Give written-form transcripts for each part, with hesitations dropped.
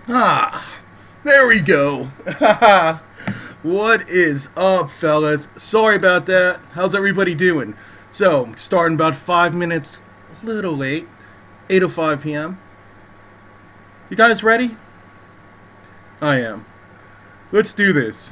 Ah, there we go. What is up, fellas? Sorry about that. How's everybody doing? So, starting about 5 minutes, a little late, 8:05 p.m. You guys ready? I am. Let's do this.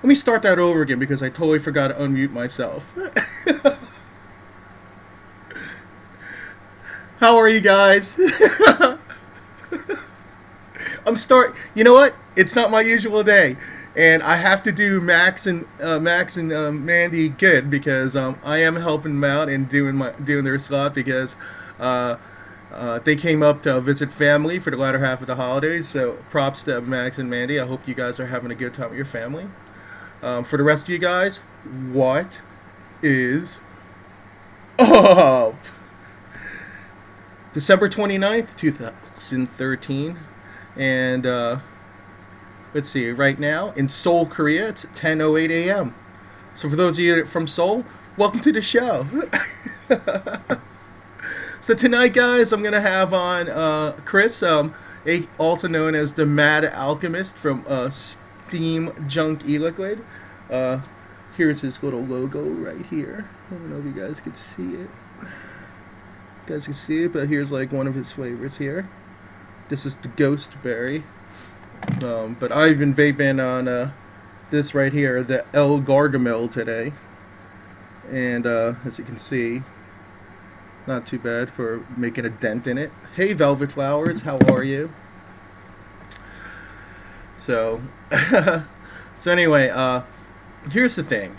Let me start that over again because I totally forgot to unmute myself. How are you guys? You know what? It's not my usual day, and I have to do Max and Mandy good because I am helping them out and doing their slot because uh, they came up to visit family for the latter half of the holidays. So props to Max and Mandy. I hope you guys are having a good time with your family. For the rest of you guys, what is up? December 29th, 2013. And let's see, right now in Seoul, Korea, it's 10:08 a.m. So for those of you from Seoul, welcome to the show. So tonight, guys, I'm gonna have on Chris, also known as the Mad Alchemist from SteamJunkELiquid. Uh, Here's his little logo right here. I don't know if you guys can see it. You guys can see it, but here's like one of his flavors here. This is the Ghost Berry. But I've been vaping on this right here, the El Gargamel today. And as you can see, not too bad for making a dent in it. Hey, Velvet Flowers, how are you? So, so anyway, here's the thing.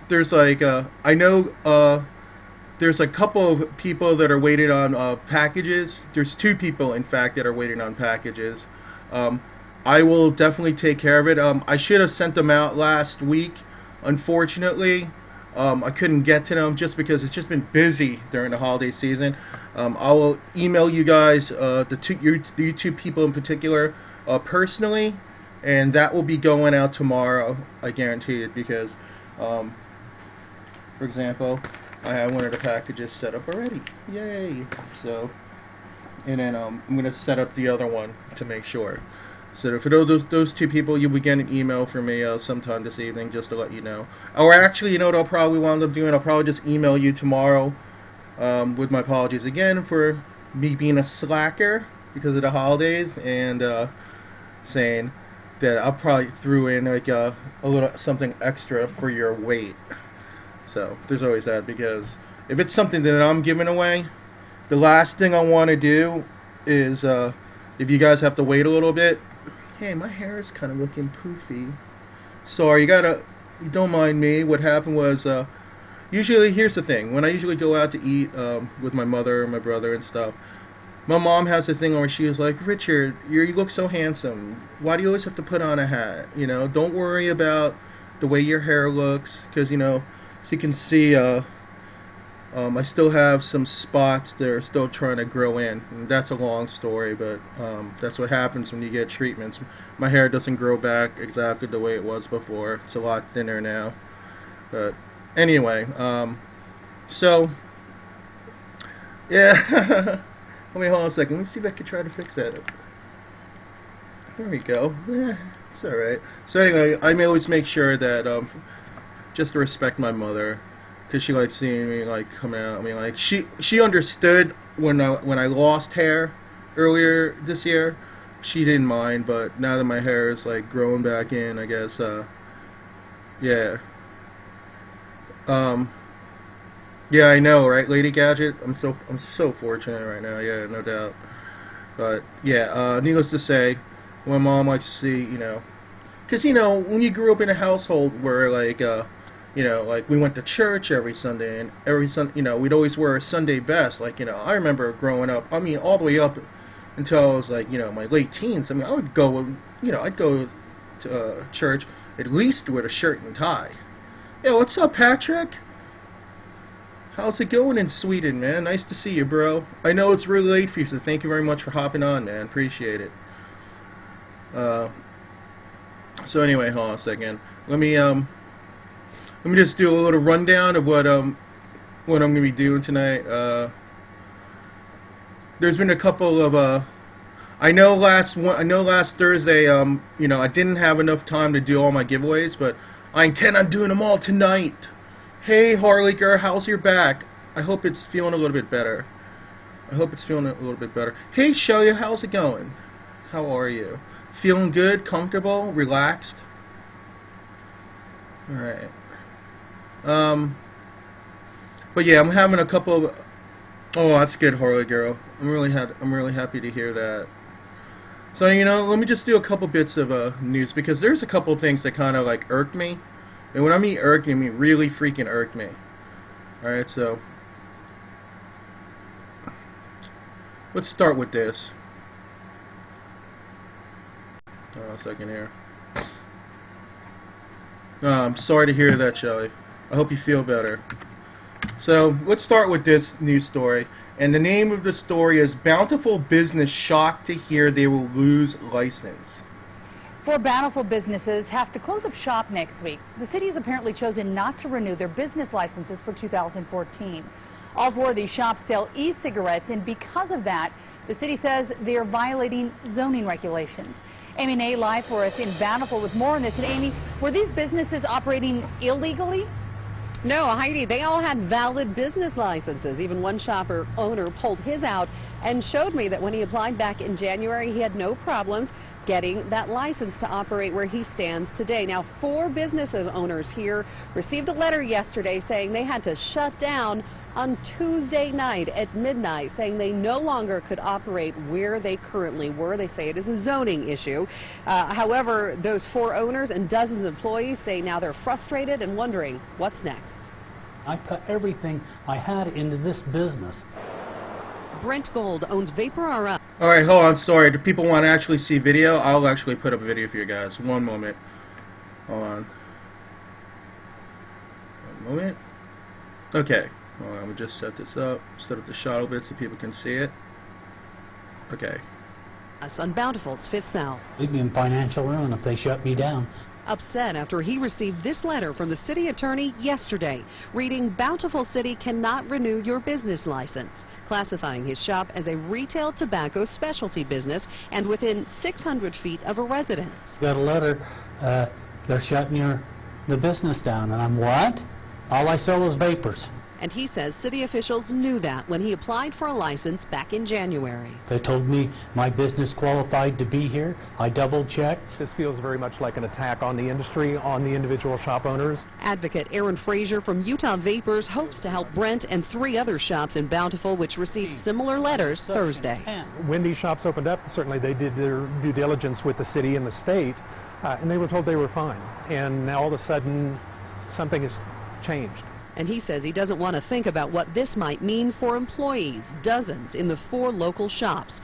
There's like, I know there's a couple of people that are waiting on packages. There's two people, in fact, that are waiting on packages. Um, I will definitely take care of it. I should have sent them out last week. Unfortunately, I couldn't get to them just because it's just been busy during the holiday season. I will email you guys, you two people in particular, personally, and that will be going out tomorrow. I guarantee it because, um, for example, I have one of the packages set up already. Yay! So, and then I'm gonna set up the other one to make sure. So for those two people, you'll be getting an email from me sometime this evening just to let you know. Or actually, you know what I'll probably wind up doing? I'll probably just email you tomorrow. With my apologies again for me being a slacker because of the holidays and saying that I probably threw in like a little something extra for your weight. So there's always that because if it's something that I'm giving away, the last thing I want to do is if you guys have to wait a little bit. Hey, my hair is kind of looking poofy. Sorry, you don't mind me. What happened was usually here's the thing. When I usually go out to eat with my mother and my brother and stuff, my mom has this thing where she was like, Richard, you look so handsome. Why do you always have to put on a hat? You know, don't worry about the way your hair looks, because you know, as you can see, I still have some spots that are still trying to grow in. And that's a long story, but that's what happens when you get treatments. My hair doesn't grow back exactly the way it was before. It's a lot thinner now. But anyway, so yeah. Wait, hold on a second. Let me see if I can try to fix that. There we go. It's alright. So anyway, I may always make sure that just to respect my mother, because she likes seeing me like coming out. I mean, like she understood when I lost hair earlier this year. She didn't mind, but now that my hair is like growing back in, I guess yeah. Yeah, I know, right, Lady Gadget? I'm so fortunate right now. Yeah, no doubt. But yeah, needless to say, my mom likes to see, you know, because you know when you grew up in a household where like you know, like we went to church every Sunday, and every Sunday, you know, we'd always wear a Sunday best. Like, you know, I remember growing up. I mean, all the way up until I was like, you know, my late teens. I mean, I would go, you know, I'd go to church at least with a shirt and tie. Yeah, what's up, Patrick? How's it going in Sweden, man? Nice to see you, bro. I know it's really late for you, so thank you very much for hopping on, man. Appreciate it. So anyway, hold on a second. Let me just do a little rundown of what I'm gonna be doing tonight. There's been a couple of I know last Thursday you know I didn't have enough time to do all my giveaways, but I intend on doing them all tonight. Hey Harley girl, how's your back? I hope it's feeling a little bit better. Hey Shelia, how's it going? How are you? Feeling good, comfortable, relaxed? Alright. But yeah, I'm having a couple of... Oh, that's good, Harley girl. I'm really happy to hear that. So, you know, let me just do a couple bits of news, because there's a couple things that kind of like irked me. And when I mean irked, I mean really freaking irked me. Alright, so let's start with this. Hold on a second here. I'm sorry to hear that, Shelly. I hope you feel better. So, let's start with this news story. And the name of the story is Bountiful Business Shocked to Hear They Will Lose License. 4 Bountiful businesses have to close up shop next week. The city has apparently chosen not to renew their business licenses for 2014. All 4 of these shops sell e-cigarettes, and because of that, the city says they are violating zoning regulations. Amy Nay live for us in Bountiful with more on this. And Amy, were these businesses operating illegally? No, Heidi, they all had valid business licenses. Even one shopper owner pulled his out and showed me that when he applied back in January, he had no problems getting that license to operate where he stands today. Now, 4 business owners here received a letter yesterday saying they had to shut down on Tuesday night at midnight, saying they no longer could operate where they currently were. They say it is a zoning issue. However, those 4 owners and dozens of employees say now they're frustrated and wondering what's next. I put everything I had into this business. Brent Gold owns Vapor R. Alright, hold on, sorry. Do people want to actually see video? I'll actually put up a video for you guys. One moment. Hold on. One moment. Okay. Hold on, I'm going to just set this up. Set up the shot a bit so people can see it. Okay. on Bountiful's 5th South. We'd be in financial ruin if they shut me down. Upset after he received this letter from the city attorney yesterday, reading Bountiful City cannot renew your business license, classifying his shop as a retail tobacco specialty business and within 600 feet of a residence. Got a letter, they're shutting the business down, and I'm what? All I sell is Vapers. And he says city officials knew that when he applied for a license back in January. They told me my business qualified to be here. I double-checked. This feels very much like an attack on the industry, on the individual shop owners. Advocate Aaron Frazier from Utah Vapers hopes to help Brent and 3 other shops in Bountiful which received similar letters Thursday. When these shops opened up, certainly they did their due diligence with the city and the state, and they were told they were fine. And now all of a sudden, something has changed. And he says he doesn't want to think about what this might mean for employees, dozens in the 4 local shops.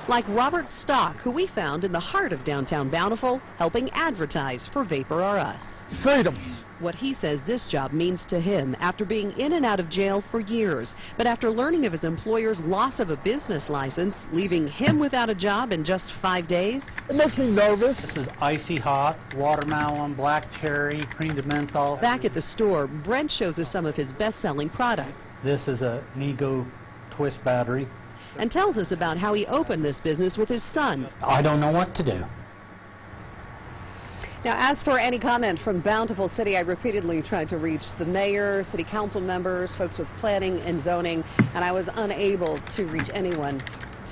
Like Robert Stock, who we found in the heart of downtown Bountiful, helping advertise for Vapor R Us. Freedom! What he says this job means to him after being in and out of jail for years, but after learning of his employer's loss of a business license, leaving him without a job in just 5 days. It makes me nervous. This is icy hot, watermelon, black cherry, cream de menthol. Back at the store, Brent shows us some of his best-selling products. This is a Nego twist battery. And tells us about how he opened this business with his son. I don't know what to do. Now, as for any comment from Bountiful City, I repeatedly tried to reach the mayor, city council members, folks with planning and zoning, and I was unable to reach anyone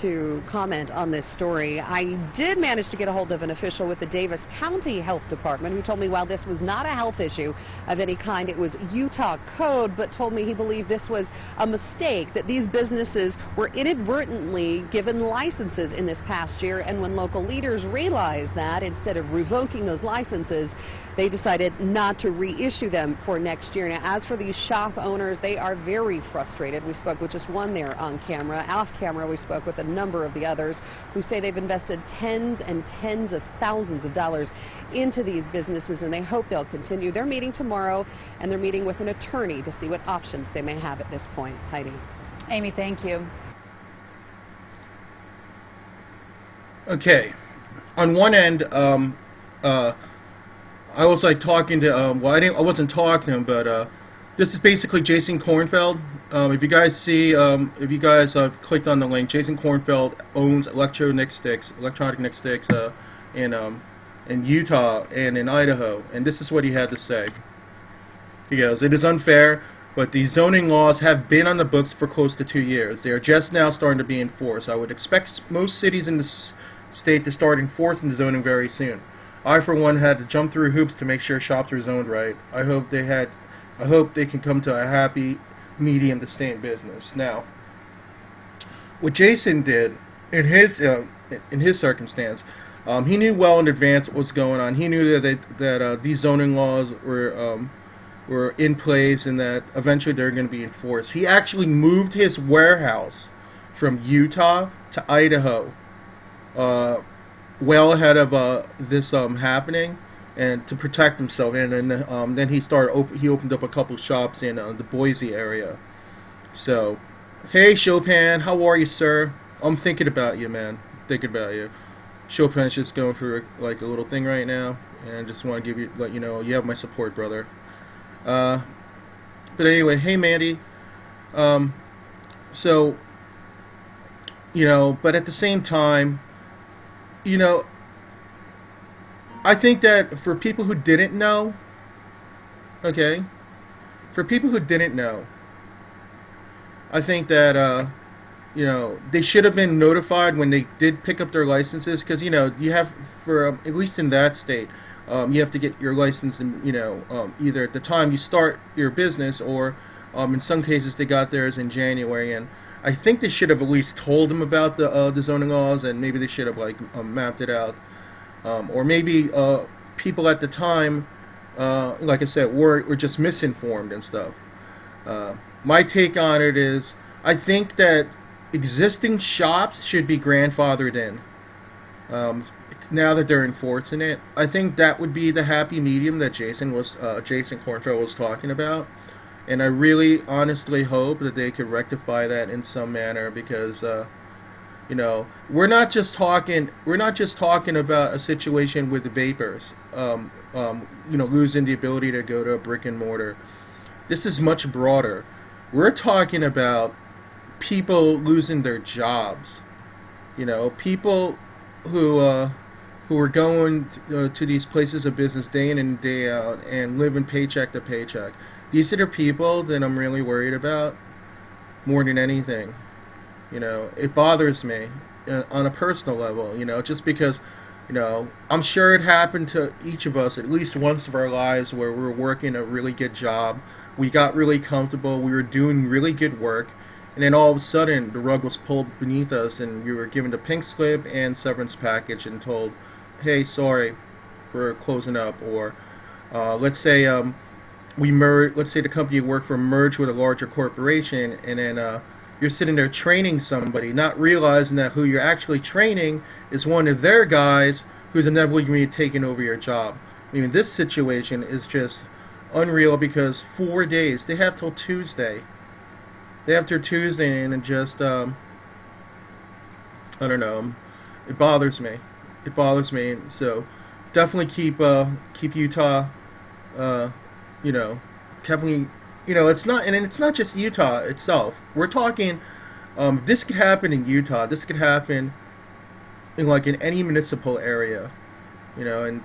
to comment on this story. I did manage to get a hold of an official with the Davis County Health Department who told me while this was not a health issue of any kind, it was Utah code, but told me he believed this was a mistake, that these businesses were inadvertently given licenses in this past year, and when local leaders realized that, instead of revoking those licenses, they decided not to reissue them for next year. Now, as for these shop owners, they are very frustrated. We spoke with just one there on camera. Off camera, we spoke with a number of the others who say they've invested tens and tens of thousands of dollars into these businesses, and they hope they'll continue. They're meeting tomorrow, and they're meeting with an attorney to see what options they may have at this point. Heidi. Amy, thank you. Okay, on one end, I was like talking to well, I wasn't talking to him, but this is basically Jason Kornfeld. If you guys see, if you guys clicked on the link, Jason Kornfeld owns electronic sticks in Utah and in Idaho, and this is what he had to say. He goes, "It is unfair, but the zoning laws have been on the books for close to 2 years. They are just now starting to be enforced. I would expect most cities in the state to start enforcing the zoning very soon. I, for one, had to jump through hoops to make sure shops are zoned right. I hope they can come to a happy medium to stay in business." Now, what Jason did in his circumstance, he knew well in advance what was going on. He knew that these zoning laws were in place and that eventually they're going to be enforced. He actually moved his warehouse from Utah to Idaho well ahead of this happening, and to protect himself. And then he opened up a couple shops in the Boise area. So, hey Chopin, how are you, sir? I'm thinking about you, man. Thinking about you. Chopin's just going through like a little thing right now, and I just want to let you know you have my support, brother. But anyway, hey Mandy. So, but at the same time, I think that for people who didn't know, okay, I think that, they should have been notified when they did pick up their licenses, because, you have, for at least in that state, you have to get your license, and either at the time you start your business, or in some cases they got theirs in January. And I think they should have at least told them about the zoning laws, and maybe they should have mapped it out, or maybe people at the time, like I said, were just misinformed and stuff. My take on it is, I think that existing shops should be grandfathered in. Now that they're enforcing it, I think that would be the happy medium that Jason Kornfeld was talking about. And I really honestly hope that they could rectify that in some manner, because You know, we're not just talking about a situation with the vapors, you know, losing the ability to go to a brick and mortar. This is much broader. We're talking about people losing their jobs. You know, people who are going to these places of business day in and day out and living paycheck to paycheck. These are the people that I'm really worried about more than anything. You know, it bothers me on a personal level, you know, just because, you know, I'm sure it happened to each of us at least once of our lives where we were working a really good job. We got really comfortable. We were doing really good work. And then all of a sudden, the rug was pulled beneath us, and we were given the pink slip and severance package and told, hey, sorry, we're closing up. Or let's say let's say the company you work for merged with a larger corporation, and then you're sitting there training somebody, not realizing that who you're actually training is one of their guys who's inevitably going to be taking over your job. I mean, this situation is just unreal because 4 days, they have till Tuesday. They have till Tuesday, and it just, I don't know, it bothers me. It bothers me, so definitely keep Utah, you know, definitely. You know, it's not just Utah itself. We're talking, this could happen in Utah. This could happen in any municipal area, you know. And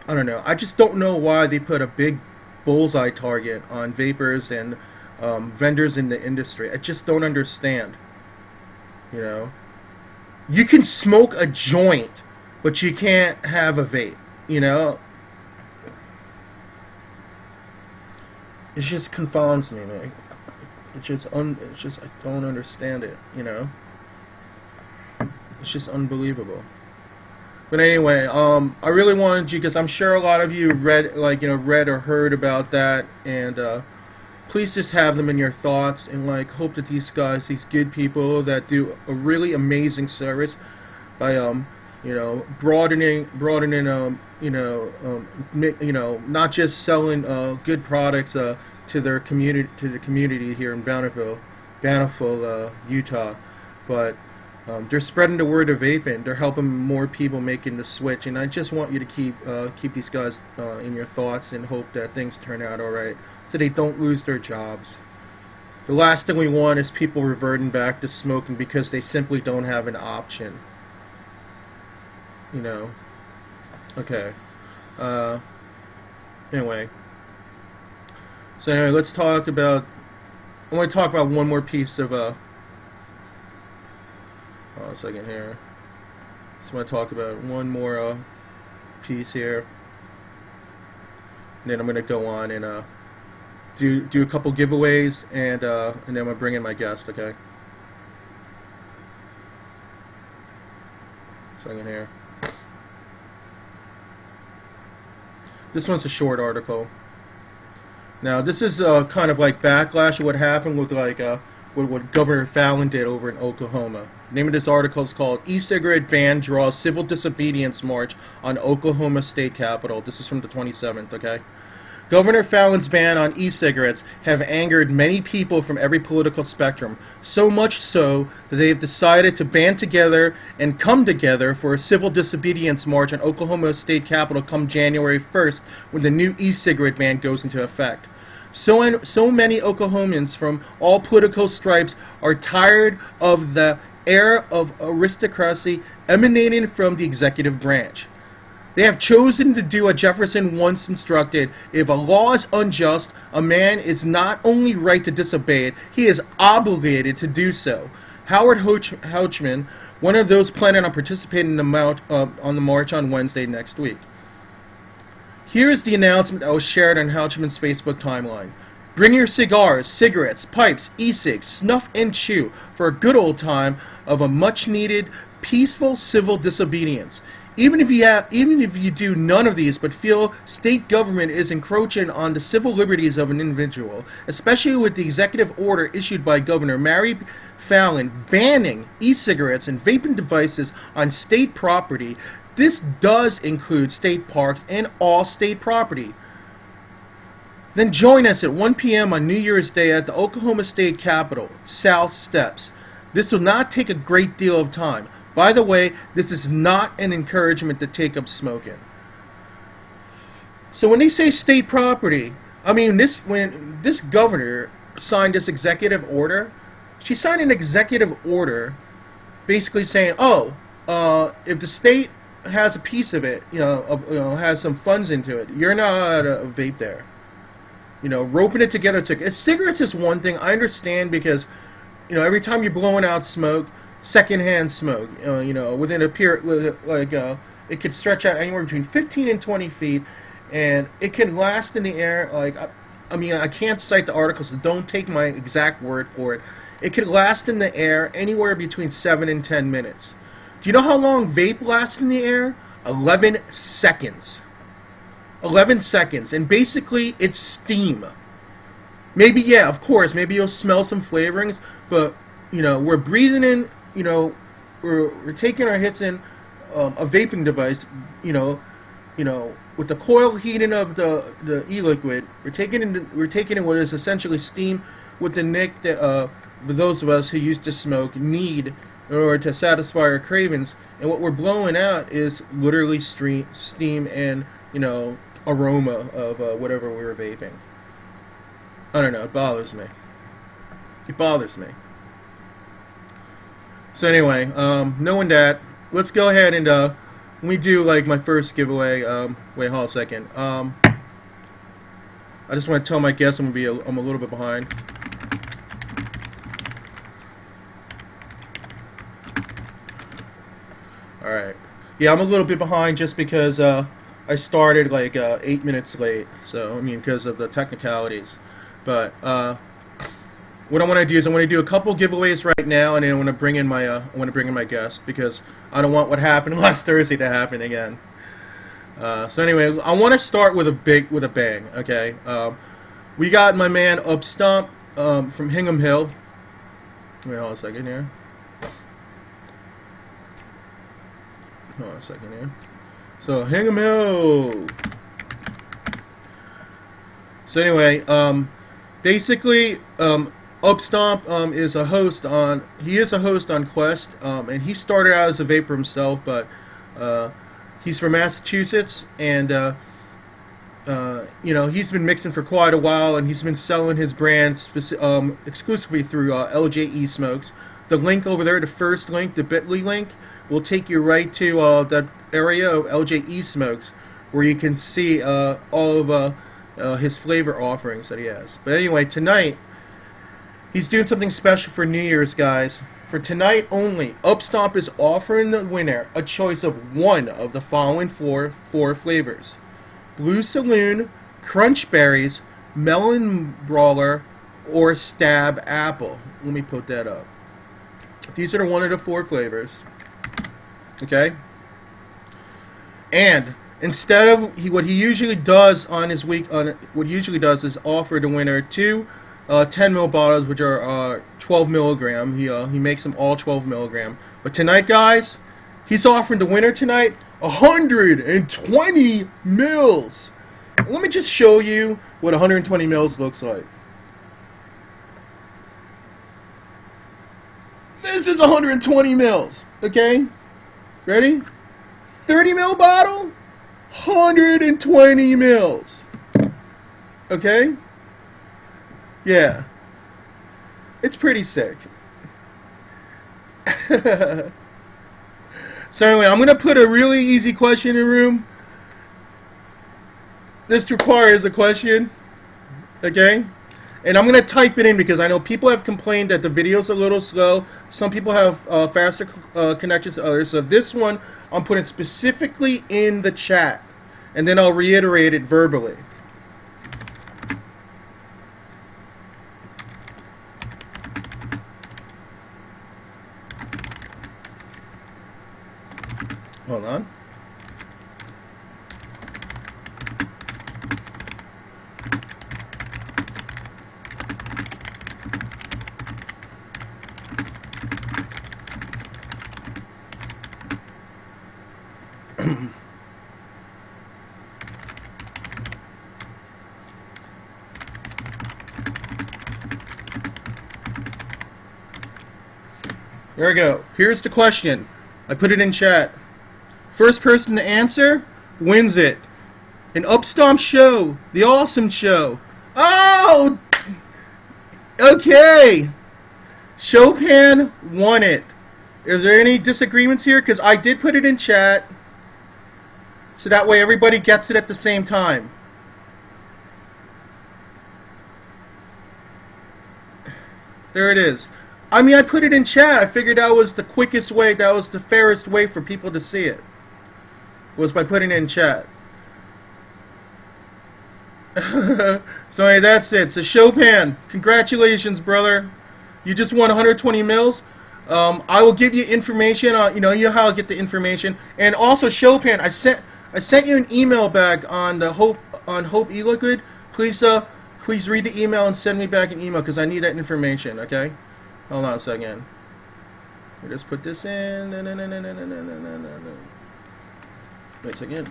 I don't know. I just don't know why they put a big bullseye target on vapors and vendors in the industry. I just don't understand. You know, you can smoke a joint, but you can't have a vape. You know. It just confounds me, man. It's just I don't understand it, you know. It's just unbelievable. But anyway, I really wanted you, because I'm sure a lot of you read or heard about that, and please just have them in your thoughts, and hope that these guys, these good people that do a really amazing service by you know, broadening you know, not just selling good products to their community, to the community here in Bountiful, Utah, but they're spreading the word of vaping. They're helping more people making the switch, and I just want you to keep these guys in your thoughts and hope that things turn out all right, so they don't lose their jobs. The last thing we want is people reverting back to smoking because they simply don't have an option. You know. Okay. Anyway. So anyway, let's talk about. I want to talk about one more piece of. Hold on a second here. Just want to talk about one more piece here, and then I'm going to go on and do a couple giveaways, and then I'm going to bring in my guest. Okay. Second here. This one's a short article. Now, this is kind of like backlash of what happened with what Governor Fallon did over in Oklahoma. The name of this article is called "E-Cigarette Ban Draws Civil Disobedience March on Oklahoma State Capitol." This is from the 27th, okay? Governor Fallon's ban on e-cigarettes have angered many people from every political spectrum, so much so that they have decided to band together and come together for a civil disobedience march on Oklahoma State Capitol come January 1st when the new e-cigarette ban goes into effect. So many Oklahomans from all political stripes are tired of the air of aristocracy emanating from the executive branch. They have chosen to do what Jefferson once instructed: if a law is unjust, a man is not only right to disobey it, he is obligated to do so. Howard Houchman, one of those planning on participating in on the march on Wednesday next week. Here is the announcement that was shared on Houchman's Facebook timeline. Bring your cigars, cigarettes, pipes, e-cigs, snuff and chew for a good old time of a much-needed, peaceful civil disobedience. Even if you do none of these but feel state government is encroaching on the civil liberties of an individual, especially with the executive order issued by Governor Mary Fallon banning e-cigarettes and vaping devices on state property, this does include state parks and all state property. Then join us at 1 p.m. on New Year's Day at the Oklahoma State Capitol, South Steps. This will not take a great deal of time. By the way, this is not an encouragement to take up smoking. So when they say state property, I mean, when this governor signed this executive order, she signed an executive order basically saying, if the state has a piece of it, has some funds into it, you're not a vape there. Roping it together. Cigarettes is one thing. I understand because, every time you're blowing out smoke, secondhand smoke, within a period, it could stretch out anywhere between 15 and 20 feet, and it can last in the air, I can't cite the articles, so don't take my exact word for it. It could last in the air anywhere between 7 and 10 minutes. Do you know how long vape lasts in the air? 11 seconds. 11 seconds. And basically, it's steam. Maybe, yeah, of course, maybe you'll smell some flavorings, but, we're breathing in, we're taking our hits in a vaping device, with the coil heating up the e-liquid, we're taking in what is essentially steam with the nick that for those of us who used to smoke need in order to satisfy our cravings, and what we're blowing out is literally steam and aroma of whatever we were vaping. I don't know, it bothers me. It bothers me. So anyway, knowing that, let's go ahead and let me do my first giveaway. Wait, hold on a second. I just want to tell my guests I'm a little bit behind. All right. Yeah, I'm a little bit behind just because I started 8 minutes late. So because of the technicalities. But what I want to do is I want to do a couple giveaways right now, and then I want to bring in my guest because I don't want what happened last Thursday to happen again. So anyway, I want to start with a bang. Okay, we got my man Upstomp from Hingham Hill. Wait, hold on a second here. Hold on a second here. So Hingham Hill. So anyway, basically, Upstomp is a host on Quest, and he started out as a vapor himself, but he's from Massachusetts, and he's been mixing for quite a while, and he's been selling his brand exclusively through LJE Smokes. The link over there, the first link, the bit.ly link, will take you right to that area of LJE Smokes, where you can see all of his flavor offerings that he has. But anyway, tonight, he's doing something special for New Year's, guys. For tonight only, Upstomp is offering the winner a choice of one of the following four flavors: Blue Saloon, Crunch Berries, Melon Brawler, or Stab Apple. Let me put that up. These are one of the four flavors. Okay? And instead of what he usually does on his what he usually does is offer the winner two 10 ml bottles, which are 12 milligram. He makes them all 12 milligram. But tonight, guys, he's offering the winner tonight 120 mils. Let me just show you what 120 mils looks like. This is 120 mils. Okay, ready? 30 ml bottle, 120 mils. Okay? Yeah. It's pretty sick. So anyway, I'm going to put a really easy question in the room. This requires a question. Okay? And I'm going to type it in because I know people have complained that the video's a little slow. Some people have faster connections to others. So this one, I'm putting specifically in the chat. And then I'll reiterate it verbally. Hold on. There we go. Here's the question. I put it in chat. First person to answer wins it. An Upstomp show. The awesome show. Oh! Okay. Chopin won it. Is there any disagreements here? Because I did put it in chat. So that way everybody gets it at the same time. There it is. I mean, I put it in chat. I figured that was the quickest way, that was the fairest way for people to see it. Was by putting it in chat. So anyway, that's it. So Chopin, congratulations, brother. You just won 120 mils. I will give you information on, you know how I'll get the information. And also Chopin, I sent you an email back on the Hope eLiquid. Please read the email and send me back an email because I need that information. Okay. Hold on a second. We'll just put this in. Wait a second.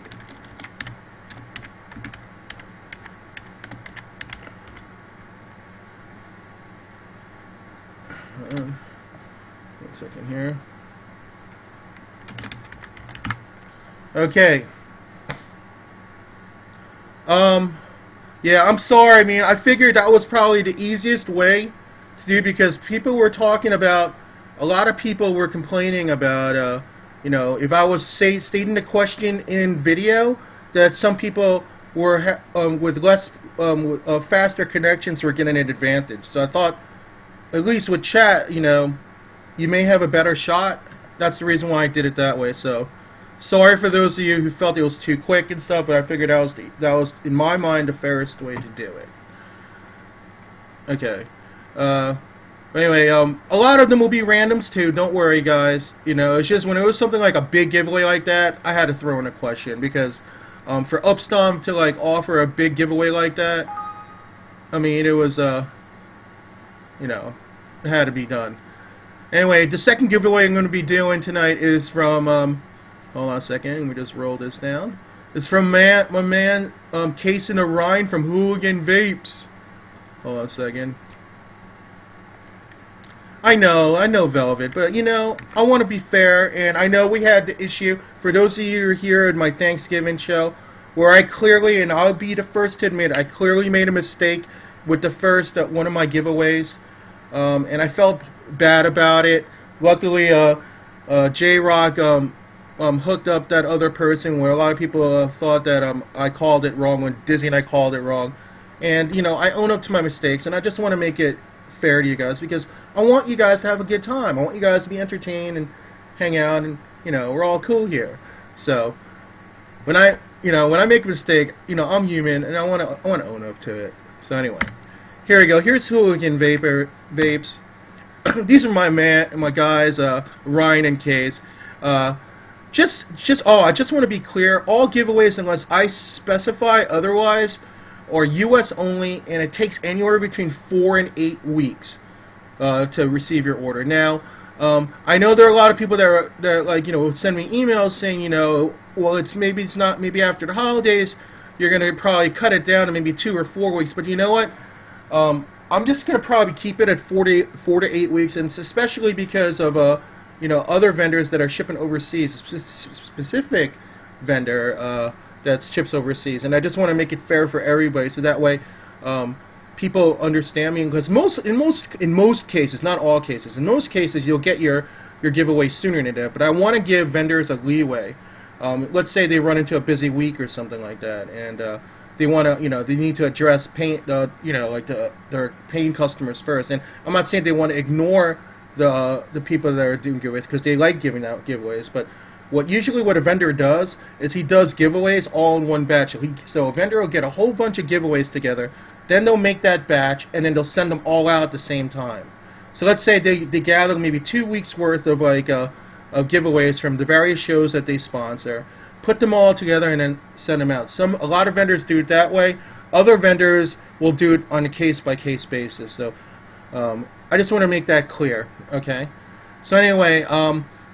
One second here. Okay. Yeah, I'm sorry. I mean, I figured that was probably the easiest way to do because people were talking about, a lot of people were complaining about, you know, if I was stating the question in video, that some people were with less, faster connections were getting an advantage. So I thought, at least with chat, you know, you may have a better shot. That's the reason why I did it that way. So, sorry for those of you who felt it was too quick and stuff, but I figured that was in my mind the fairest way to do it. Okay. Anyway, a lot of them will be randoms too. Don't worry, guys. You know, it's just when it was something like a big giveaway like that, I had to throw in a question because for Upstomp to like offer a big giveaway like that, I mean, it was you know, it had to be done. Anyway, the second giveaway I'm going to be doing tonight is from hold on a second, let me just roll this down. It's from my man Case in the Rhine from Hooligan Vapes. Hold on a second. I know Velvet, but you know, I want to be fair, and I know we had the issue, for those of you who are here at my Thanksgiving show, where I clearly, and I'll be the first to admit, I clearly made a mistake with the first, one of my giveaways, and I felt bad about it. Luckily, J-Rock hooked up that other person where a lot of people thought that I called it wrong when Dizzy and I called it wrong. And, you know, I own up to my mistakes, and I just want to make it fair to you guys because I want you guys to have a good time. I want you guys to be entertained and hang out, and, you know, we're all cool here. So, when I make a mistake, you know, I'm human, and I want to own up to it. So anyway, here we go. Here's Hooligan Vapes. These are my guys, Ryan and Case. I just want to be clear. All giveaways, unless I specify otherwise, are U.S. only, and it takes anywhere between 4 and 8 weeks to receive your order. Now, I know there are a lot of people that are like, you know, send me emails saying, you know, well, maybe after the holidays, you're gonna probably cut it down to maybe 2 or 4 weeks. But you know what? I'm just gonna probably keep it at 4 to 8 weeks, and especially because of you know, other vendors that are shipping overseas, specific vendor that ships overseas, and I just want to make it fair for everybody, so that way people understand me. Because in most cases, not all cases, in most cases you'll get your giveaway sooner than that. But I want to give vendors a leeway. Let's say they run into a busy week or something like that, and they want to, you know, they need to address you know, like their paying customers first. And I'm not saying they want to ignore the people that are doing giveaways because they like giving out giveaways, but usually what a vendor does is he does giveaways all in one batch. So a vendor will get a whole bunch of giveaways together, then they'll make that batch, and then they'll send them all out at the same time. So let's say they gather maybe 2 weeks worth of of giveaways from the various shows that they sponsor, put them all together, and then send them out. A lot of vendors do it that way. Other vendors will do it on a case-by-case basis. So I just want to make that clear, okay? So anyway,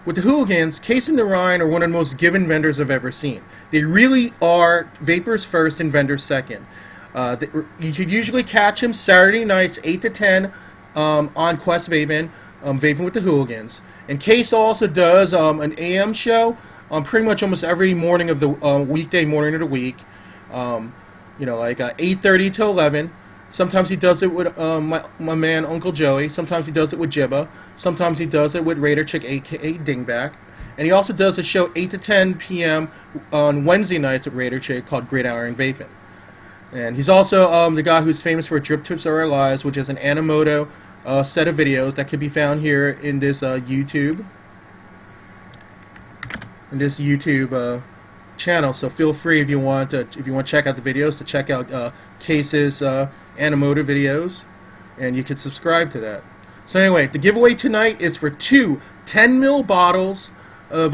with the Hooligans, Case and the Rhine are one of the most given vendors I've ever seen. They really are Vapers first and vendors second. You could usually catch them Saturday nights, 8 to 10, on Quest Vaping, Vaping with the Hooligans. And Case also does an AM show on pretty much almost every morning of the weekday morning of the week. Like 8:30 to 11. Sometimes he does it with my man Uncle Joey. Sometimes he does it with Jibba. Sometimes he does it with Raider Chick, aka Dingback. And he also does a show 8 to 10 p.m. on Wednesday nights at Raider Chick called Gridiron Vaping. And he's also the guy who's famous for Drip Tips Are Our Lives, which is an Animoto set of videos that can be found here in this YouTube. Channel. So feel free if you want to check out the videos to check out Case's Animoto videos, and you can subscribe to that. So anyway, the giveaway tonight is for 2 10 ml bottles of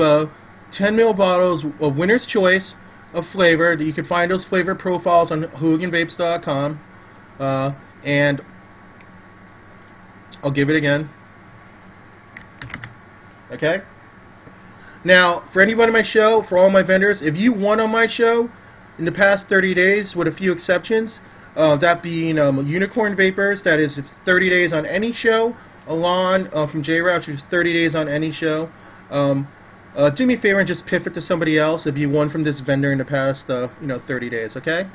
Winner's Choice of flavor. You can find those flavor profiles on hooliganvapes.com, and I'll give it again. Okay. Now, for anybody on my show, for all my vendors, if you won on my show in the past 30 days, with a few exceptions, that being Unicorn Vapers, that is 30 days on any show, Alon from J-Route, which is 30 days on any show. Do me a favor and just piff it to somebody else if you won from this vendor in the past 30 days, okay?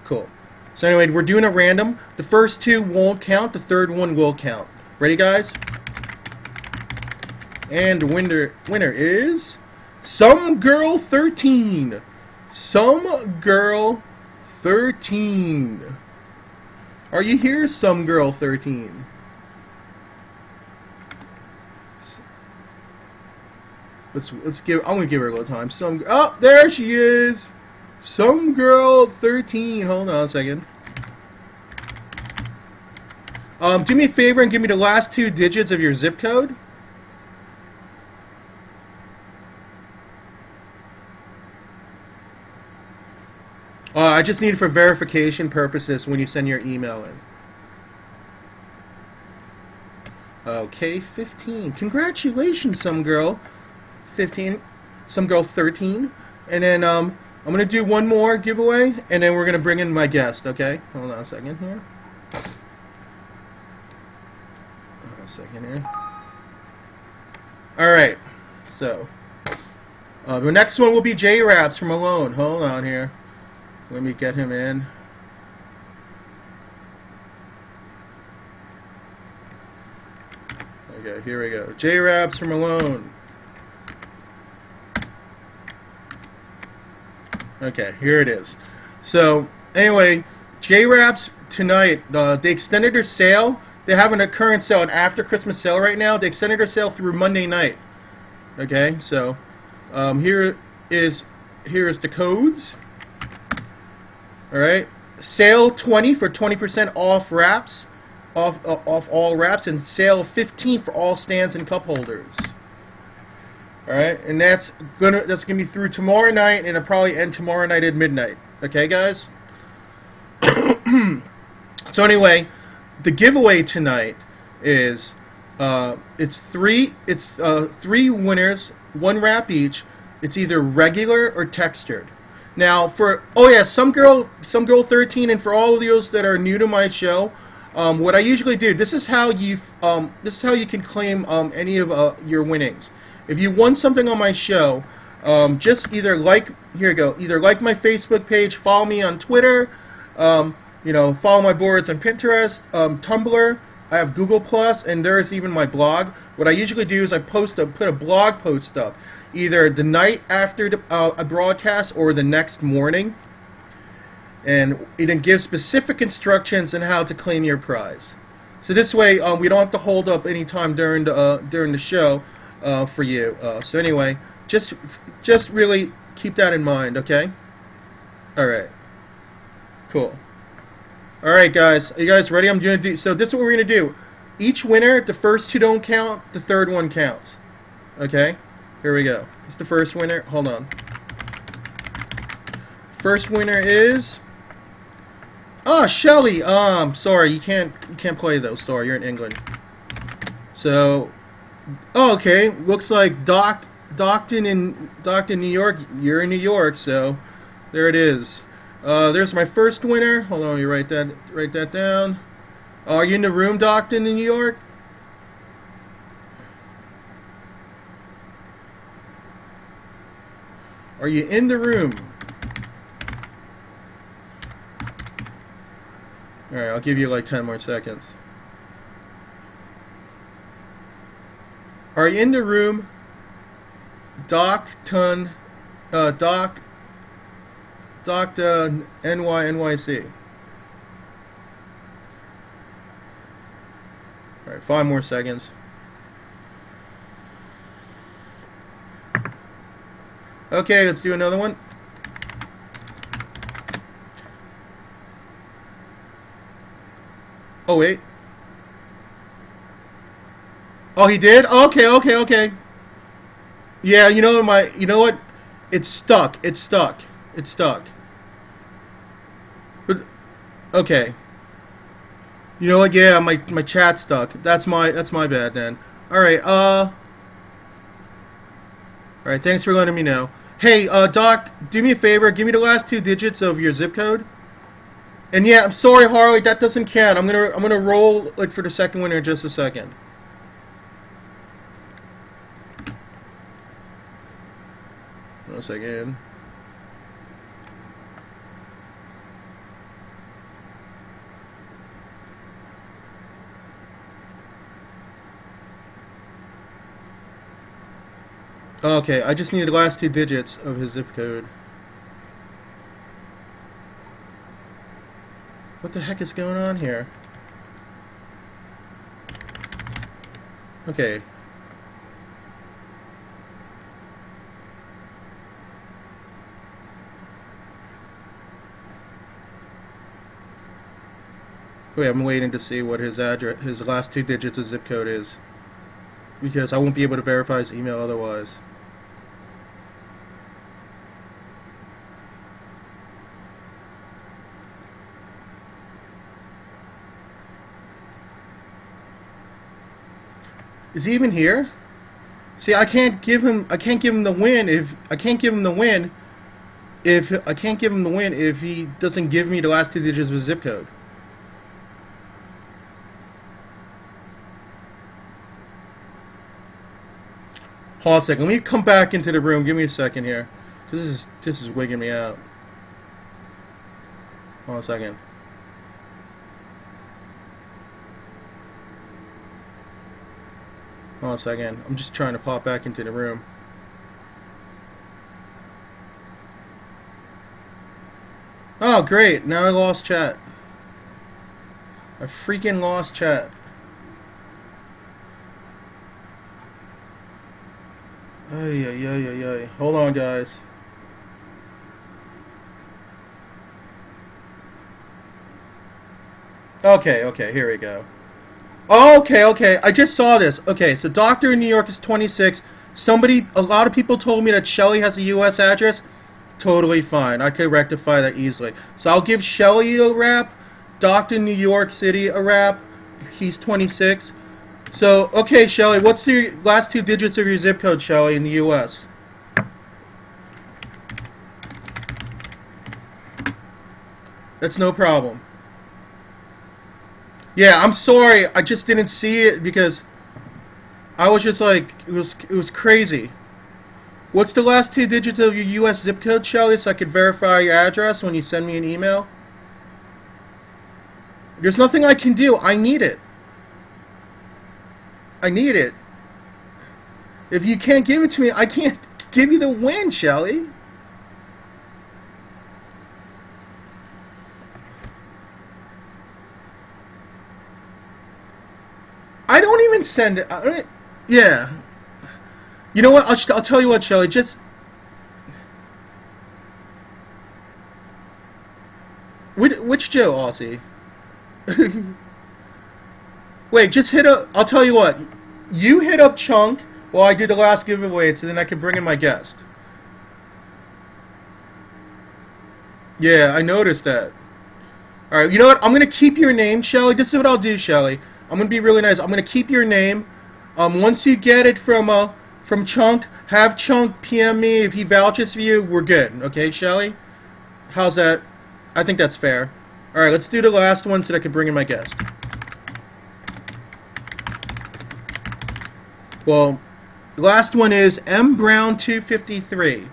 Cool. So anyway, we're doing a random. The first 2 won't count, the third one will count. Ready, guys? And the winner is Some Girl 13. Some Girl 13. Are you here, Some Girl 13? Let's give. I'm gonna give her a little time. There she is. Some Girl 13. Hold on a second. Do me a favor and give me the last 2 digits of your zip code. I just need it for verification purposes when you send your email in. Okay, 15. Congratulations, Some Girl 15. Some Girl 13. And then I'm going to do one more giveaway, and then we're going to bring in my guest, okay? Hold on a second here. Alright, so the next one will be J-Raps from Malone. Hold on here. Let me get him in. Okay, here we go. J-Raps from Malone. Okay, here it is. So, anyway, J-Raps tonight, they extended their sale. They're having a current sale, an after Christmas sale right now. They extended their sale through Monday night. Okay, so here is the codes. All right, sale 20 for 20% off wraps, off all wraps, and sale 15 for all stands and cup holders. All right, and that's gonna be through tomorrow night, and it'll probably end tomorrow night at midnight. Okay, guys. So anyway, the giveaway tonight is it's three winners, 1 wrap each. It's either regular or textured. Now Some Girl 13, and for all of those that are new to my show, what I usually do, this is how you can claim any of your winnings. If you won something on my show, just either like my Facebook page, follow me on Twitter, follow my boards on Pinterest, Tumblr. I have Google Plus, and there's even my blog. What I usually do is I put a blog post up, either the night after a broadcast or the next morning, and it gives specific instructions on how to claim your prize. So this way, we don't have to hold up any time during the show for you. So anyway, just really keep that in mind, okay? All right, cool. All right, guys, are you guys ready? So this is what we're gonna do. Each winner, the first 2 don't count, the third one counts. Okay, here we go. It's the first winner. Hold on. First winner is Shelly. Sorry, you can't play those. Sorry, you're in England. So, okay, looks like Docton in New York. You're in New York, so there it is. There's my first winner. Hold on, you write that down. Are you in the room, Docton in New York? Are you in the room? Alright, I'll give you like 10 more seconds. Are you in the room? Dr. NYC. Alright, 5 more seconds. Okay, let's do another one. Oh, wait. Oh, he did? Okay. Yeah, you know what? It's stuck. But okay. You know what? Yeah, my chat's stuck. That's my bad then. All right. Alright, thanks for letting me know. Hey, Doc, do me a favor. Give me the last 2 digits of your zip code. And yeah, I'm sorry, Harley, that doesn't count. I'm gonna roll like for the second one in just a second. One second. Okay, I just need the last 2 digits of his zip code. What the heck is going on here? Okay. Wait, I'm waiting to see what his address, his last 2 digits of zip code is, because I won't be able to verify his email otherwise. Is he even here? See, I can't give him the win if he doesn't give me the last 2 digits of his zip code. Hold on a second. Let me come back into the room. Give me a second here. This is wigging me out. Hold on a second. Hold on a second. I'm just trying to pop back into the room. Oh, great. Now I lost chat. I freaking lost chat. Ay. Hold on, guys. Okay, here we go. Okay, I just saw this. Okay, so Doctor in New York is 26. A lot of people told me that Shelly has a U.S. address. Totally fine. I could rectify that easily. So I'll give Shelly a rap. Doctor in New York City a rap. He's 26. So, okay, Shelly, what's your last 2 digits of your zip code, Shelly, in the U.S.? That's no problem. Yeah, I'm sorry. I just didn't see it because I was just like, it was crazy. What's the last 2 digits of your U.S. zip code, Shelly, so I could verify your address when you send me an email? There's nothing I can do. I need it. If you can't give it to me, I can't give you the win, Shelly. I don't even send it. Yeah. You know what? I'll tell you what, Shelly. Just which Joe, Aussie? Wait, just hit up. I'll tell you what. You hit up Chunk while I do the last giveaway, so then I can bring in my guest. Yeah, I noticed that. All right, you know what? I'm gonna keep your name, Shelly. This is what I'll do, Shelly. I'm gonna be really nice. I'm gonna keep your name. Once you get it from Chunk, have Chunk PM me. If he vouches for you, we're good. Okay, Shelly? How's that? I think that's fair. All right, let's do the last one so that I can bring in my guest. Well, the last one is M Brown 253.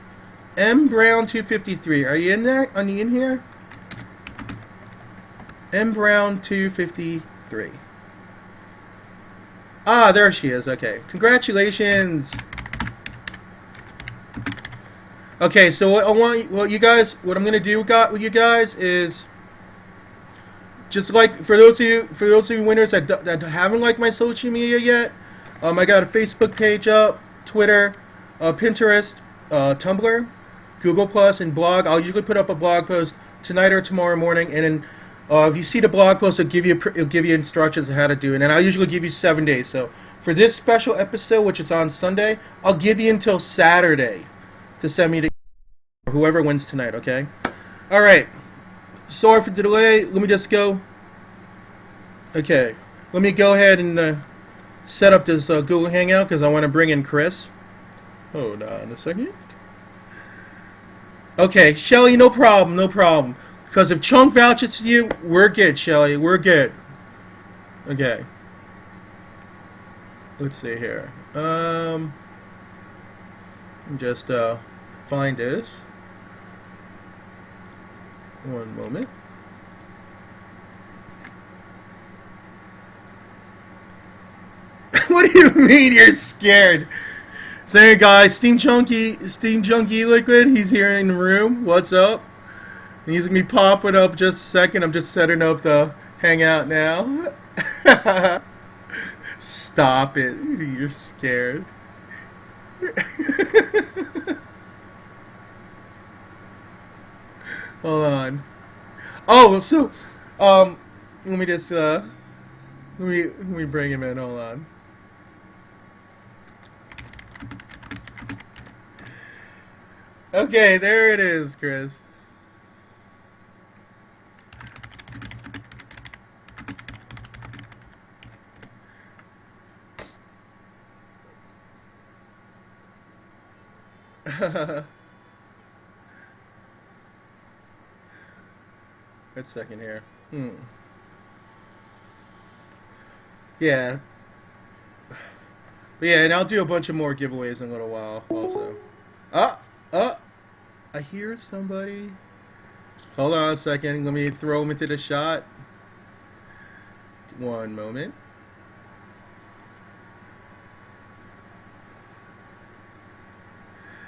M Brown 253. Are you in there? Are you in here? M Brown 253. Ah, there she is. Okay, congratulations. Okay, so what I want, what I'm gonna do with you guys is just like for those of you winners that haven't liked my social media yet, I got a Facebook page up, Twitter, Pinterest, Tumblr, Google Plus, and blog. I'll usually put up a blog post tonight or tomorrow morning, and then if you see the blog post, it'll give you instructions on how to do it. And I'll usually give you 7 days. So for this special episode, which is on Sunday, I'll give you until Saturday to send me to whoever wins tonight. Okay. All right. Sorry for the delay. Let me just go. Okay. Let me go ahead and set up this Google Hangout because I want to bring in Chris. Hold on a second. Okay, Shelly, no problem, no problem. Because if Chunk vouches for you, we're good, Shelly. We're good. Okay. Let's see here. Just find this. One moment. What do you mean you're scared? So hey guys, SteamJunkELiquid, he's here in the room. What's up? He's gonna be popping up just a second. I'm just setting up the hangout now. Stop it. You're scared. Hold on. Oh, so let me just let me bring him in. Hold on. Okay, there it is, Chris. Wait a second here. Yeah. But yeah, and I'll do a bunch of more giveaways in a little while also. I hear somebody. Hold on a second. Let me throw him into the shot. One moment.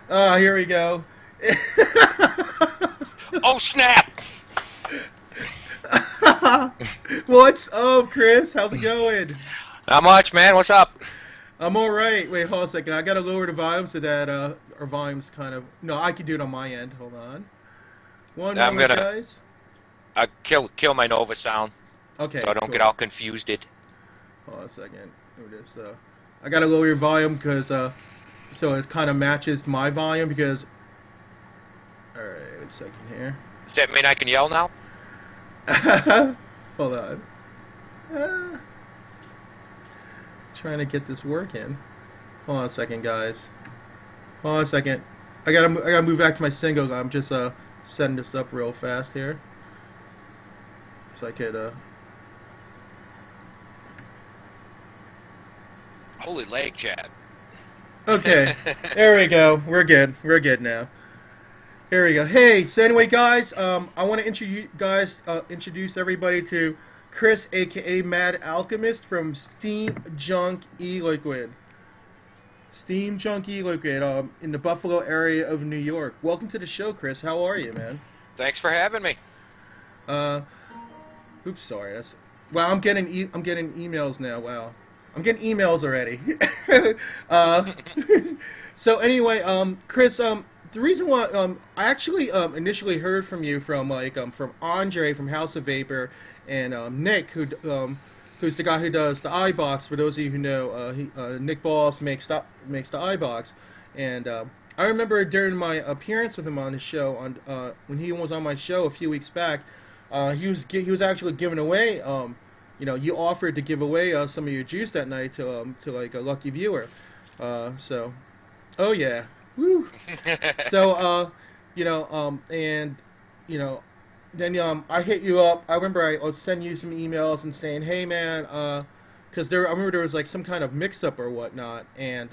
Ah, here we go. Oh, snap! What's up, Chris? How's it going? Not much, man. What's up? I'm alright. Wait, hold on a second. I gotta lower the volume so that our volume's kind of... No, I can do it on my end. Hold on. One moment, guys. Kill my Nova sound. Okay, so I don't cool. get all confused. Hold on a second. Just, I gotta lower your volume because so it kind of matches my volume because... Alright, wait a second here. Does that mean I can yell now? Hold on. Trying to get this working. Hold on a second, guys. Hold on a second. I gotta move back to my single. I'm just setting this up real fast here, so I could Holy leg, Chad. Okay, there we go. We're good. We're good now. Here we go. Hey, so anyway, guys, I want to introduce everybody to Chris, aka Mad Alchemist from SteamJunkELiquid. SteamJunkELiquid, in the Buffalo area of New York. Welcome to the show, Chris. How are you, man? Thanks for having me. Oops, sorry. Wow. I'm getting emails now. Wow, I'm getting emails already. So anyway, Chris, the reason why I actually initially heard from you from from Andre from House of Vapor and Nick who's the guy who does the iBox. For those of you who know, Nick Balls makes the iBox, and I remember during my appearance with him on his show when he was on my show a few weeks back, he was actually giving away you offered to give away some of your juice that night to like a lucky viewer, so oh yeah. Woo. So, and, then I hit you up. I remember I was sending you some emails and saying, hey, man, because I remember there was like some kind of mix-up or whatnot, and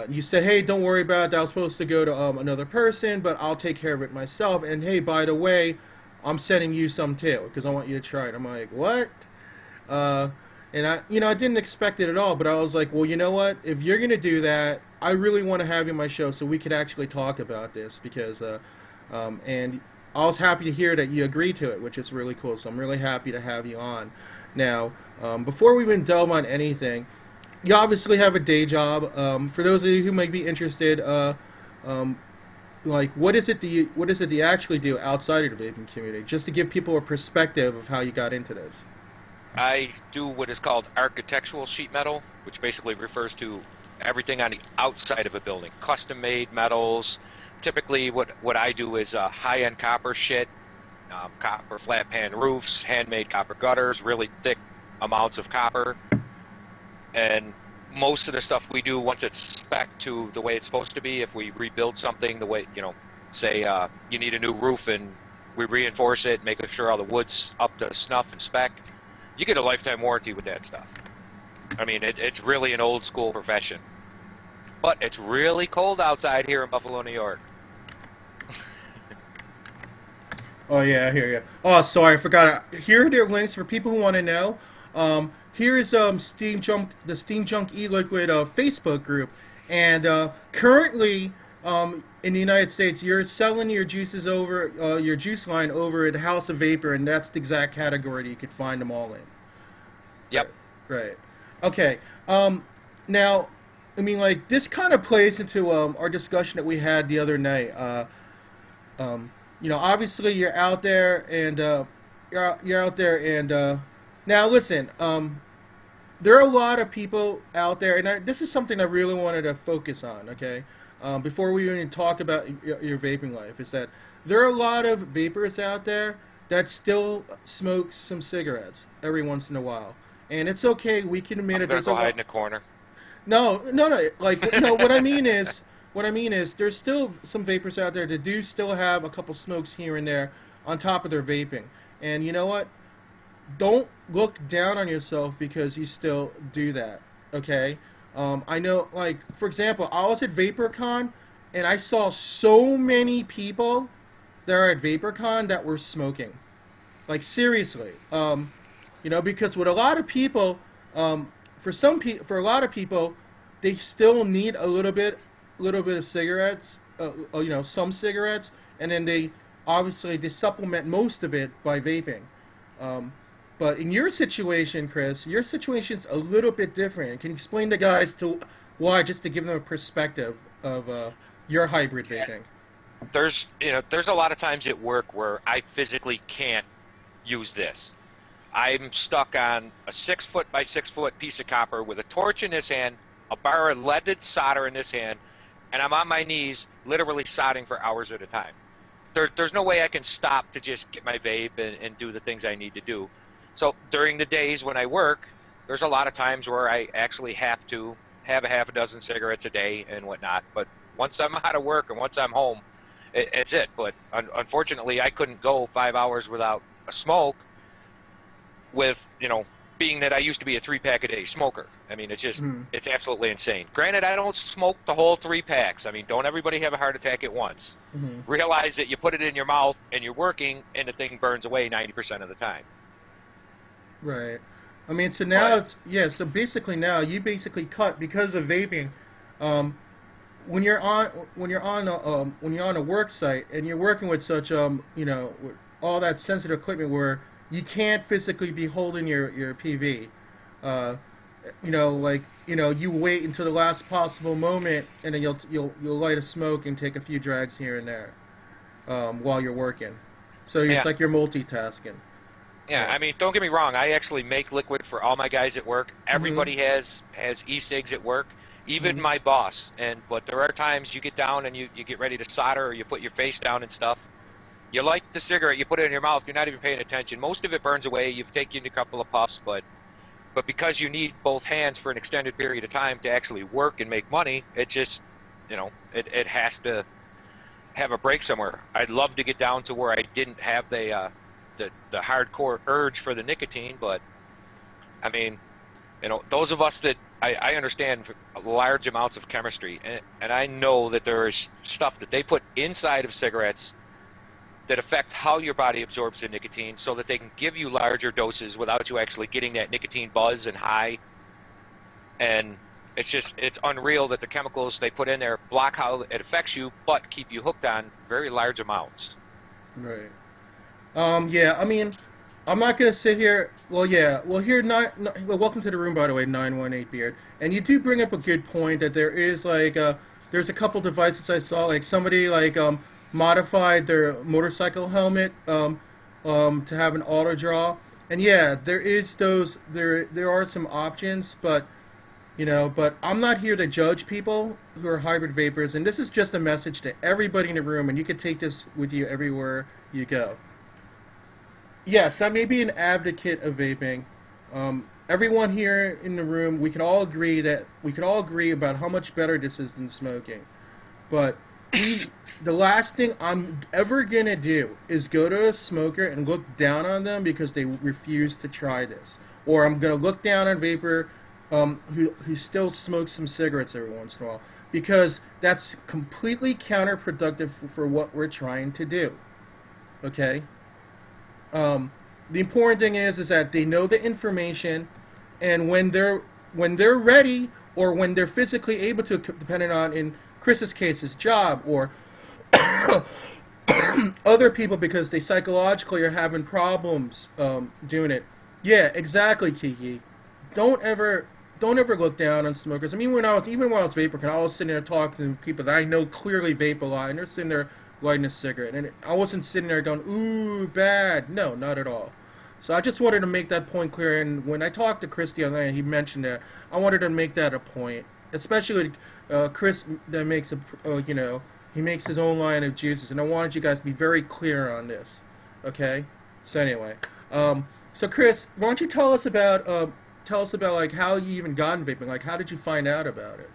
You said, hey, don't worry about it. That was supposed to go to another person, but I'll take care of it myself. And hey, by the way, I'm sending you some too because I want you to try it. I'm like, what? Uh, and I didn't expect it at all. But I was like, well, you know what? If you're gonna do that, I really want to have you on my show so we could actually talk about this because, and I was happy to hear that you agreed to it, which is really cool. So I'm really happy to have you on. Now, before we even delve on anything, you obviously have a day job. For those of you who might be interested, um, like what is it that you actually do outside of the vaping community, just to give people a perspective of how you got into this? I do what is called architectural sheet metal, which basically refers to everything on the outside of a building. Custom-made metals. Typically, what I do is high-end copper shit, copper flat pan roofs, handmade copper gutters, really thick amounts of copper. And most of the stuff we do, once it's spec to the way it's supposed to be, if we rebuild something the way, say you need a new roof and we reinforce it, making sure all the wood's up to snuff and spec, you get a lifetime warranty with that stuff. I mean, it's really an old school profession. But it's really cold outside here in Buffalo, New York. Oh yeah, I hear you. Oh, sorry, I forgot. Here are their links for people who want to know. Here is the SteamJunkELiquid Facebook group, and currently in the United States, you're selling your juices over your juice line over at House of Vapor, and that's the exact category that you could find them all in. Yep. Right. Okay. Now, I mean, like this kind of plays into our discussion that we had the other night. Obviously you're out there, and you're out there, and now listen. There are a lot of people out there, and this is something I really wanted to focus on. Okay, before we even talk about your vaping life, is that there are a lot of vapors out there that still smoke some cigarettes every once in a while, and it's okay. We can admit it. I'm gonna go hide in a corner. No. Like, no. What I mean is, there's still some vapors out there that do still have a couple smokes here and there on top of their vaping. And you know what? Don't look down on yourself because you still do that. Okay? I know, like, for example, I was at VaporCon, and I saw so many people that are at VaporCon that were smoking. Like, seriously. Because with a lot of people, for a lot of people, they still need a little bit of cigarettes, some cigarettes, and then they supplement most of it by vaping. But in your situation, Chris, your situation's a little bit different. Can you explain to guys why, just to give them a perspective of your hybrid vaping? There's a lot of times at work where I physically can't use this. I'm stuck on a 6-foot by 6-foot piece of copper with a torch in this hand, a bar of leaded solder in this hand, and I'm on my knees literally soldering for hours at a time. There's no way I can stop to just get my vape and do the things I need to do. So during the days when I work, there's a lot of times where I actually have to have a half a dozen cigarettes a day and whatnot. But once I'm out of work and once I'm home, it's it. But unfortunately, I couldn't go 5 hours without a smoke with, being that I used to be a 3-pack-a-day smoker. I mean, it's absolutely insane. Granted, I don't smoke the whole 3 packs. I mean, don't everybody have a heart attack at once. Realize that you put it in your mouth and you're working and the thing burns away 90% of the time. Right. I mean, so now so basically now you basically cut because of vaping. When you're on a work site and you're working with such with all that sensitive equipment where you can't physically be holding your PV. You wait until the last possible moment, and then you'll light a smoke and take a few drags here and there while you're working. So it's like you're multitasking. Yeah, I mean, don't get me wrong. I actually make liquid for all my guys at work. Everybody has e-cigs at work, even my boss. But there are times you get down and you get ready to solder or you put your face down and stuff. You light the cigarette, you put it in your mouth, you're not even paying attention. Most of it burns away. You've taken a couple of puffs, but because you need both hands for an extended period of time to actually work and make money, it just, it has to have a break somewhere. I'd love to get down to where I didn't have the hardcore urge for the nicotine, but I mean, those of us that I understand large amounts of chemistry, and I know that there is stuff that they put inside of cigarettes that affect how your body absorbs the nicotine so that they can give you larger doses without you actually getting that nicotine buzz and high. And it's unreal that the chemicals they put in there block how it affects you, but keep you hooked on very large amounts. Right. Yeah, I mean, I'm not gonna sit here. Well, yeah. Well, here, well, welcome to the room, by the way, 918 Beard. And you do bring up a good point that there is like, there's a couple devices I saw, like somebody like modified their motorcycle helmet to have an auto draw. And yeah, there is those. There are some options, but but I'm not here to judge people who are hybrid vapors. And this is just a message to everybody in the room, and you can take this with you everywhere you go. Yes, I may be an advocate of vaping. Everyone here in the room, we can all agree about how much better this is than smoking. But the last thing I'm ever gonna do is go to a smoker and look down on them because they refuse to try this, or I'm gonna look down on vapor who still smokes some cigarettes every once in a while, because that's completely counterproductive for what we're trying to do. Okay. The important thing is that they know the information, and when they're ready, or when they're physically able to, depending on, in Chris's case, his job, or other people because they psychologically are having problems doing it. Yeah, exactly, Kiki. Don't ever look down on smokers. I mean, when I was vaping, I was sitting there talking to people that I know clearly vape a lot, and they're sitting there lighting a cigarette, and I wasn't sitting there going, ooh, bad. No, not at all. So I just wanted to make that point clear, and when I talked to Chris the other night, he mentioned that. I wanted to make that a point, especially Chris that makes he makes his own line of juices, and I wanted you guys to be very clear on this. Okay? So anyway, so Chris, why don't you tell us about like how you even got in vaping? Like, how did you find out about it?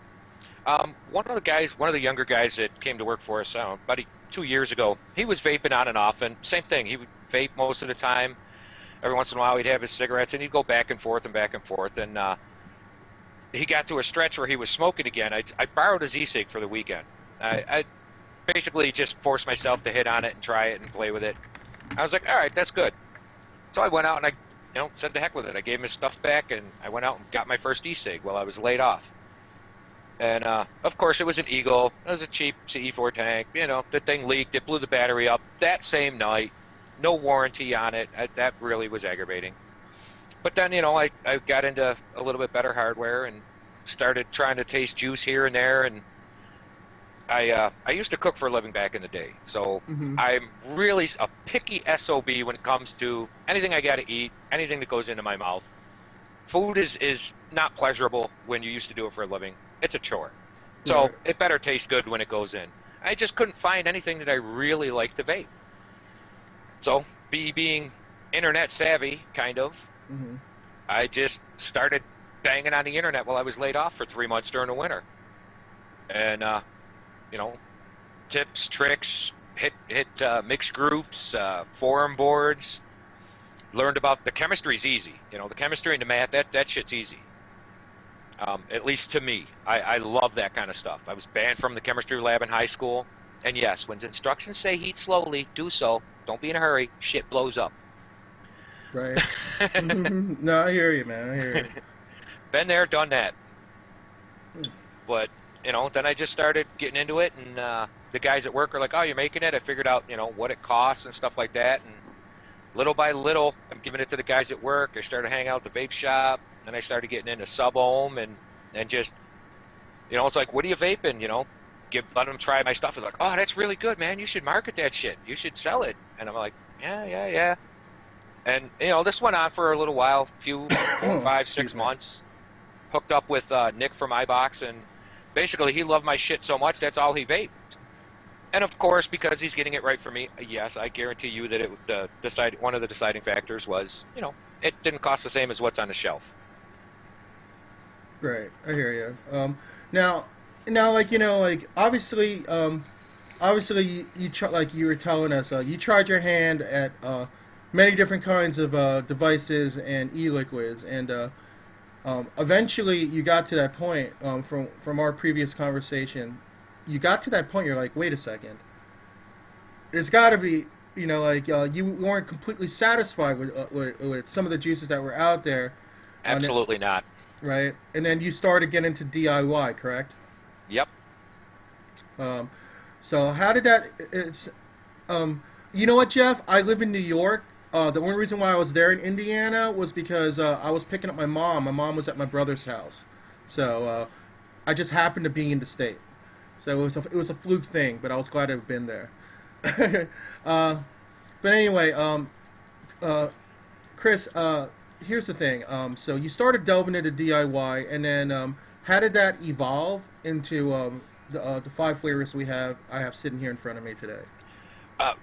One of the younger guys that came to work for us about 2 years ago, he was vaping on and off, and same thing. He would vape most of the time. Every once in a while, he'd have his cigarettes, and he'd go back and forth and back and forth. And he got to a stretch where he was smoking again. I borrowed his e-cig for the weekend. I basically just forced myself to hit on it and try it and play with it. I was like, all right, that's good. So I went out and I said to heck with it. I gave him his stuff back, and I went out and got my first e-cig while I was laid off. And, of course, it was an Eagle. It was a cheap CE4 tank. The thing leaked. It blew the battery up that same night. No warranty on it. That really was aggravating. But then, I got into a little bit better hardware and started trying to taste juice here and there. And I used to cook for a living back in the day. So I'm really a picky SOB when it comes to anything I got to eat, anything that goes into my mouth. Food is not pleasurable when you used to do it for a living. It's a chore. So Right. it better taste good when it goes in. I just couldn't find anything that I really liked to vape. So, being internet savvy, kind of, I just started banging on the internet while I was laid off for 3 months during the winter. And, tips, tricks, hit mixed groups, forum boards. Learned about the chemistry's easy. The chemistry and the math, that shit's easy. At least to me. I love that kind of stuff. I was banned from the chemistry lab in high school. And yes, when instructions say heat slowly, do so. Don't be in a hurry. Shit blows up. Right. No, I hear you, man. I hear you. Been there, done that. But, then I just started getting into it, and the guys at work are like, oh, you're making it? I figured out, what it costs and stuff like that. And little by little, I'm giving it to the guys at work. I started hanging out at the vape shop. Then I started getting into sub-ohm and just, it's like, what are you vaping, let them try my stuff. It's like, oh, that's really good, man. You should market that shit. You should sell it. And I'm like, yeah. And, this went on for a little while, few 4, 5, 6 months. Hooked up with Nick from iBox, and basically he loved my shit so much, that's all he vaped. And of course, because he's getting it right for me, yes, I guarantee you that one of the deciding factors was, it didn't cost the same as what's on the shelf. Right, I hear you. Now, like obviously, like you were telling us, you tried your hand at many different kinds of devices and e-liquids, and Eventually, you got to that point from our previous conversation. You got to that point. You're like, wait a second. There's got to be, you weren't completely satisfied with some of the juices that were out there, Absolutely not. right? And then you started getting into DIY, correct? Yep. Um, so how did that? It's You know what, Jeff? I live in New York. The only reason why I was there in Indiana was because I was picking up my mom. My mom was at my brother's house, so I just happened to be in the state. So it was a fluke thing, but I was glad to have been there. uh, but anyway, Chris, here's the thing. So you started delving into DIY, and then how did that evolve into the five flavors I have sitting here in front of me today?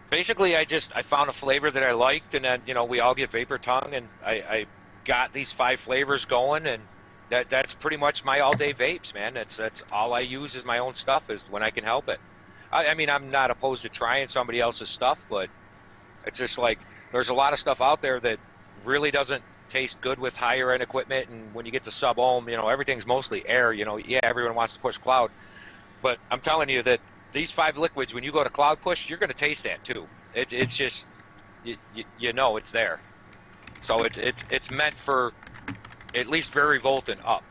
Basically, I found a flavor that I liked, and then we all get vapor tongue, and I got these 5 flavors going, and that's pretty much my all day vapes, man. That's all I use is my own stuff is when I can help it. I mean, I'm not opposed to trying somebody else's stuff, but it's just like there's a lot of stuff out there that really doesn't taste good with higher end equipment, and when you get to sub ohm, everything's mostly air. Yeah, everyone wants to push cloud, but I'm telling you that these 5 liquids, when you go to cloud push, you're going to taste that too. It's just it's there. So it's meant for at least very volt and up.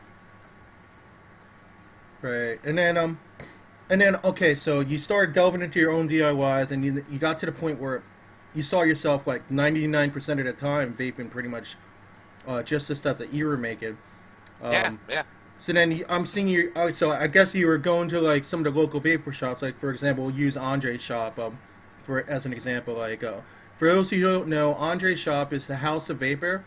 Right, and then okay, so you started delving into your own DIYs, and you got to the point where you saw yourself like 99% of the time vaping pretty much just the stuff that you were making. Yeah. So then I'm seeing you. So I guess you were going to like some of the local vapor shops, like for example, we'll use Andre's shop for as an example. Like for those who don't know, Andre's shop is the House of Vapor.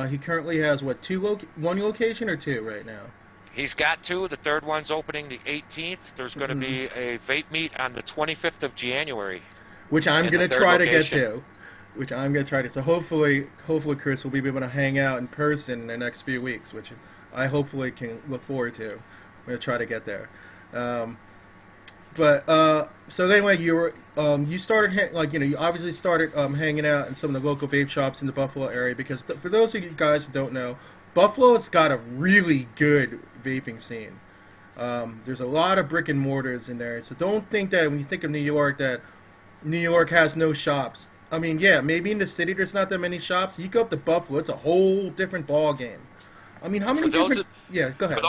He currently has what one location or 2 right now. He's got 2. The third one's opening the 18th. There's going to be a vape meet on the 25th of January, which I'm going to try location. to get to. Which I'm going to try to. So hopefully, Chris will be able to hang out in person in the next few weeks, which I hopefully can look forward to. I'm going to try to get there. So anyway, you started you obviously started hanging out in some of the local vape shops in the Buffalo area because for those of you guys who don't know, Buffalo's got a really good vaping scene. There's a lot of brick and mortars in there, so don't think that when you think of New York that New York has no shops. I mean, yeah, maybe in the city there's not that many shops. You go up to Buffalo, it's a whole different ball game. I mean, how many different? Yeah, go ahead.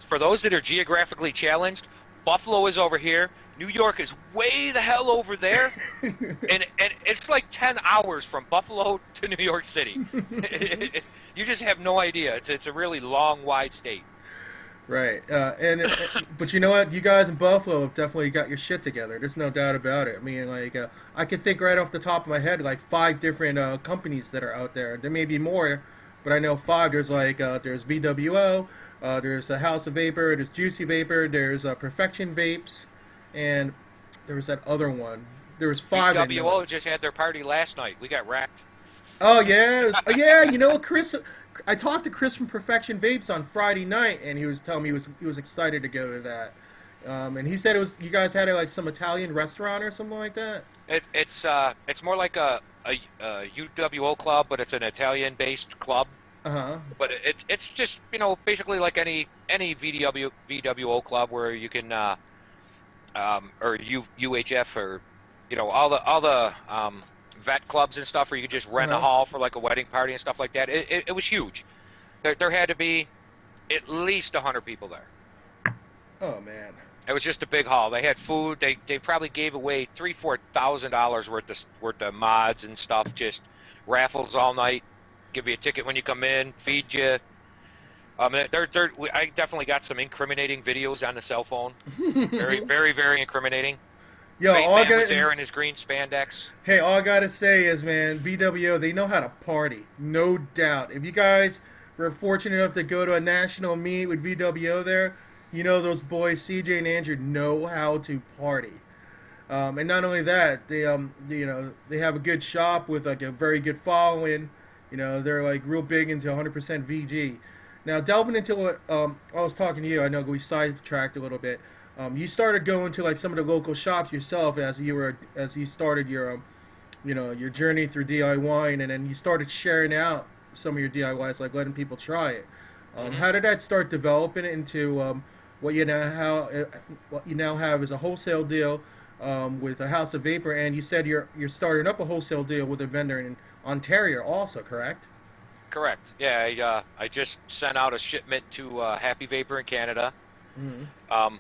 For those that are geographically challenged, Buffalo is over here. New York is way the hell over there, and it's like 10 hours from Buffalo to New York City. You just have no idea. It's a really long, wide state. Right, but you know what? You guys in Buffalo have definitely got your shit together. There's no doubt about it. I mean, I could think right off the top of my head like 5 different companies that are out there. There may be more, but I know 5. There's there's VWO, there's a House of Vapor, there's Juicy Vapor, there's Perfection Vapes, and there was that other one. There was 5. VWO just had their party last night. We got wrecked. Oh yeah, yeah. Chris. I talked to Chris from Perfection Vapes on Friday night, and he was telling me he was excited to go to that. And he said you guys had like some Italian restaurant or something like that. It's more like a UWO club, but it's an Italian-based club. But it's just basically like any VWO club where you can or UHF or all the vet clubs and stuff where you could just rent a hall for like a wedding party and stuff like that. It was huge. There had to be at least 100 people there. Oh man. It was just a big hall. They had food. They probably gave away $3,000-4,000 worth of mods and stuff. Just raffles all night. Give you a ticket when you come in. Feed you. I definitely got some incriminating videos on the cell phone. Very, very, very incriminating. Yo, all I was there in his green spandex. Hey, all I gotta say is, man, VWO, they know how to party, no doubt. If you guys were fortunate enough to go to a national meet with VWO there, those boys, CJ and Andrew, know how to party. And not only that, they have a good shop with like a very good following. They're like real big into 100% VG. Now, delving into what I was talking to you, I know we sidetracked a little bit. You started going to like some of the local shops yourself as you started your your journey through DIY, and then you started sharing out some of your DIYs, like letting people try it. Hmm. How did that start developing into what you now have is a wholesale deal with a House of Vapor, and you said you're starting up a wholesale deal with a vendor in Ontario, also, correct? Correct. Yeah, I just sent out a shipment to Happy Vapor in Canada. Mm-hmm. Um,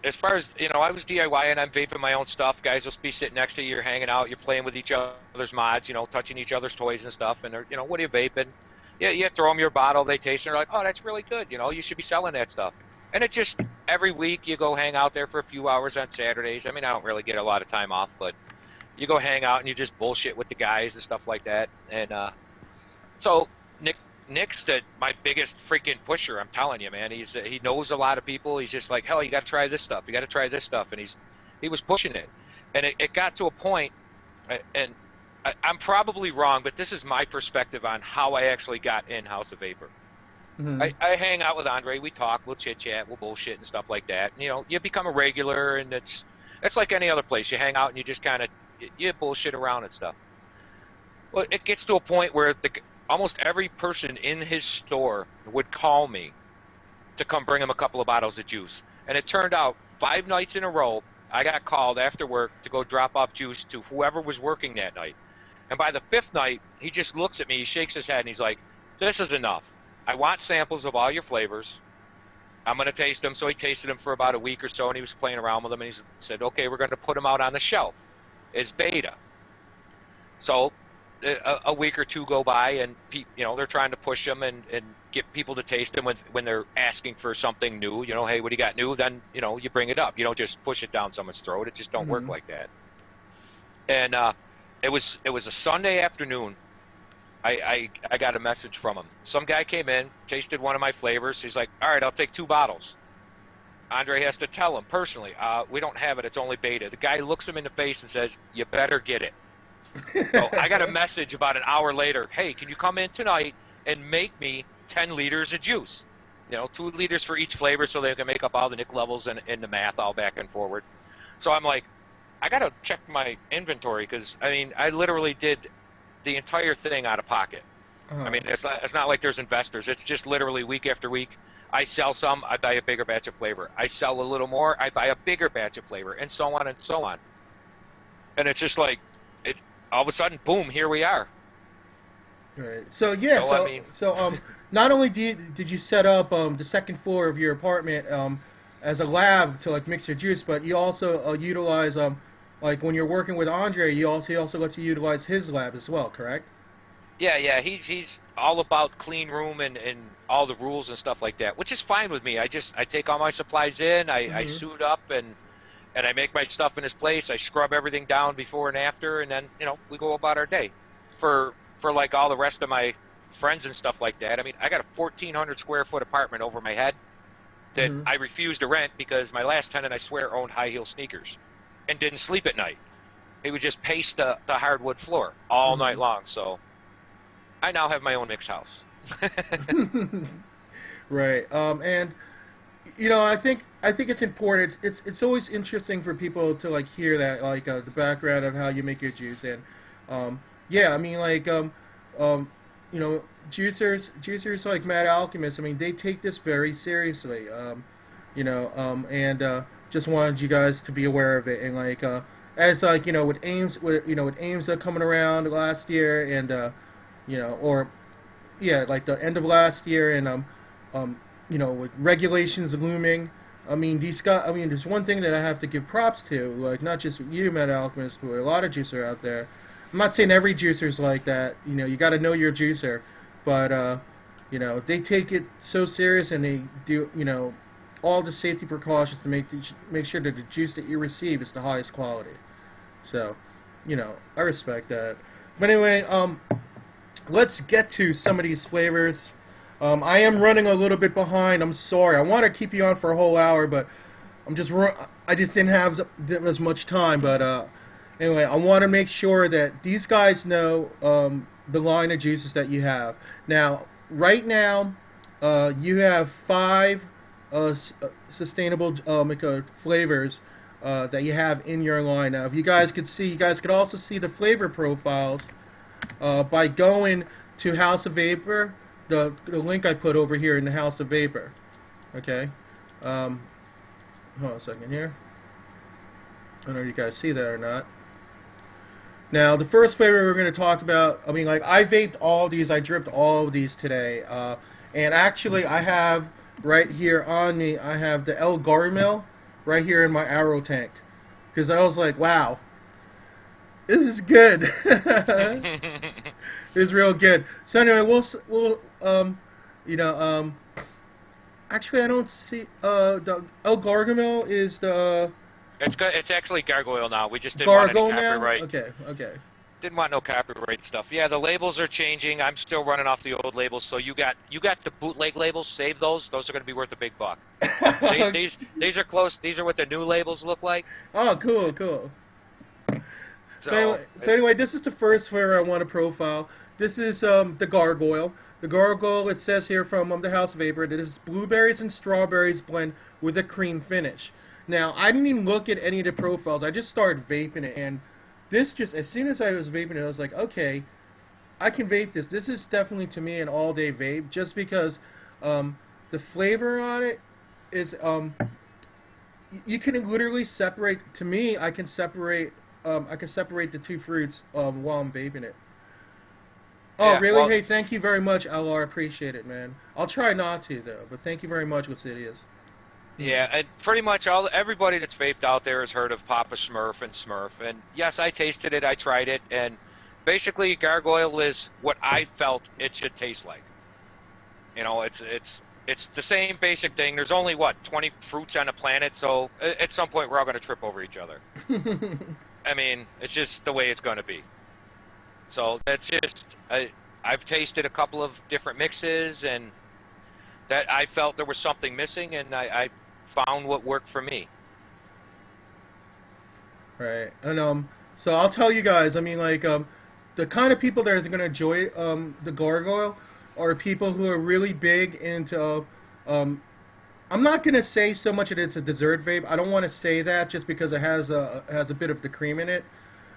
as far as I was DIY and I'm vaping my own stuff. Guys will be sitting next to you, you're hanging out, you're playing with each other's mods, touching each other's toys and stuff. And they're, what are you vaping? Yeah, you throw them your bottle, they taste it, and they're like, oh, that's really good. You should be selling that stuff. And it just every week you go hang out there for a few hours on Saturdays. I mean, I don't really get a lot of time off, but you go hang out and you just bullshit with the guys and stuff like that. And so Nick's my biggest freaking pusher. I'm telling you, man. He knows a lot of people. He's just like, hell, you got to try this stuff. You got to try this stuff, and he was pushing it, and it got to a point, and I'm probably wrong, but this is my perspective on how I actually got in House of Vapor. Mm-hmm. I hang out with Andre. We talk, we'll chit chat, we'll bullshit and stuff like that. You become a regular, and it's like any other place. You hang out and you just kind of you bullshit around and stuff. Well, it gets to a point where almost every person in his store would call me to come bring him a couple of bottles of juice. And it turned out 5 nights in a row, I got called after work to go drop off juice to whoever was working that night. And by the 5th night, he just looks at me, he shakes his head, and he's like, this is enough. I want samples of all your flavors. I'm going to taste them. So he tasted them for about a week or so, and he was playing around with them, and he said, okay, we're going to put them out on the shelf as beta. So a week or two go by, and they're trying to push them and get people to taste them when they're asking for something new. Hey, what do you got new? Then you bring it up. You don't just push it down someone's throat. It just don't work Mm-hmm. like that. And it was a Sunday afternoon. I got a message from him. Some guy came in, tasted one of my flavors. He's like, all right, I'll take 2 bottles. Andre has to tell him personally, we don't have it. It's only beta. The guy looks him in the face and says, you better get it. So I got a message about an hour later. Hey, can you come in tonight and make me 10 liters of juice? 2 liters for each flavor so they can make up all the nick levels and the math all back and forward. So I'm like, I got to check my inventory because, I literally did the entire thing out of pocket. Uh-huh. It's not like there's investors. It's just literally week after week. I sell some, I buy a bigger batch of flavor. I sell a little more, I buy a bigger batch of flavor, and so on and so on. And it's just like, all of a sudden, boom, here we are. Right. So yeah. Not only did you set up the second floor of your apartment as a lab to like mix your juice, but you also utilize like when you're working with Andre, he also lets you utilize his lab as well, correct? Yeah. He's all about clean room and all the rules and stuff like that, which is fine with me. I take all my supplies in, I suit up and I make my stuff in his place. I scrub everything down before and after, and then we go about our day. For like all the rest of my friends and stuff like that. I got a 1,400 square foot apartment over my head that I refused to rent because my last tenant, I swear, owned high heel sneakers and didn't sleep at night. He would just pace the hardwood floor all night long. So I now have my own mixed house. Right. And I think it's important. It's always interesting for people to like hear that like the background of how you make your juice and yeah. Juicers like Mad Alchemist. They take this very seriously. Just wanted you guys to be aware of it and like as like with Ames coming around last year and or yeah like the end of last year and with regulations looming. There's one thing that I have to give props to, like not just you, Mad Alchemist, but a lot of juicer out there. I'm not saying every juicer's like that. You got to know your juicer, but they take it so serious and they do all the safety precautions to make sure that the juice that you receive is the highest quality. So, I respect that. But anyway, let's get to some of these flavors. I am running a little bit behind. I'm sorry. I want to keep you on for a whole hour, but I just didn't have as much time. But anyway, I want to make sure that these guys know the line of juices that you have. Now, right now, you have 5 sustainable flavors that you have in your line. Now, if you guys could also see the flavor profiles by going to House of Vapor. the link I put over here in the House of Vapor. Okay. Um, hold on a second here. I don't know if you guys see that or not. Now, the first flavor we're going to talk about, I mean, like, I vaped all these, I dripped all of these today. And actually, I have right here on me, I have the El Garmel right here in my arrow tank. Because I was like, wow, this is good. It's real good. So anyway, you know, actually, I don't see, the El Gargamel is the It's good. It's actually gargoyle now. We just didn't want any Gargo now? copyright. Okay, okay. Didn't want no copyright stuff. Yeah, the labels are changing. I'm still running off the old labels. So you got the bootleg labels. Save those. Those are going to be worth a big buck. These are close. These are what the new labels look like. Oh, cool, cool. So anyway, this is the first flavor I want to profile. This is the gargoyle. The gargoyle, it says here from the House Vapor, that is blueberries and strawberries blend with a cream finish. Now, I didn't even look at any of the profiles. I just started vaping it, and this just, as soon as I was vaping it, I was like, okay, I can vape this. This is definitely, to me, an all-day vape, just because the flavor on it is, you can literally separate, to me, I can separate the two fruits while I'm vaping it. Oh, Yeah, really? well, Hey, thank you very much, LR. I appreciate it, man. I'll try not to, though, but thank you very much, Lucidius. Yeah, and pretty much everybody that's vaped out there has heard of Papa Smurf and Smurf. And yes, I tasted it, I tried it, and basically gargoyle is what I felt it should taste like. You know, it's the same basic thing. There's only 20 fruits on the planet, so at some point we're all going to trip over each other. I mean, it's just the way it's going to be. So that's just I've tasted a couple of different mixes, and that I felt there was something missing, and I found what worked for me. Right. And so I'll tell you guys, I mean, like the kind of people that are going to enjoy the gargoyle are people who are really big into I'm not going to say so much that it's a dessert vape. I don't want to say that just because it has a bit of the cream in it.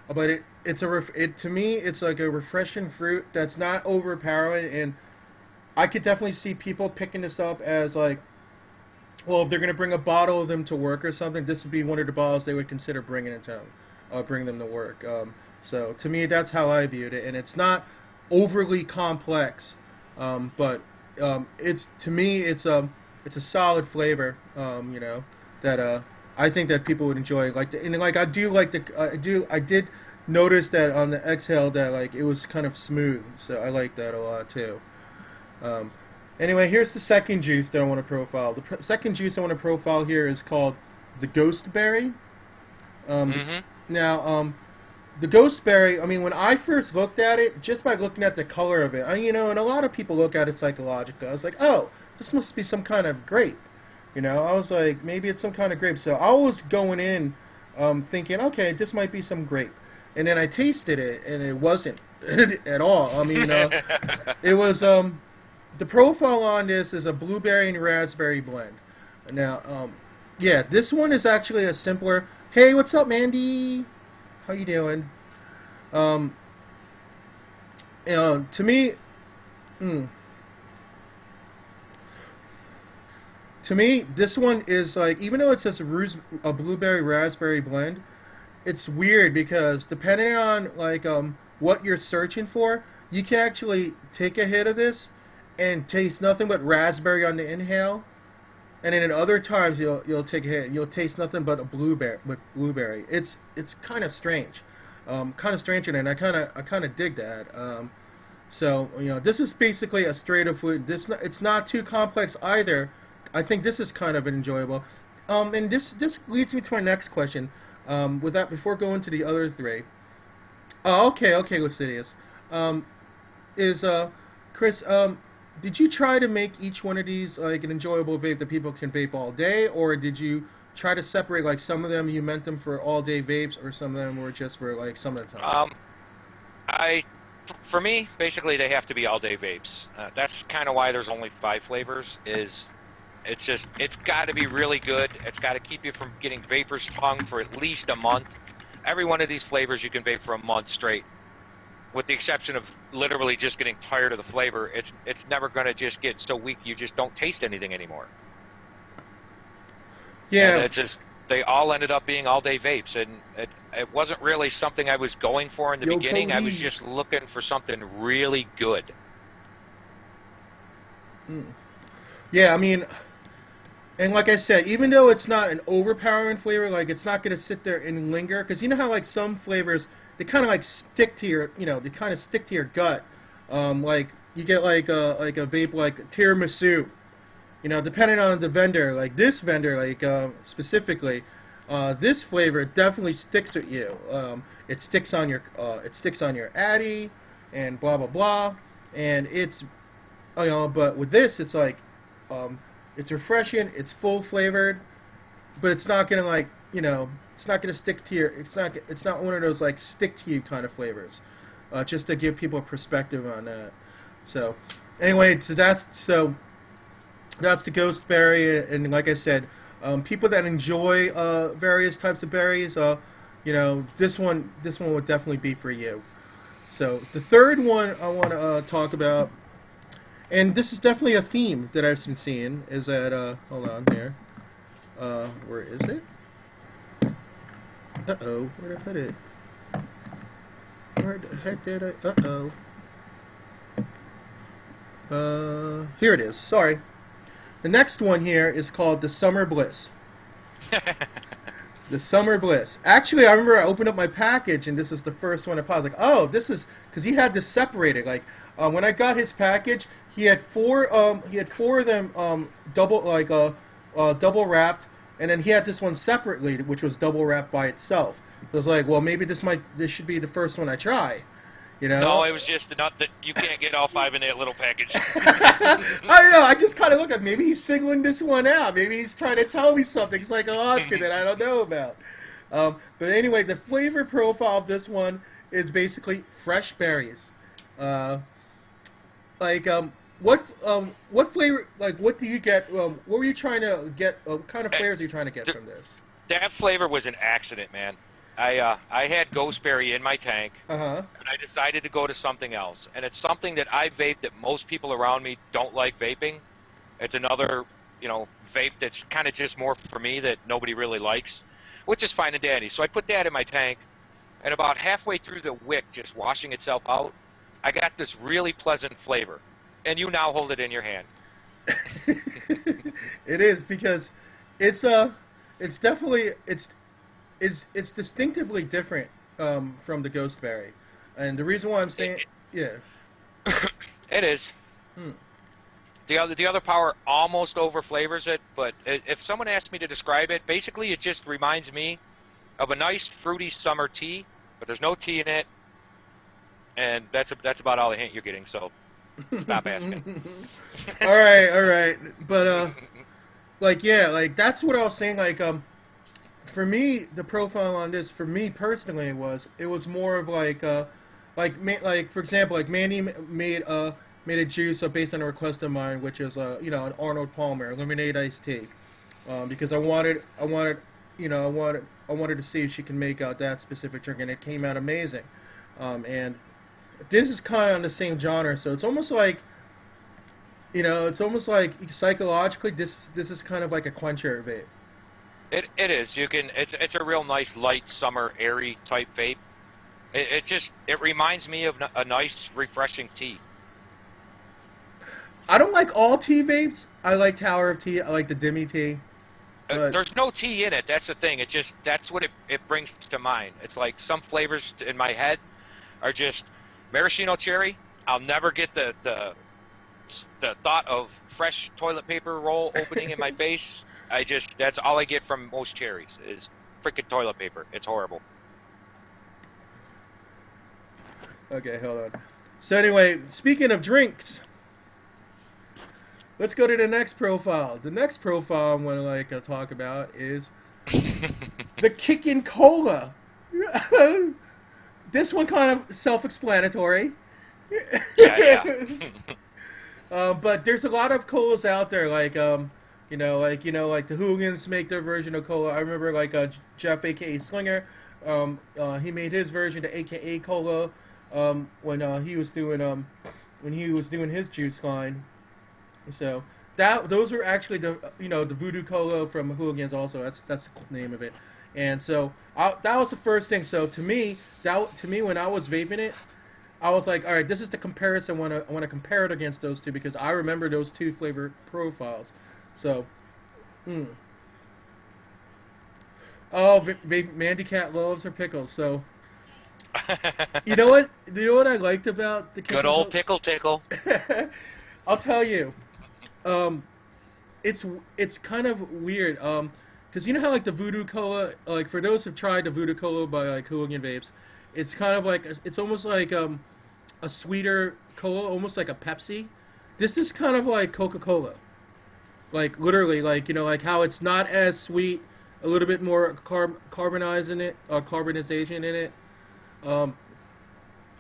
But to me it's like a refreshing fruit that's not overpowering, and I could definitely see people picking this up as like, well, if they're going to bring a bottle of them to work or something, this would be one of the bottles they would consider bringing bring them to work. So to me, that's how I viewed it, and it's not overly complex, but it's, to me, it's a solid flavor. You know, that I think that people would enjoy. And like I did notice that on the exhale that like it was kind of smooth, so I like that a lot too. Anyway, here's the second juice that I want to profile. The second juice I want to profile here is called the Ghost Berry. Now, the Ghost Berry, I mean, when I first looked at it, just by looking at the color of it, you know, and a lot of people look at it psychologically, I was like, oh, this must be some kind of grape. You know, I was like, maybe it's some kind of grape. So I was going in thinking, okay, this might be some grape. And then I tasted it, and it wasn't at all. I mean, it was... the profile on this is a blueberry and raspberry blend. Now, yeah, this one is actually a simpler. Hey, what's up, Mandy? How you doing? You know, to me, this one is like, even though it says a blueberry raspberry blend, it's weird because depending on like what you're searching for, you can actually take a hit of this and taste nothing but raspberry on the inhale, and then at other times you'll take a hit and you'll taste nothing but a blueberry. It's kind of strange, and I kind of dig that. So you know, this is basically a straight up food. It's not too complex either. I think this is kind of enjoyable. And this leads me to my next question. With that, before going to the other three. Oh, okay, Lucidius. Chris, did you try to make each one of these like an enjoyable vape that people can vape all day, or did you try to separate, like, some of them you meant them for all day vapes, or some of them were just for like some of the time? For me, basically they have to be all day vapes. That's kind of why there's only 5 flavors. It's got to be really good. It's got to keep you from getting vapor's tongue for at least a month. Every one of these flavors you can vape for a month straight with the exception of literally just getting tired of the flavor. It's never going to just get so weak you just don't taste anything anymore. And Yeah. it's just they all ended up being all-day vapes, and it wasn't really something I was going for in the Yo, beginning. I was Cody. just looking for something really good. Yeah, I mean, and like I said, even though it's not an overpowering flavor, like it's not gonna sit there and linger, because you know how like some flavors they kind of like stick to your, they kind of stick to your gut. Like you get like a vape like tiramisu, depending on the vendor. Like this vendor, like specifically, this flavor definitely sticks with you. It sticks on your addy, and blah blah blah, and it's but with this, it's like, it's refreshing, it's full flavored, but it's not gonna like, it's not gonna stick to your, it's not one of those like stick to you kind of flavors. Just to give people a perspective on that. So, anyway, so that's the ghost berry, and like I said, people that enjoy various types of berries, this one would definitely be for you. So the third one I want to talk about. And this is definitely a theme that I've been seeing, is that, hold on here. Where is it? Uh-oh, where did I put it? Where the heck did I, here it is, sorry. The next one here is called the Summer Bliss. The Summer Bliss. Actually, I remember I opened up my package, and this was the first one I paused. Like, oh, this is, because he had this separated. Like, when I got his package, he had four of them double wrapped, and then he had this one separately, which was double wrapped by itself. So I was like, well, maybe this should be the first one I try. No, it was just enough that you can't get all 5 in that little package. I don't know. I just kind of look at, maybe he's singling this one out. Maybe he's trying to tell me something. It's like a Oscar that I don't know about. But anyway, the flavor profile of this one is basically fresh berries. What flavor? Like, what do you get? What were you trying to get? What kind of flavors are you trying to get from this? That flavor was an accident, man. I had Ghostberry in my tank, Uh-huh. and I decided to go to something else. And it's something that I vape that most people around me don't like vaping. It's another, vape that's kind of just more for me that nobody really likes, which is fine and dandy. So I put that in my tank, and about halfway through the wick, just washing itself out, I got this really pleasant flavor. And you now hold it in your hand. It is, because it's definitely it's distinctively different from the Ghostberry, and the reason why I'm saying It is. The other power almost overflavors it, but if someone asked me to describe it, basically it just reminds me of a nice fruity summer tea, but there's no tea in it, and that's about all the hint you're getting. So stop asking. all right, but that's what I was saying. Like, for me, the profile on this, for me personally, it was more of like for example, like Mandy made a juice based on a request of mine, which is an Arnold Palmer lemonade iced tea, because I wanted to see if she can make out that specific drink, and it came out amazing. And this is kind of in the same genre, so it's almost like psychologically this is kind of like a quencher vape. It is. It's a real nice light summer airy type vape. It reminds me of a nice refreshing tea. I don't like all tea vapes. I like Tower of Tea. I like the Demi tea. But There's no tea in it. That's the thing. That's what it brings to mind. It's like some flavors in my head are just maraschino cherry. I'll never get the thought of fresh toilet paper roll opening in my face. That's all I get from most cherries is freaking toilet paper. It's horrible. Okay, hold on. So anyway, speaking of drinks, let's go to the next profile. The next profile I'm going to talk about is the Kickin' Cola. This one kind of self-explanatory. Yeah. But there's a lot of colas out there, like the Hooligans make their version of cola. I remember Jeff, aka Slinger, he made his version, the AKA cola. when he was doing his juice line. So those were actually the Voodoo Cola from Hooligans also. That's the name of it. And so that was the first thing. So to me when I was vaping it, I was like, all right, this is the comparison. I want to compare it against those two because I remember those two flavor profiles. So, oh, Mandy Cat loves her pickles. So, you know what? You know what I liked about the Good old pickle tickle. I'll tell you. Um, it's kind of weird. Because you know how like the Voodoo Cola, like for those who've tried the Voodoo Cola by like Hooligan Vapes, it's kind of like it's almost like a sweeter cola, almost like a Pepsi. This is kind of like Coca-Cola. Like literally, like like how it's not as sweet, a little bit more carbonized in it, carbonization in it. Um,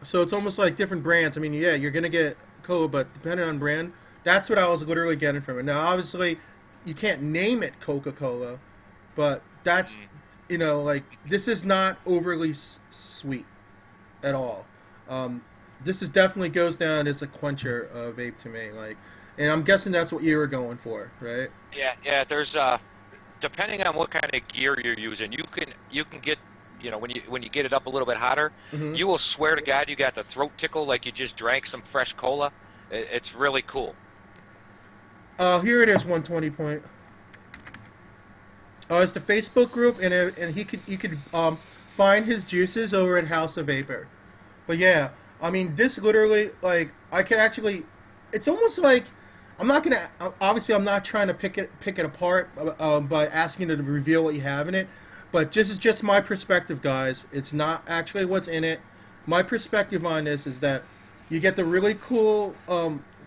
so it's almost like different brands. I mean, yeah, you're gonna get cola, but depending on brand, that's what I was literally getting from it. Now, obviously, you can't name it Coca-Cola, but that's like this is not overly sweet at all. Um, this is definitely goes down as a quencher vape to me. Like, and I'm guessing that's what you were going for, right? Yeah. There's depending on what kind of gear you're using, you can get when you get it up a little bit hotter, Mm-hmm. you will swear to God you got the throat tickle like you just drank some fresh cola. It's really cool. Here it is, 120 point. It's the Facebook group, and you could find his juices over at House of Vapor. But yeah, I mean, this literally, like, I could actually, it's almost like, I'm not gonna, obviously I'm not trying to pick it apart by asking you to reveal what you have in it, but this is just my perspective, guys. It's not actually what's in it. My perspective on this is that you get the really cool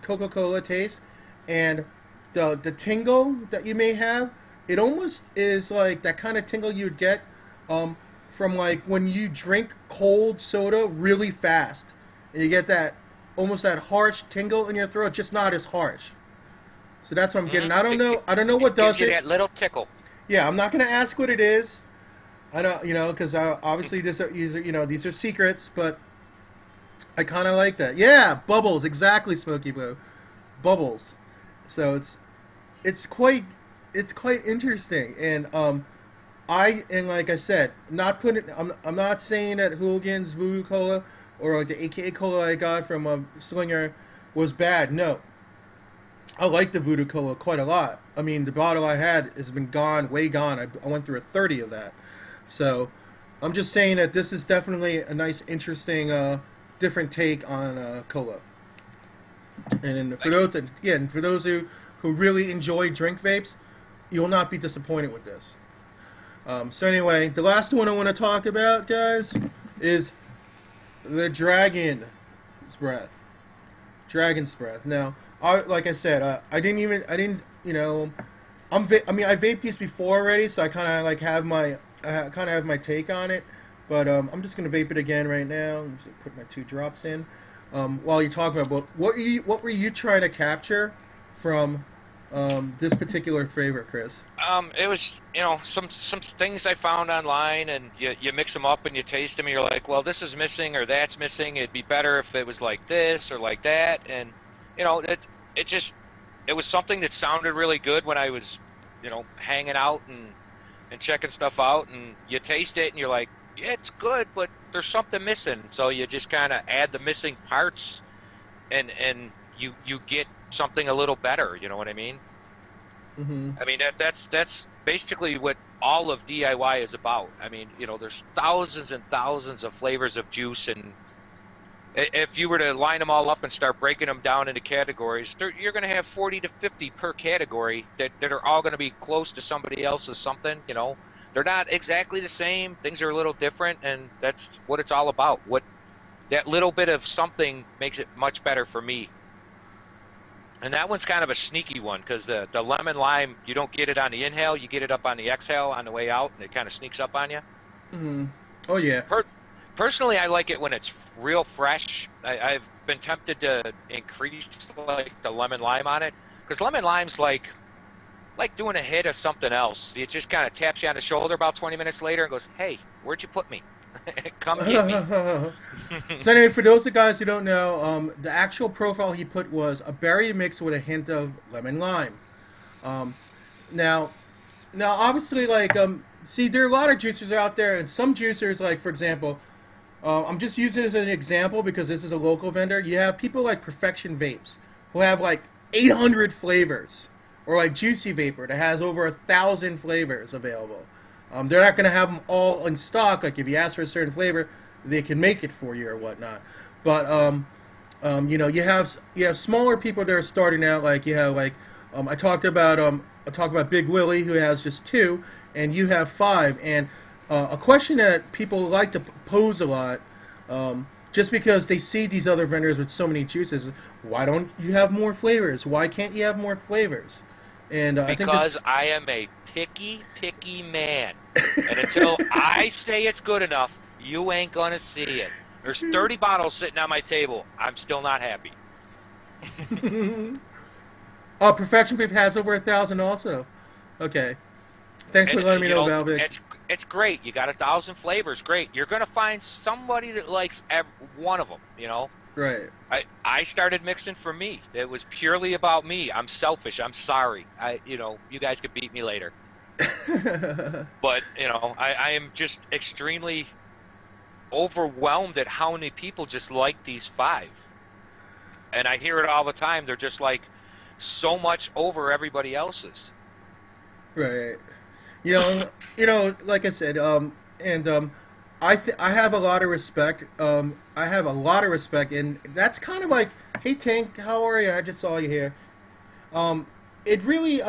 Coca-Cola taste, and the tingle that you may have, it almost is like that kind of tingle you'd get um, from like when you drink cold soda really fast, and you get that almost that harsh tingle in your throat, just not as harsh. So that's what I'm getting. I don't know. I don't know what It gives does you it. that little tickle. Yeah, I'm not gonna ask what it is. I don't, because obviously these are secrets, but I kind of like that. Yeah, bubbles, exactly, Smoky Blue, bubbles. So it's quite it's quite interesting, and like I said, not putting. I'm not saying that Hooligans Voodoo Cola or like the AKA Cola I got from Slinger was bad. No, I like the Voodoo Cola quite a lot. I mean, the bottle I had has been gone, way gone. I went through a 30 of that. So I'm just saying that this is definitely a nice, interesting, different take on cola. And for those that, yeah, and for those who really enjoy drink vapes, you'll not be disappointed with this. So anyway, the last one I want to talk about, guys, is the Dragon's Breath. Dragon's Breath. Now, like I said, I didn't, I mean, I vaped these before already, so I kind of like have my take on it. But I'm just gonna vape it again right now. I'm just put my 2 drops in. While you're talking about what were you trying to capture from this particular flavor, Chris? It was some things I found online, and you mix them up and you taste them, and you're like, well, this is missing or that's missing. It'd be better if it was like this or like that, and it was something that sounded really good when I was hanging out and checking stuff out, and you taste it and you're like, yeah, it's good, but there's something missing. So you just kind of add the missing parts, and you get something a little better. You know what I mean? Mm-hmm. I mean that's basically what all of DIY is about. I mean, there's thousands and thousands of flavors of juice, and if you were to line them all up and start breaking them down into categories, you're going to have 40 to 50 per category that are all going to be close to somebody else's something. They're not exactly the same. Things are a little different, and that's what it's all about. What that little bit of something makes it much better for me. And that one's kind of a sneaky one because the lemon lime, you don't get it on the inhale, you get it up on the exhale on the way out, and it kind of sneaks up on you. Mm-hmm. Oh yeah. Personally, I like it when it's real fresh. I've been tempted to increase like the lemon lime on it because lemon lime's like doing a hit of something else. It just kind of taps you on the shoulder about 20 minutes later and goes, "Hey, where'd you put me?" Come get me. So anyway, for those of guys who don't know, the actual profile he put was a berry mix with a hint of lemon lime. Um, now, now obviously, like, see, there are a lot of juicers out there, and some juicers, like for example, I'm just using this as an example because this is a local vendor. You have people like Perfection Vapes who have like 800 flavors, or like Juicy Vapor that has over 1,000 flavors available. They're not going to have them all in stock. Like if you ask for a certain flavor, they can make it for you or whatnot. But you have smaller people that are starting out. Like you have like I talked about Big Willie who has just two, and you have five. And a question that people like to pose a lot, just because they see these other vendors with so many juices, why don't you have more flavors? Why can't you have more flavors? And I think Because I am a picky, picky man. And until I say it's good enough, you ain't gonna see it. There's 30 bottles sitting on my table. I'm still not happy. Oh, Perfection Vape has over 1,000 also. Okay. Thanks for letting me know, Valvic. It's great. You got 1,000 flavors. Great. You're gonna find somebody that likes one of them. You know. Right. I started mixing for me. It was purely about me. I'm selfish. I'm sorry. You guys could beat me later. But I am just extremely overwhelmed at how many people just like these five. And I hear it all the time. They're just like so much over everybody else's. Right. Like I said, I have a lot of respect. I have a lot of respect, and that's kind of like, hey Tank, how are you? I just saw you here. It really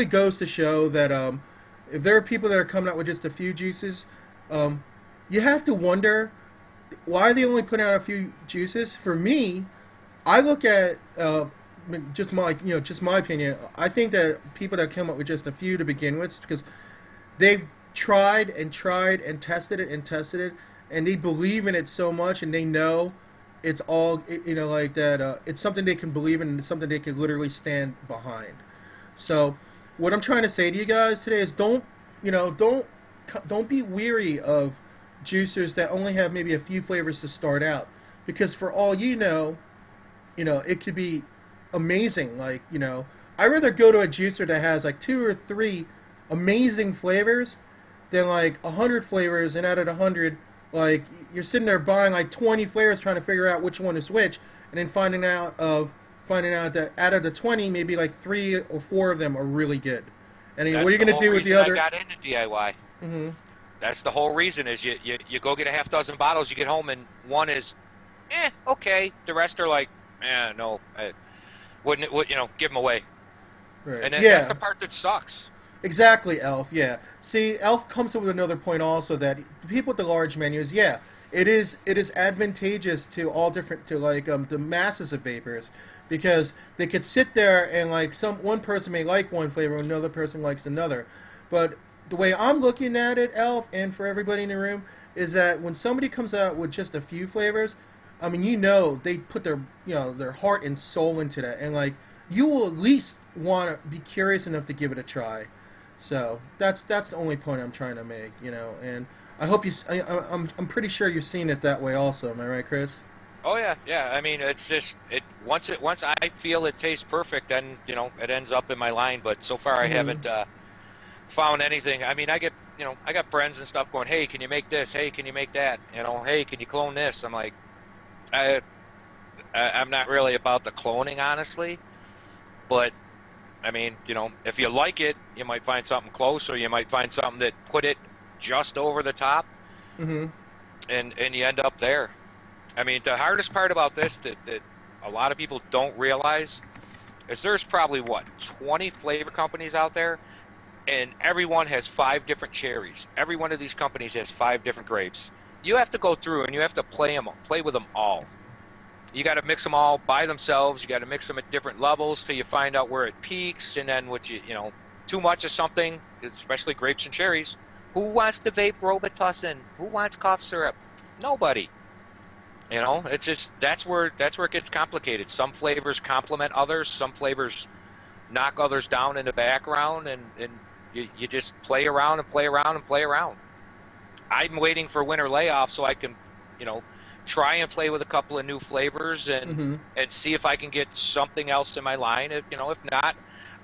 goes to show that if there are people that are coming out with just a few juices, you have to wonder why they only put out a few juices. For me, I look at just my opinion. I think that people that come up with just a few to begin with, because they've tried and tried and tested it, and they believe in it so much, and they know it's all like that. It's something they can believe in, and it's something they can literally stand behind. So, what I'm trying to say to you guys today is don't be weary of juicers that only have maybe a few flavors to start out, because for all it could be amazing. Like, I'd rather go to a juicer that has like 2 or 3 amazing flavors than like 100 flavors, and out of 100, like you're sitting there buying like 20 flavors trying to figure out which one is which, and then finding out that out of the 20, maybe like 3 or 4 of them are really good. And what are you going to do with the other? I got into DIY. Mm-hmm. That's the whole reason. Is you go get a half dozen bottles, you get home, and one is, okay. The rest are like, no, give them away. Right. And that's the part that sucks. Exactly, Elf. Yeah. See, Elf comes up with another point also, that people with the large menus, it is advantageous to the masses of vapors, because they could sit there and like one person may like one flavor, another person likes another. But the way I'm looking at it, Elf, and for everybody in the room, is that when somebody comes out with just a few flavors, I mean, they put their heart and soul into that, and like you will at least want to be curious enough to give it a try. So that's the only point I'm trying to make, and I hope I'm pretty sure you've seen it that way also. Am I right, Chris? Oh yeah. I mean, it's just once I feel it tastes perfect, then it ends up in my line. But so far I haven't found anything. I mean, I got friends and stuff going, hey, can you make this? Hey, can you make that? Hey, can you clone this? I'm like, I'm not really about the cloning, honestly, but I mean, if you like it, you might find something close, or you might find something that put it just over the top, and you end up there. I mean, the hardest part about this that a lot of people don't realize is there's probably 20 flavor companies out there, and everyone has 5 different cherries. Every one of these companies has 5 different grapes. You have to go through and you have to play with them all. You got to mix them all by themselves. You got to mix them at different levels till you find out where it peaks, and then too much of something, especially grapes and cherries. Who wants to vape Robitussin? Who wants cough syrup? Nobody. It's just that's where it gets complicated. Some flavors complement others. Some flavors knock others down in the background, and you just play around and play around and play around. I'm waiting for winter layoff so I can, you know, try and play with a couple of new flavors Mm-hmm. and see if I can get something else in my line. If, you know, if not,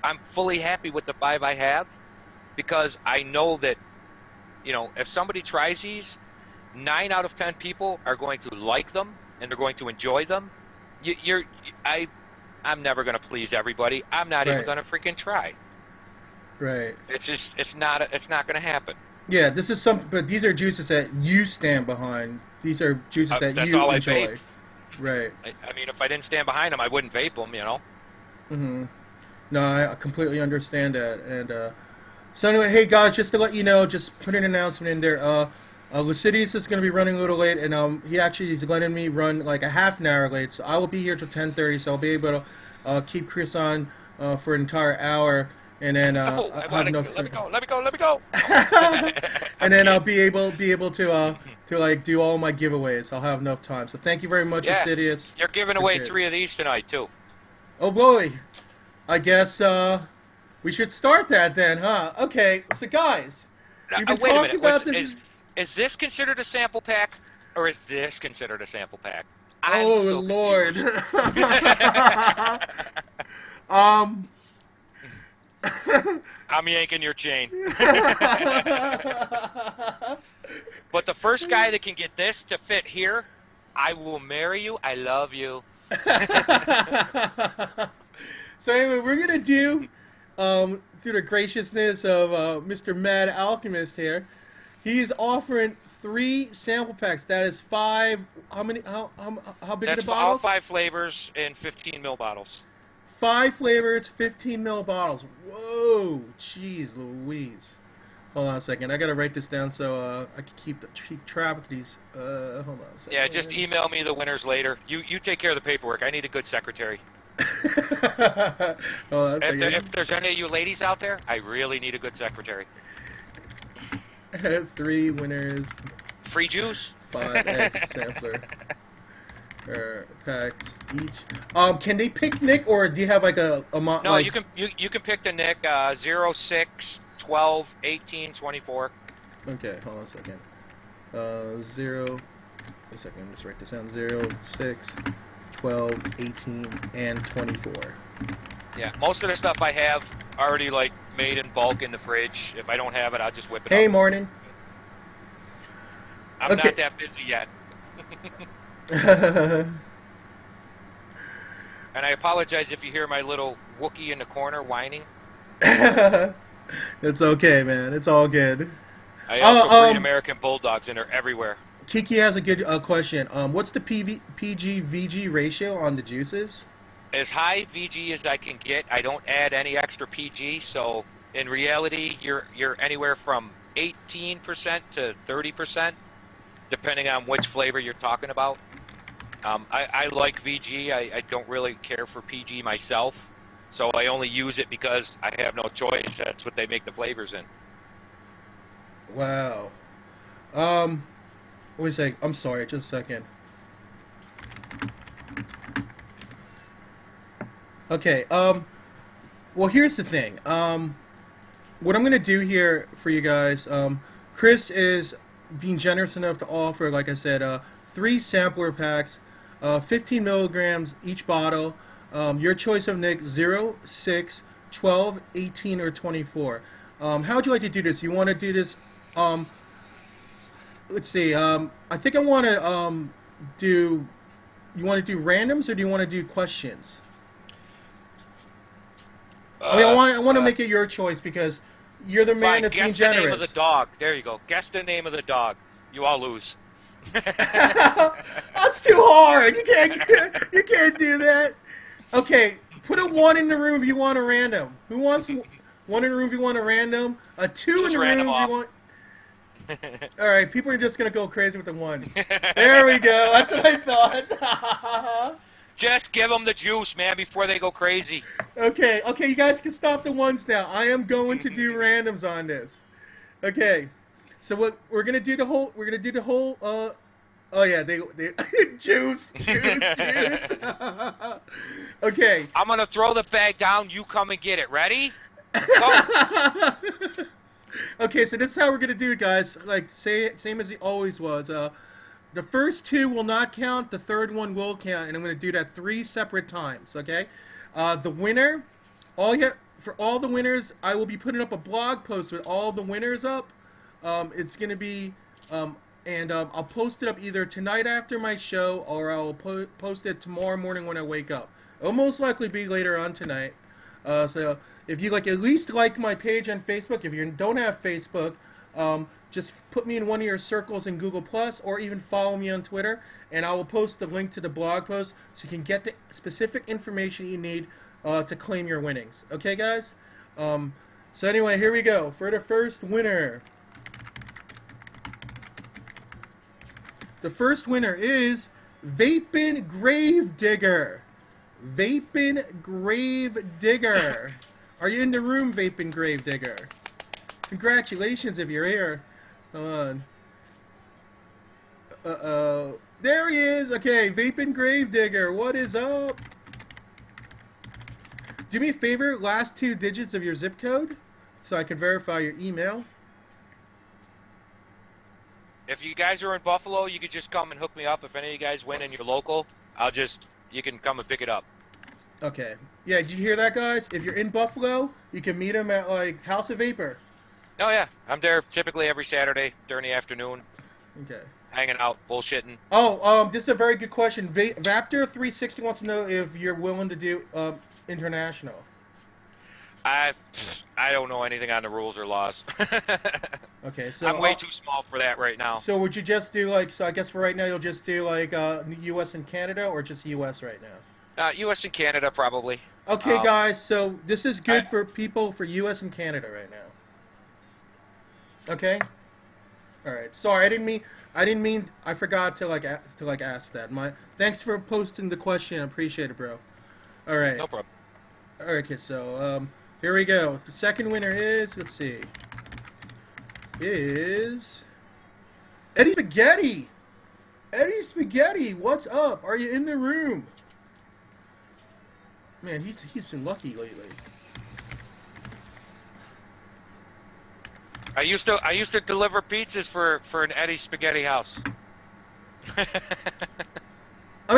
I'm fully happy with the 5 I have because I know that, you know, if somebody tries these, 9 out of 10 people are going to like them and they're going to enjoy them. You're I I'm never going to please everybody. I'm not even Right. going to freaking try. Right. It's not going to happen. Yeah, this is some, but these are juices that you stand behind. These are juices that That's you all I enjoy. vape. Right. I mean, if I didn't stand behind them, I wouldn't vape them. You know. Mm-hmm. No, I completely understand that. And so anyway, hey guys, just to let you know, just put an announcement in there. Lucidius is going to be running a little late, and he actually is letting me run like a half an hour late. So I will be here till 10:30, so I'll be able to keep Chris on for an entire hour, and then No, I'll I have want to. enough. Let me go. Let me go. Let me go. And then I'll be able to like do all my giveaways. I'll have enough time. So thank you very much, Yeah, Lucidius. you're giving away Appreciate it. 3 of these tonight too. Oh boy, I guess we should start that then, huh? Okay, so guys, we've been Wait a talking minute. about this. Is this considered a sample pack, or is this considered a sample pack? I'm Oh so Lord. confused. um. I'm yanking your chain. But the first guy that can get this to fit here, I will marry you. I love you. So anyway, we're gonna do, through the graciousness of Mr. Mad Alchemist here, he's offering 3 sample packs. That is 5. How many? How big are That's the for all bottles? 5 flavors in 15 ml bottles. 5 flavors, 15 ml bottles. Whoa, jeez, Louise. Hold on a second. I gotta write this down so I can keep track of these. Hold on a second. Yeah, just email me the winners later. You take care of the paperwork. I need a good secretary. Hold on a second. If there's any of you ladies out there, I really need a good secretary. 3 winners, Free juice? 5x sampler packs each. Can they pick Nick, or do you have like a No, like? you can pick the Nick 0, 6, 12, 18, 24. Okay, hold on a second. 0. A second, let me just write this down. 0, 6, 12, 18, and 24. Yeah, most of the stuff I have already like made in bulk in the fridge. If I don't have it, I'll just whip it Hey, up. morning. I'm Okay. not that busy yet. And I apologize if you hear my little Wookiee in the corner whining. It's okay, man. It's all good. I also breed um, American Bulldogs, and they're everywhere. Kiki has a good question. What's the PG-VG ratio on the juices? As high VG as I can get. I don't add any extra PG, so in reality, you're anywhere from 18% to 30%, depending on which flavor you're talking about. I like VG. I don't really care for PG myself, so I only use it because I have no choice. That's what they make the flavors in. Wow. Wait a second. I'm sorry. Just a second. Okay. Well, here's the thing. What I'm gonna do here for you guys. Chris is being generous enough to offer, like I said, 3 sampler packs, 15 milligrams each bottle. Your choice of Nick: 0, 6, 12, 18, or 24. How would you like to do this? You want to do this? Let's see. I think I want to do. You want to do randoms, or do you want to do questions? I mean, I want to make it your choice because you're the man Fine, that's being guess the name of generous. the dog. There you go. Guess the name of the dog. You all lose. That's too hard. You can't do that. Okay, put a 1 in the room if you want a random. Who wants 1 in the room if you want a random? A 2 in Just the room if random you off. want. All right, people are just gonna go crazy with the 1s. There we go. That's what I thought. Just give them the juice, man, before they go crazy. Okay, you guys can stop the 1s now. I am going to do randoms on this. Okay, so what we're gonna do the whole. Oh yeah, they juice. Okay. I'm gonna throw the bag down. You come and get it. Ready? Go. Okay, so this is how we're gonna do it, guys. Like, same as it always was. The first two will not count. The third one will count, and I'm gonna do that 3 separate times. Okay. The winner, for all the winners, I will be putting up a blog post with all the winners up. It's gonna be, I'll post it up either tonight after my show, or I'll post it tomorrow morning when I wake up. It'll most likely be later on tonight. So if you at least like my page on Facebook. If you don't have Facebook, just put me in one of your circles in Google Plus, or even follow me on Twitter, and I will post the link to the blog post so you can get the specific information you need to claim your winnings. Okay, guys? So anyway, here we go for the first winner. The first winner is Vaping Gravedigger. Vaping Gravedigger. Are you in the room, Vaping Gravedigger? Congratulations if you're here. Hold on. Uh-oh. There he is! Okay, Vaping Gravedigger, what is up? Do me a favor, last 2 digits of your zip code, so I can verify your email. If you guys are in Buffalo, you could just come and hook me up. If any of you guys win and you're local, you can come and pick it up. Okay. Yeah, did you hear that, guys? If you're in Buffalo, you can meet him at, House of Vapor. Oh, yeah. I'm there typically every Saturday during the afternoon. Okay. Hanging out, bullshitting. Oh, this is a very good question. Raptor360 wants to know if you're willing to do international. I don't know anything on the rules or laws. Okay, so I'm way too small for that right now. So would you just do so I guess for right now you'll just do U.S. and Canada, or just U.S. right now? U.S. and Canada probably. Okay, guys. So this is good for people for U.S. and Canada right now. Okay. All right. Sorry, I didn't mean. I forgot to ask that. Thanks for posting the question. I appreciate it, bro. All right. No problem. All right, kids. So here we go. The second winner is, let's see, is Eddie Spaghetti. Eddie Spaghetti, what's up? Are you in the room? Man, he's been lucky lately. I used to deliver pizzas for an Eddie Spaghetti house. I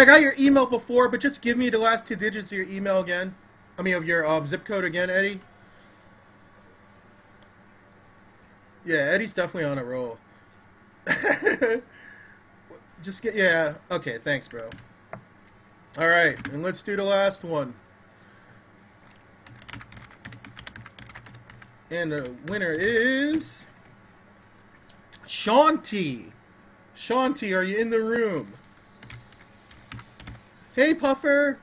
got your email before, but just give me the last 2 digits of your email again. I mean, of your zip code again, Eddie. Yeah, Eddie's definitely on a roll. Yeah. Okay, thanks, bro. All right, and let's do the last one. And the winner is Shanti. Shanti, are you in the room? Hey, Puffer.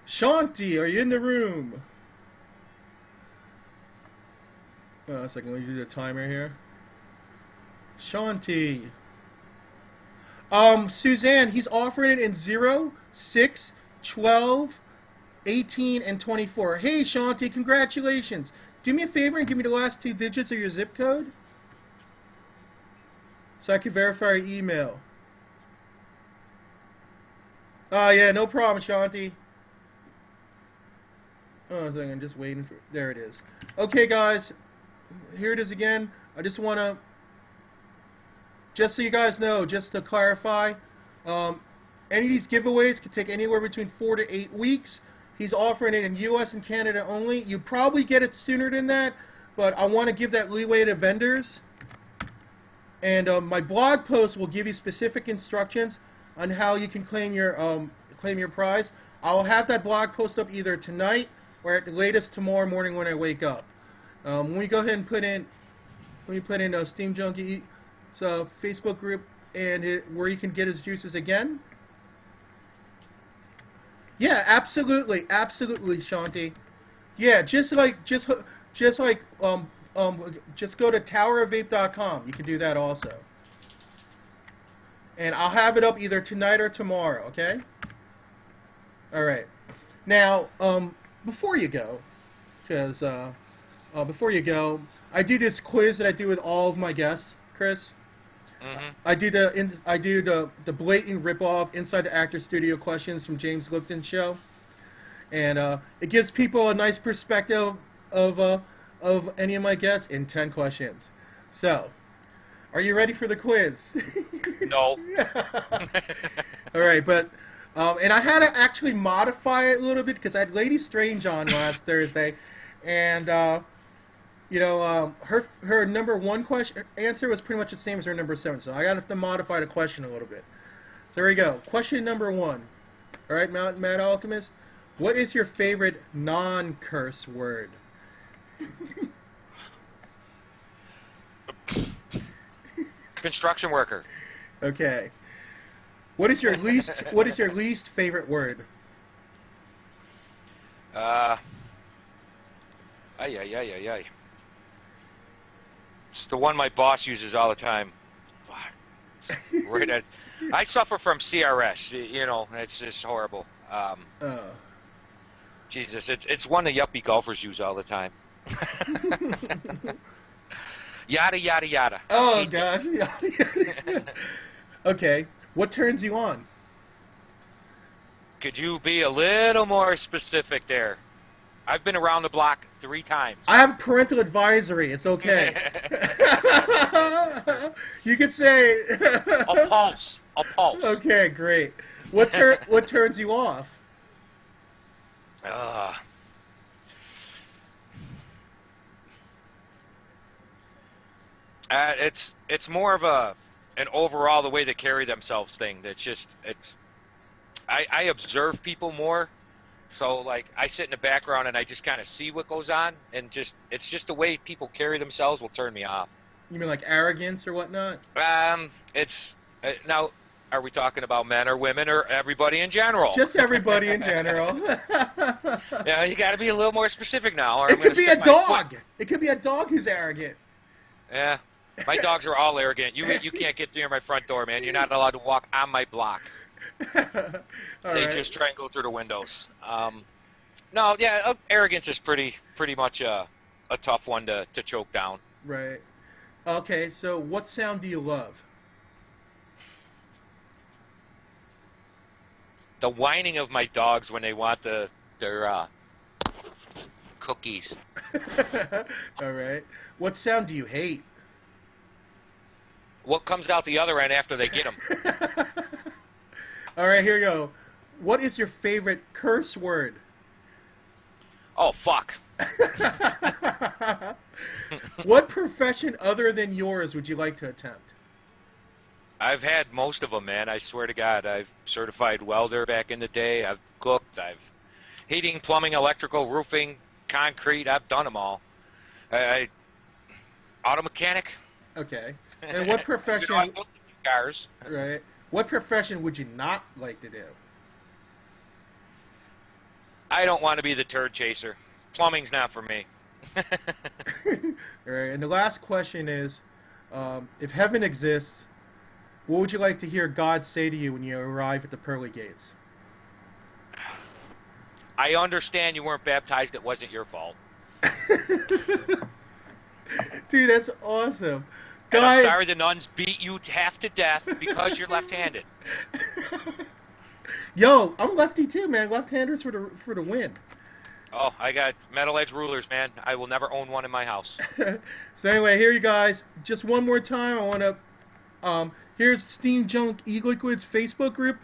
Shanti, are you in the room? A second, let me do the timer here. Shanti. Suzanne, he's offering it in 0, 6, 12, 18, and 24. Hey, Shanti, congratulations. Do me a favor and give me the last 2 digits of your zip code so I can verify your email. Oh, yeah, no problem, Shanti. Oh, a second, I'm just waiting for... There it is. Okay, guys. Here it is again. I just want to... Just so you guys know, just to clarify, any of these giveaways could take anywhere between 4 to 8 weeks. He's offering it in U.S. and Canada only. You probably get it sooner than that, but I want to give that leeway to vendors. And my blog post will give you specific instructions on how you can claim your prize. I'll have that blog post up either tonight or at the latest tomorrow morning when I wake up. When we go ahead and put in SteamJunkELiquid Facebook group and where you can get his juices again. Yeah, absolutely, Shanti. Yeah, just go to towerofvape.com. You can do that also. And I'll have it up either tonight or tomorrow, okay? All right. Now, before you go, I do this quiz that I do with all of my guests, Chris. Mm-hmm. I do the blatant rip-off Inside the Actor Studio questions from James Lipton's show, and it gives people a nice perspective of of any of my guests in 10 questions. So, are you ready for the quiz? No. All right, but and I had to actually modify it a little bit because I had Lady Strange on last Thursday, and her number one question answer was pretty much the same as her number 7, so I got to modify the question a little bit. So here we go. Question number 1. All right, Mad Alchemist, what is your favorite non-curse word? Construction worker. Okay. What is your least favorite word? Ay, ay, ay, ay, ay. It's the one my boss uses all the time. Fuck. Right at, I suffer from CRS. You know, it's just horrible. Jesus, it's one the yuppie golfers use all the time. Yada yada yada. Oh gosh. Okay. What turns you on? Could you be a little more specific there? I've been around the block 3 times. I have parental advisory. It's okay. You could say. A pulse. A pulse. Okay, great. What turns you off? It's more of an overall the way they carry themselves thing. I observe people more, so like I sit in the background and I just kind of see what goes on, and it's just the way people carry themselves will turn me off. You mean like arrogance or whatnot? It's now. Are we talking about men or women or everybody in general? Just everybody in general. Yeah, you got to be a little more specific now. Or It could be a dog. It could be a dog who's arrogant. Yeah, my dogs are all arrogant. You can't get near my front door, man. You're not allowed to walk on my block. They just try and go through the windows. No, yeah, arrogance is pretty much a tough one to choke down. Right. Okay, so what sound do you love? The whining of my dogs when they want their cookies. All right. What sound do you hate? What comes out the other end after they get them? All right, here you go. What is your favorite curse word? Oh, fuck. What profession other than yours would you like to attempt? I've had most of them, man. I swear to God. I've certified welder back in the day. I've cooked. I've heating, plumbing, electrical, roofing, concrete. I've done them all. Auto mechanic. Okay. And what profession? I built cars. Right. What profession would you not like to do? I don't want to be the turd chaser. Plumbing's not for me. All right. And the last question is, if heaven exists, what would you like to hear God say to you when you arrive at the pearly gates? I understand you weren't baptized. It wasn't your fault. Dude, that's awesome. And I'm sorry the nuns beat you half to death because you're left-handed. Yo, I'm lefty too, man. Left-handers for the win. Oh, I got metal edge rulers, man. I will never own one in my house. So anyway, here you guys. Just one more time, I want to. Here's SteamJunkELiquid's Facebook group.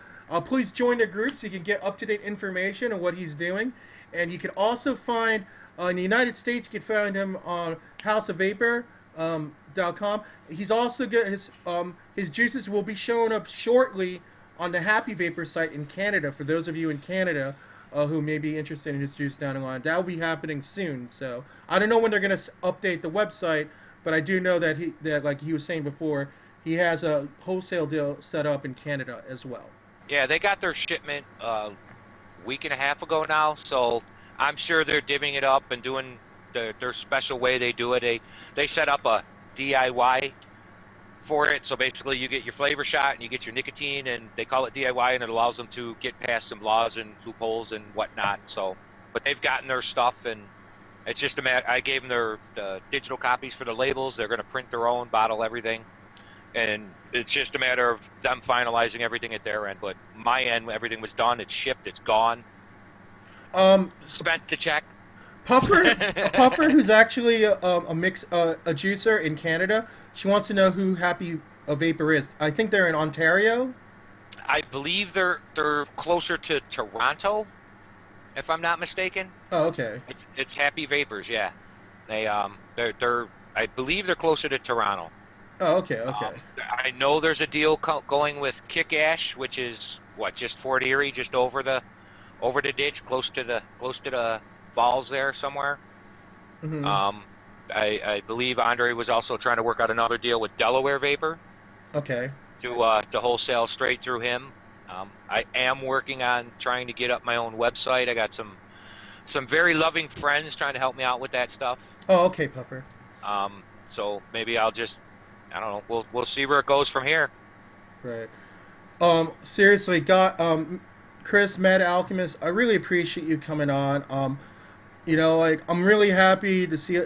Please join the group so you can get up-to-date information on what he's doing. And you can also find, in the United States, you can find him on houseofvapor.com. He's also got his juices will be showing up shortly on the Happy Vapor site in Canada. For those of you in Canada who may be interested in his juice down the line, that will be happening soon. So I don't know when they're going to update the website, but I do know that like he was saying before, he has a wholesale deal set up in Canada as well. Yeah, they got their shipment a week and a half ago now, so I'm sure they're divvying it up and doing their special way they do it. They set up a DIY for it, so basically you get your flavor shot and you get your nicotine, and they call it DIY, and it allows them to get past some laws and loopholes and whatnot. So, but they've gotten their stuff, and it's just a matter. I gave them the digital copies for the labels. They're going to print their own, bottle everything. And it's just a matter of them finalizing everything at their end. But my end, everything was done. It's shipped. It's gone. Spent the check. Puffer, who's actually a juicer in Canada. She wants to know who Happy a Vapor is. I think they're in Ontario. I believe they're closer to Toronto, if I'm not mistaken. Oh, okay. It's Happy Vapers, yeah. They're I believe they're closer to Toronto. Oh, okay, okay. I know there's a deal going with Kick Ash, which is what, just Fort Erie, just over the ditch, close to the falls there somewhere. Hmm. I believe Andre was also trying to work out another deal with Delaware Vapor Okay. to wholesale straight through him. I am working on trying to get up my own website. I got some very loving friends trying to help me out with that stuff. Oh, okay, Puffer. So maybe I'll just, I don't know. We'll see where it goes from here. Right. Seriously, Chris, Mad Alchemist, I really appreciate you coming on. Like I'm really happy to see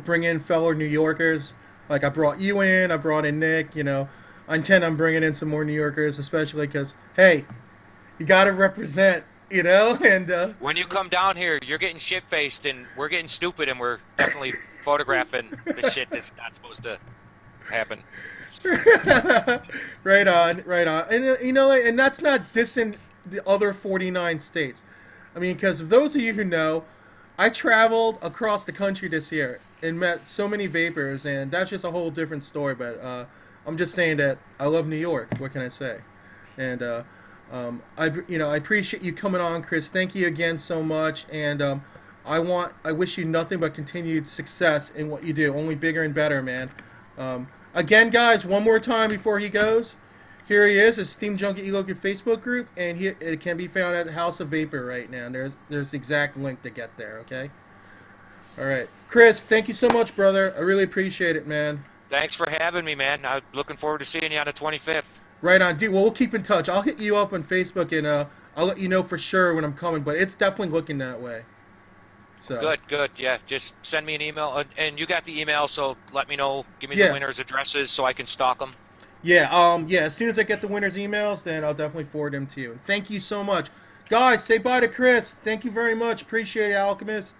bring in fellow New Yorkers. Like I brought you in, I brought in Nick. I intend on bringing in some more New Yorkers, especially because hey, you got to represent. And When you come down here, you're getting shit faced, and we're getting stupid, and we're definitely photographing the shit that's not supposed to happen. right on, right on. And and that's not dissing the other 49 states. I mean, because those of you who know, I traveled across the country this year and met so many vapors, and that's just a whole different story. But I'm just saying that I love New York. What can I say? And I appreciate you coming on, Chris. Thank you again so much. And I wish you nothing but continued success in what you do. Only bigger and better, man. Again, guys, one more time before he goes. Here he is, his SteamJunkELiquid Facebook group, and it can be found at House of Vapor right now. And there's the exact link to get there, okay? All right. Chris, thank you so much, brother. I really appreciate it, man. Thanks for having me, man. I'm looking forward to seeing you on the 25th. Right on, dude. Well, we'll keep in touch. I'll hit you up on Facebook, and I'll let you know for sure when I'm coming, but it's definitely looking that way. So. Good. Yeah, just send me an email, and you got the email, so let me know. Give me Yeah. the winners' addresses so I can stalk them. Yeah, as soon as I get the winners' emails, then I'll definitely forward them to you. And thank you so much. Guys, say bye to Chris. Thank you very much. Appreciate it, Alchemist.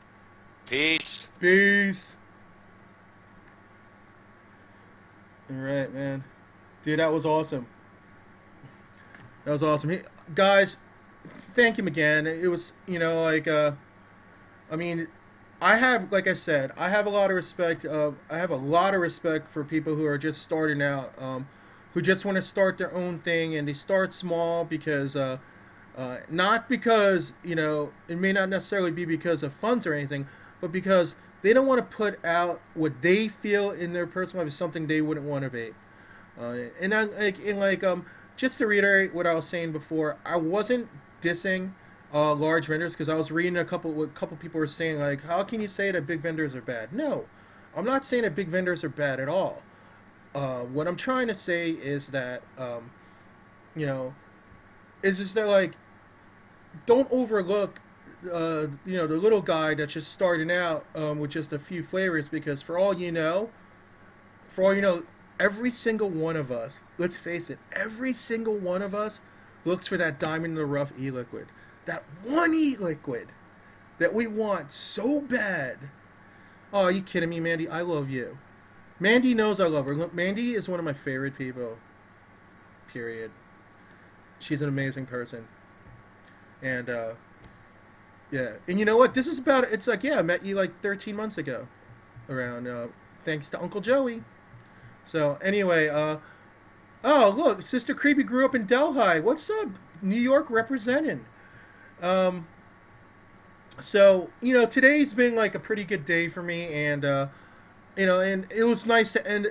Peace. Peace. All right, man. Dude, that was awesome. That was awesome. Guys, thank him again. It was, I mean, like I said, I have a lot of respect. I have a lot of respect for people who are just starting out, who just want to start their own thing, and they start small because, not because, it may not necessarily be because of funds or anything, but because they don't want to put out what they feel in their personal life is something they wouldn't want to vape. Just to reiterate what I was saying before, I wasn't dissing large vendors because I was reading what a couple people were saying, like, how can you say that big vendors are bad? No, I'm not saying that big vendors are bad at all. What I'm trying to say is that, is just that, like, don't overlook, the little guy that's just starting out with just a few flavors, because for all you know, every single one of us, let's face it, every single one of us looks for that diamond in the rough e-liquid. That one e-liquid that we want so bad. Oh, are you kidding me, Mandy? I love you. Mandy knows I love her. Look, Mandy is one of my favorite people. Period. She's an amazing person. And, yeah. And you know what? It's like, yeah, I met you like 13 months ago. Around, thanks to Uncle Joey. So, anyway, oh, look, Sister Creepy grew up in Delhi. What's up? New York representing. So, today's been like a pretty good day for me, and, and it was nice to end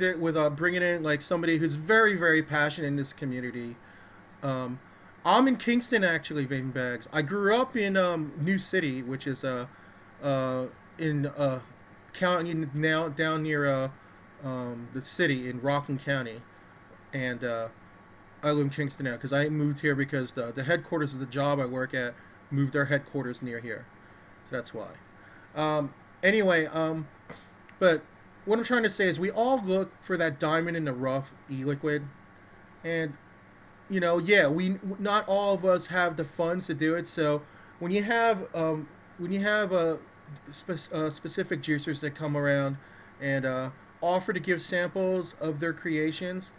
it with bringing in like somebody who's very, very passionate in this community. I'm in Kingston, actually, vaping bags. I grew up in New City, which is in county now down near the city in Rockland County, and I live in Kingston now because I moved here because the headquarters of the job I work at moved their headquarters near here, so that's why. Anyway, but what I'm trying to say is we all look for that diamond in the rough e-liquid, and yeah, we not all of us have the funds to do it. So when you have when you have specific juicers that come around and offer to give samples of their creations,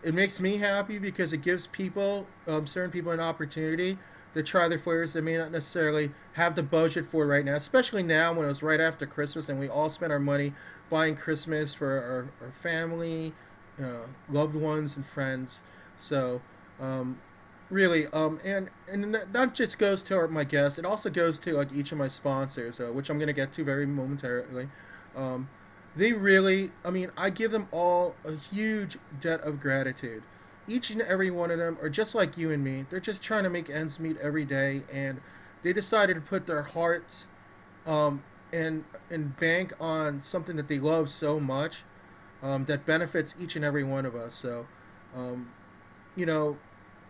it makes me happy because it gives people, certain people, an opportunity to try their flavors that may not necessarily have the budget for right now, especially now when it was right after Christmas and we all spent our money buying Christmas for our family, loved ones, and friends. So, um, really, and that not just goes to my guests, it also goes to like each of my sponsors, which I'm gonna get to very momentarily. Um, they really, I mean, I give them all a huge debt of gratitude. Each and every one of them are just like you and me. They're just trying to make ends meet every day, and they decided to put their hearts, um, and bank on something that they love so much, that benefits each and every one of us. So, um, you know,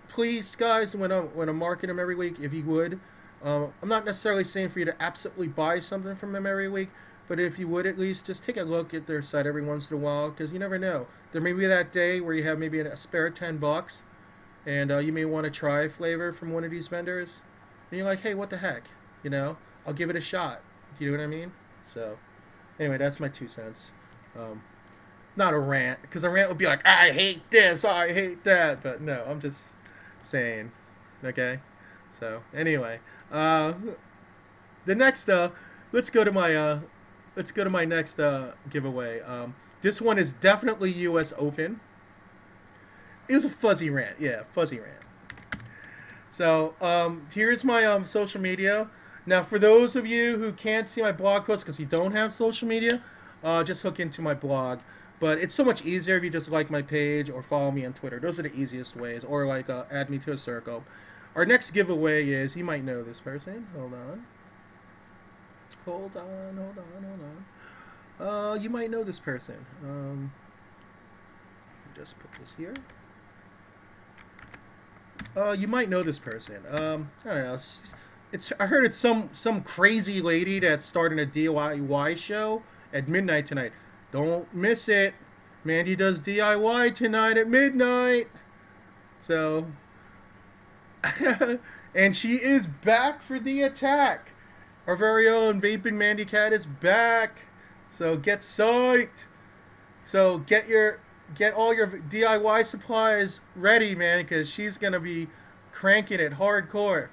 please, guys, when I'm marking them every week, if you would, I'm not necessarily saying for you to absolutely buy something from them every week, but if you would at least just take a look at their site every once in a while, because you never know. There may be that day where you have maybe a spare $10, and you may want to try a flavor from one of these vendors, and you're like, hey, what the heck, you know? I'll give it a shot. Do you know what I mean? So, anyway, that's my 2 cents. Um, Not a rant, because a rant would be like, I hate this, I hate that, but no, I'm just saying, okay? So, anyway, the next, let's go to my, next, giveaway. This one is definitely U.S. Open. It was a fuzzy rant, yeah, fuzzy rant. So, here's my, social media. Now, for those of you who can't see my blog post because you don't have social media, just hook into my blog. But it's so much easier if you just like my page or follow me on Twitter. Those are the easiest ways. Or like add me to a circle. Our next giveaway is, you might know this person. Hold on. Hold on, hold on, hold on. You might know this person. Just put this here. You might know this person. I don't know. I heard it's some crazy lady that's starting a DIY show at midnight tonight. Don't miss it. Mandy does DIY tonight at midnight. So, and she is back for the attack. Our very own Vaping Mandy Cat is back. So get psyched. So get all your DIY supplies ready, man, because she's gonna be cranking it hardcore.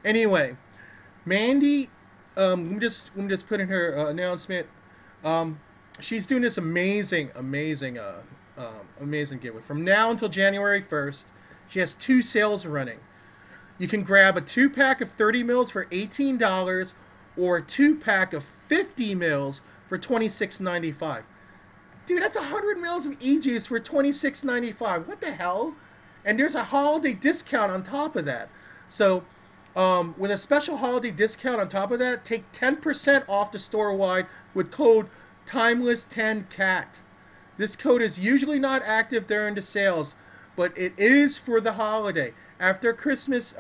Anyway, Mandy, let me just put in her announcement. Um, she's doing this amazing giveaway. From now until January 1st, she has 2 sales running. You can grab a 2-pack of 30 mils for $18 or a 2-pack of 50 mils for $26.95. Dude, that's 100 mils of e-juice for $26.95. What the hell? And there's a holiday discount on top of that. So, with a special holiday discount on top of that, take 10% off the store-wide with code TIMELESS10CAT. This code is usually not active during the sales, but it is for the holiday. After Christmas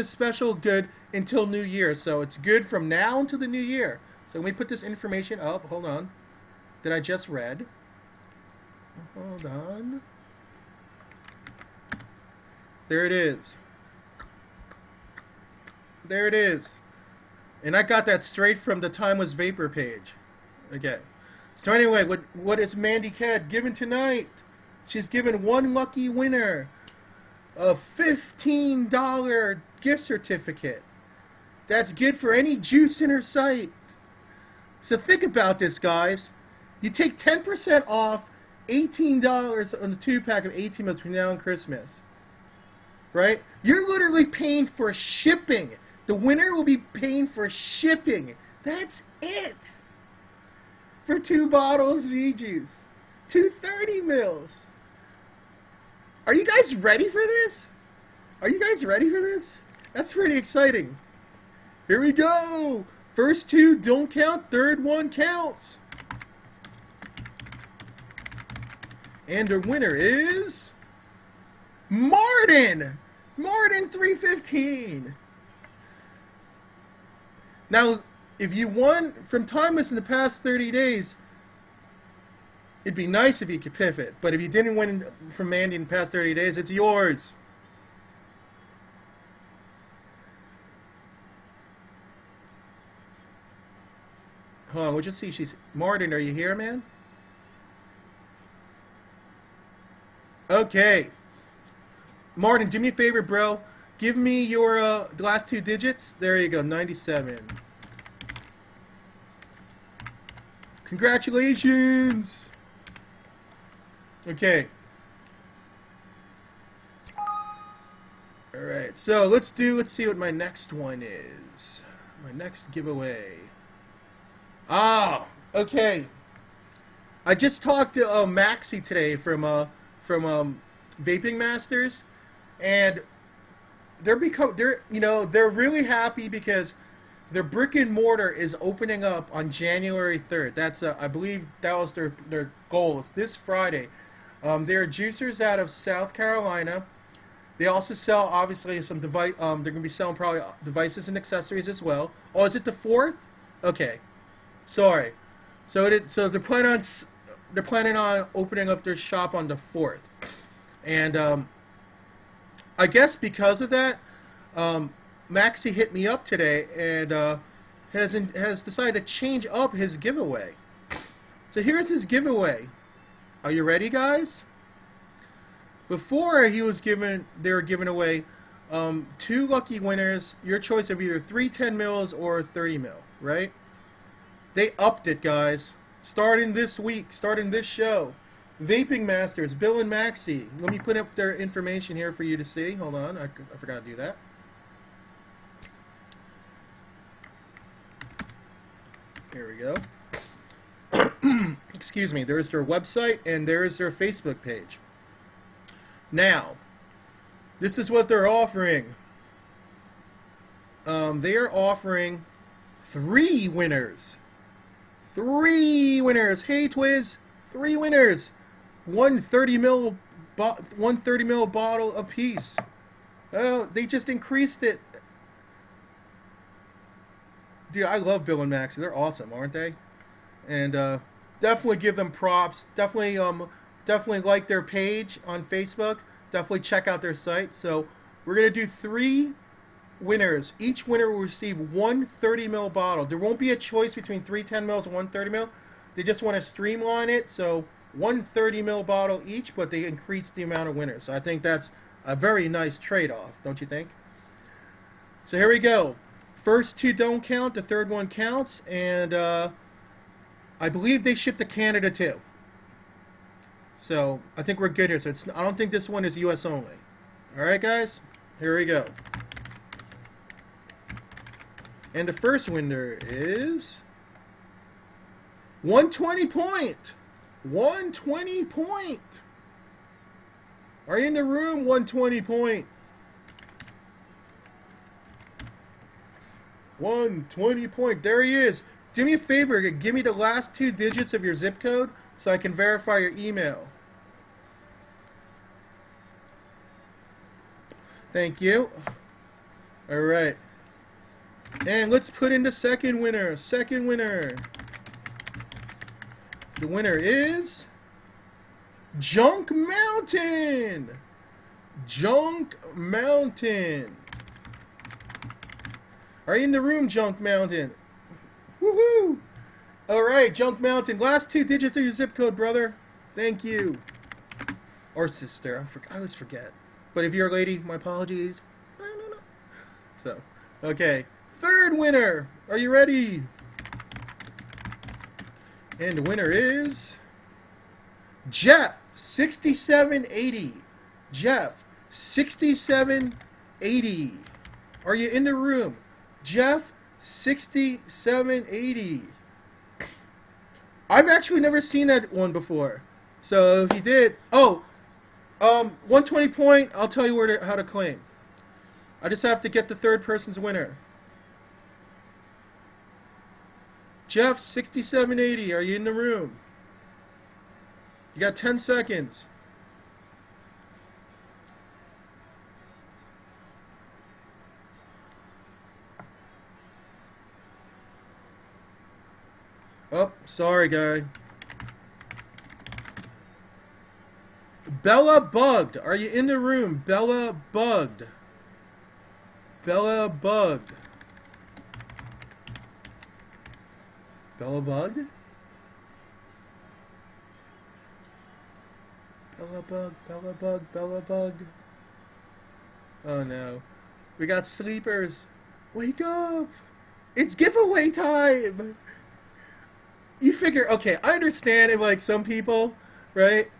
special, good until New Year. So it's good from now until the New Year. So let me put this information up. Hold on. That I just read. Hold on. There it is. There it is. And I got that straight from the Timeless Vapor page. Okay. So anyway, what is Mandy Cat giving tonight? She's giving one lucky winner a $15 gift certificate. That's good for any juice in her site. So think about this, guys. You take 10% off $18 on the 2-pack of 18 months between now and Christmas. Right? You're literally paying for shipping. The winner will be paying for shipping. That's it. For 2 bottles of e-juice. 230 mils. Are you guys ready for this? Are you guys ready for this? That's pretty exciting. Here we go. First 2 don't count. Third one counts. And the winner is Martin. Martin 315. Now, if you won from Timeless in the past 30 days, it'd be nice if you could pivot. But if you didn't win from Mandy in the past 30 days, it's yours. Hold on, we'll just see. She's Martin. Are you here, man? Okay, Martin, do me a favor, bro. Give me your the last two digits. There you go, 97. Congratulations. Okay. All right. So let's see what my next one is. My next giveaway. Ah, okay. I just talked to Maxie today from Vaping Masters, and they're really happy because their brick and mortar is opening up on January 3rd. That's I believe that was their goal. It's this Friday. They're juicers out of South Carolina. They also sell obviously some device. They're going to be selling probably devices and accessories as well. Oh, is it the 4th? Okay, sorry. So they're planning on opening up their shop on the 4th, and I guess because of that, Maxie hit me up today and has decided to change up his giveaway. So here's his giveaway. Are you ready, guys? Before they were giving away 2 lucky winners, your choice of either 3 10 mils or 30 mil, right? They upped it, guys. Starting this week, starting this show. Vaping Masters, Bill and Maxie. Let me put up their information here for you to see. Hold on, I forgot to do that. Here we go. Excuse me. There's their website and there's their Facebook page. Now, this is what they're offering. They are offering 3 winners. 3 winners. Hey, Twiz. 3 winners. 130 ml bottle apiece. Oh, they just increased it. Dude, I love Bill and Maxie. They're awesome, aren't they? And definitely give them props. Definitely like their page on Facebook. Definitely check out their site. So we're gonna do 3 winners. Each winner will receive 1 30 ml bottle. There won't be a choice between 3 10 mils and 1 30 ml. They just want to streamline it. So 1 30 ml bottle each, but they increase the amount of winners. So I think that's a very nice trade-off, don't you think? So here we go. First 2 don't count. The third one counts, and I believe they ship to Canada too. So I think we're good here. So I don't think this one is U.S. only. All right, guys. Here we go. And the first winner is 120 point. 120 point. Are you in the room? 120 point. 120 point. There he is. Do me a favor. Give me the last 2 digits of your zip code so I can verify your email. Thank you. All right. And let's put in the second winner. Second winner. The winner is Junk Mountain. Junk Mountain. Are you in the room, Junk Mountain? Woohoo! All right, Junk Mountain. Last 2 digits of your zip code, brother. Thank you. Or sister. I always forget. But if you're a lady, my apologies. No. So, okay. Third winner. Are you ready? And the winner is Jeff 6780. Jeff 6780. Are you in the room? Jeff 6780. I've actually never seen that one before. So if you did, 120 point. I'll tell you how to claim. I just have to get the third person's winner. Jeff 6780. Are you in the room? You got 10 seconds. Oh, sorry, guy. Bella Bugged. Are you in the room? Bella Bugged. Bella Bugged. Bella Bug? Bella Bug, Bella Bug, Bella Bug. Oh no. We got sleepers. Wake up! It's giveaway time! You figure, okay, I understand if like some people, right?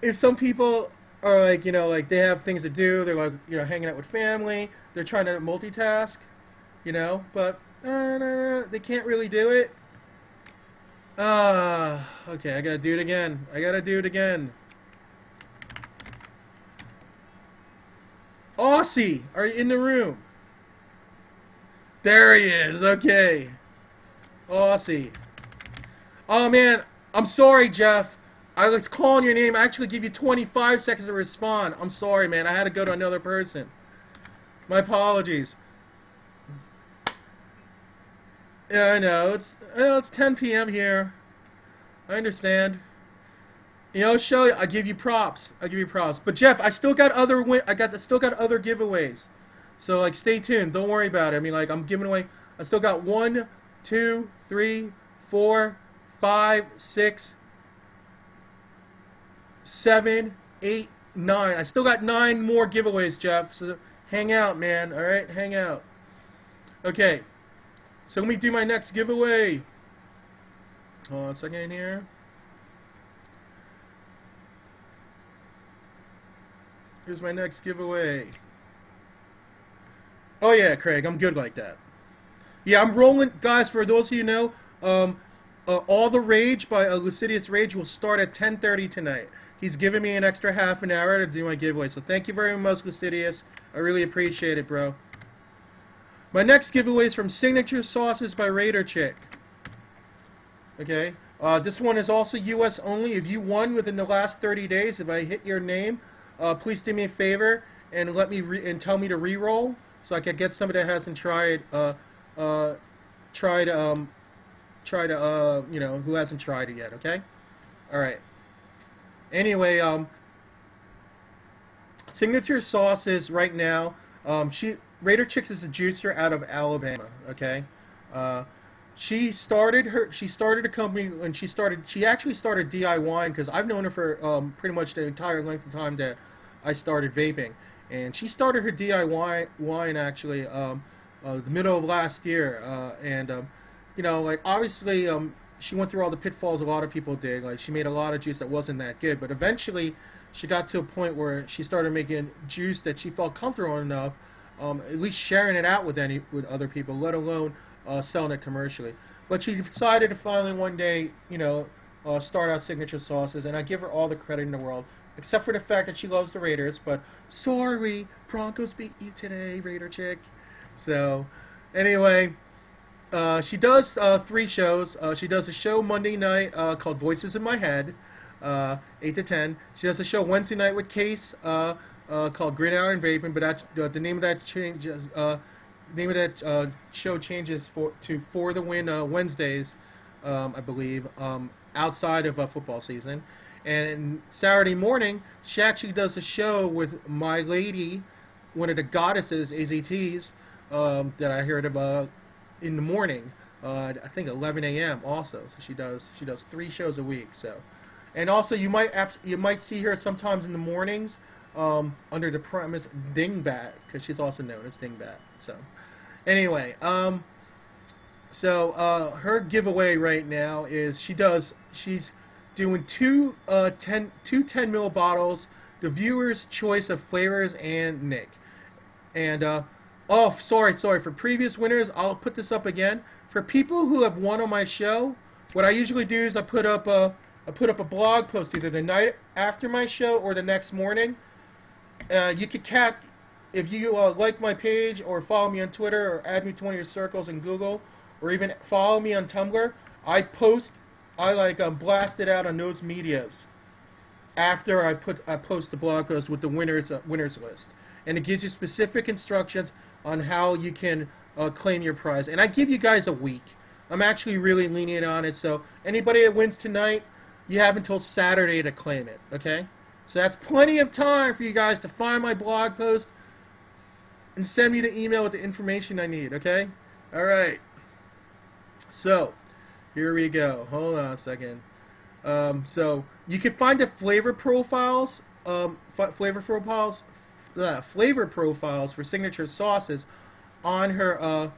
If some people are like, like they have things to do, they're like, hanging out with family, they're trying to multitask, but they can't really do it. Okay, I gotta do it again. I gotta do it again. Aussie, are you in the room? There he is, okay. Aussie. Oh man, I'm sorry, Jeff. I was calling your name. I actually give you 25 seconds to respond. I'm sorry, man. I had to go to another person. My apologies. Yeah, I know. It's 10 p.m. here. I understand. Show you. I give you props. I give you props. But Jeff, I still got other still got other giveaways. So like, stay tuned. Don't worry about it. I mean, like, I'm giving away. I still got 1, 2, 3, 4, 5, 6, 7, 8, 9. I still got 9 more giveaways, Jeff. So hang out, man. All right, hang out. Okay. So let me do my next giveaway. Hold on a second here. Here's my next giveaway. Oh yeah, Craig, I'm good like that. Yeah, I'm rolling, guys. For those of you who know, All the Rage by Lucidius Rage will start at 10:30 tonight. He's giving me an extra half an hour to do my giveaway. So thank you very much, Lucidius. I really appreciate it, bro. My next giveaway is from Signature Sauces by Raider Chick. Okay. This one is also U.S. only. If you won within the last 30 days, if I hit your name, please do me a favor and let me tell me to re-roll so I can get somebody that hasn't tried who hasn't tried it yet. Okay. All right. Anyway, Signature Sauces right now. Raider Chicks is a juicer out of Alabama. Okay. She started a company, and she actually started DIY because I've known her for pretty much the entire length of time that I started vaping, and she started her DIY wine actually the middle of last year, like obviously she went through all the pitfalls a lot of people did. Like, she made a lot of juice that wasn't that good, but eventually she got to a point where she started making juice that she felt comfortable enough, at least sharing it out with other people, let alone selling it commercially. But she decided to finally one day, start out Signature Sauces, and I give her all the credit in the world, except for the fact that she loves the Raiders. But sorry, Broncos beat you today, Raider Chick. So, anyway, she does 3 shows. She does a show Monday night called Voices in My Head, 8 to 10. She does a show Wednesday night with Case called Grid Hour and Vaping, but the name of that changes. Show changes to For the Win Wednesdays, I believe, outside of football season. And Saturday morning, she actually does a show with my lady, one of the goddesses, AZTs, that I heard about in the morning. I think 11 a.m. also. So she does 3 shows a week. So, and also you might see her sometimes in the mornings under the premise Dingbat, because she's also known as Dingbat. So. Anyway, her giveaway right now is she's doing two 10 ml bottles, the viewer's choice of flavors and Nick. And sorry, for previous winners, I'll put this up again. For people who have won on my show, what I usually do is I put up a blog post either the night after my show or the next morning. You could if you like my page or follow me on Twitter or add me to one of your circles in Google or even follow me on Tumblr, I blast it out on those medias after I post the blog post with the winners list, and it gives you specific instructions on how you can claim your prize. And I give you guys a week. I'm actually really lenient on it, so anybody that wins tonight, you have until Saturday to claim it. Okay, so that's plenty of time for you guys to find my blog post and send me the email with the information I need, okay? All right. So, Here we go. Hold on a second. So you can find the flavor profiles, flavor profiles for signature sauces on her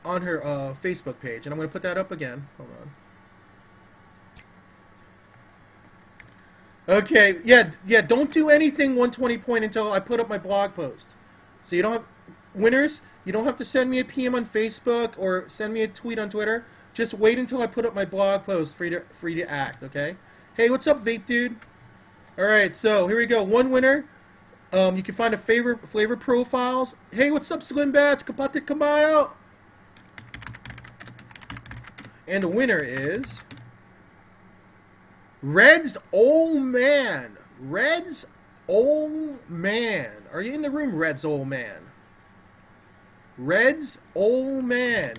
Facebook page, and I'm going to put that up again. Hold on. Okay, yeah. Don't do anything 120 point until I put up my blog post. So you don't have winners. You don't have to send me a PM on Facebook or send me a tweet on Twitter. Just wait until I put up my blog post for you to act. Okay. Hey, what's up, Vape Dude? All right, so here we go. One winner. You can find a flavor profiles. Hey, what's up, Slim Bats? Kapate Kamayo. And the winner is Red's Old Man. Red's Old Man. Are you in the room, Red's Old Man? Red's Old Man.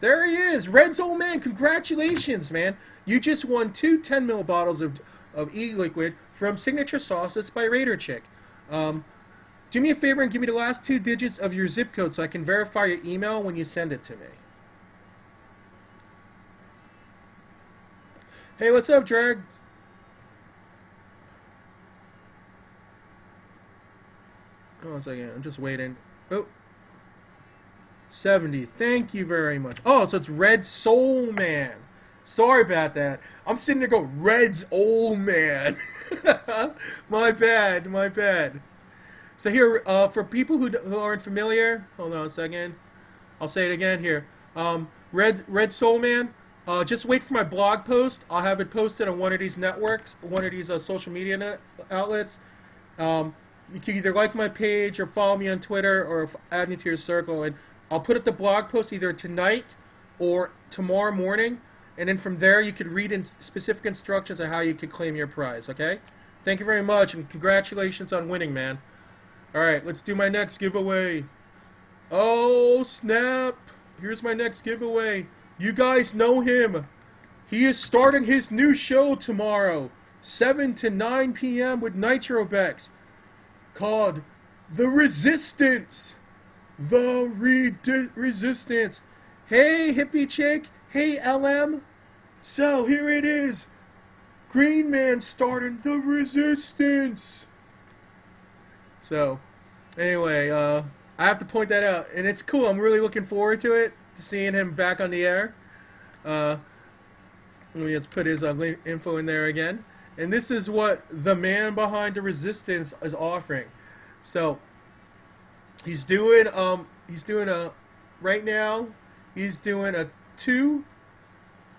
There he is. Red's Old Man. Congratulations, man. You just won 2 10 ml bottles of e-liquid from Signature Sauces by Raider Chick. Do me a favor and give me the last 2 digits of your zip code so I can verify your email when you send it to me. Hey, what's up, Drag? Oh, 1 second. I'm just waiting. Oh. 70. Thank you very much. Oh, so it's Red Soul Man. Sorry about that. I'm sitting there going, Red's Old Man. My bad. So here, for people who aren't familiar, hold on a second. I'll say it again here. Red Soul Man, just wait for my blog post. I'll have it posted on one of these networks, one of these social media outlets. You can either like my page or follow me on Twitter or add me to your circle, and I'll put up the blog post either tonight or tomorrow morning, and then from there you could read in specific instructions on how you could claim your prize, okay? Thank you very much, and congratulations on winning, man. Alright, let's do my next giveaway. Oh, snap! Here's my next giveaway. You guys know him. He is starting his new show tomorrow, 7 to 9 p.m. with Nitrobex, called The Resistance. The Resistance. Hey, hippie chick. Hey, LM. So, here it is. Green Man starting The Resistance. So, anyway, I have to point that out. And it's cool. I'm really looking forward to it, to seeing him back on the air. Let me just put his info in there again. And this is what the man behind The Resistance is offering. So, he's doing right now, he's doing a two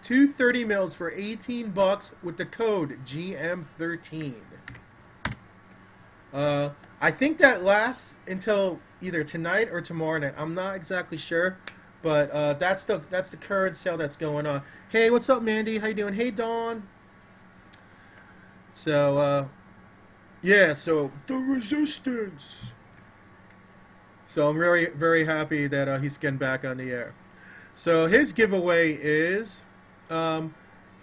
30 mils for $18 with the code GM13. I think that lasts until either tonight or tomorrow night. I'm not exactly sure, but that's the current sale that's going on. Hey, what's up, Mandy? How you doing? Hey, Dawn. So, yeah, so The Resistance. So I'm very, very happy that he's getting back on the air. So his giveaway is,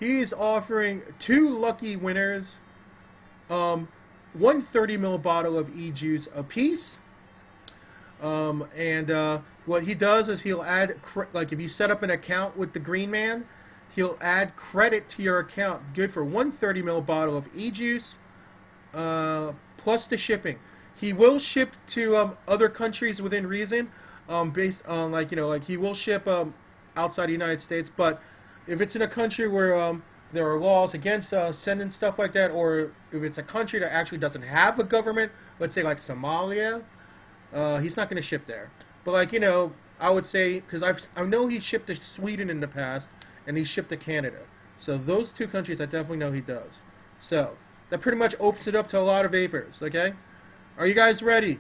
he's offering 2 lucky winners, 1 30 ml bottle of e-juice apiece. And what he does is he'll add, like if you set up an account with the Green Man, he'll add credit to your account, good for 1 30 ml bottle of e-juice, plus the shipping. He will ship to other countries within reason, based on like he will ship outside the United States. But if it's in a country where there are laws against sending stuff like that, or if it's a country that actually doesn't have a government, let's say like Somalia, he's not going to ship there. But like I would say, because I know he shipped to Sweden in the past, and he shipped to Canada. So those 2 countries I definitely know he does. So that pretty much opens it up to a lot of vapors. Okay. Are you guys ready?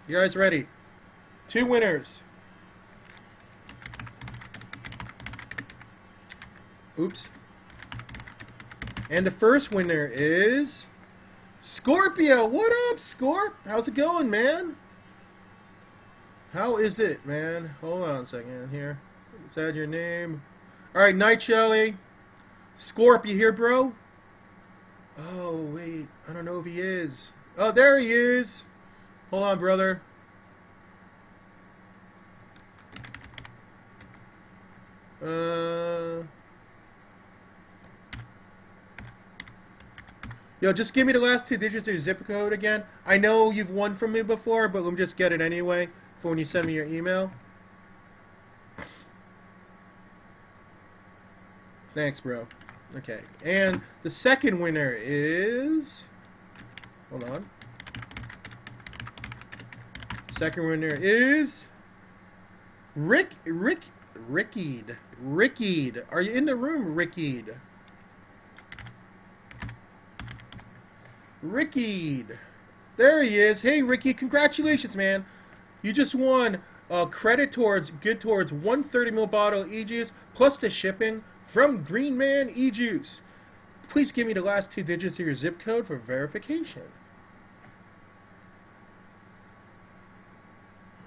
You guys ready? 2 winners. Oops. And the first winner is Scorpio. What up, Scorp? How's it going, man? How is it, man? Hold on a second here. Let's add your name. All right, Night Shelly. Scorp, you here, bro? Oh, wait. I don't know if he is. Oh, there he is. Hold on, brother. Yo, just give me the last 2 digits of your zip code again. I know you've won from me before, but let me just get it anyway for when you send me your email. Thanks, bro. Okay, and the second winner is... Hold on. Second winner is... Rickeed. Are you in the room, Rickeed? Rickeed. There he is. Hey, Ricky, congratulations, man. You just won credit towards 130ml bottle e-juice plus the shipping from Green Man e-juice. Please give me the last 2 digits of your zip code for verification.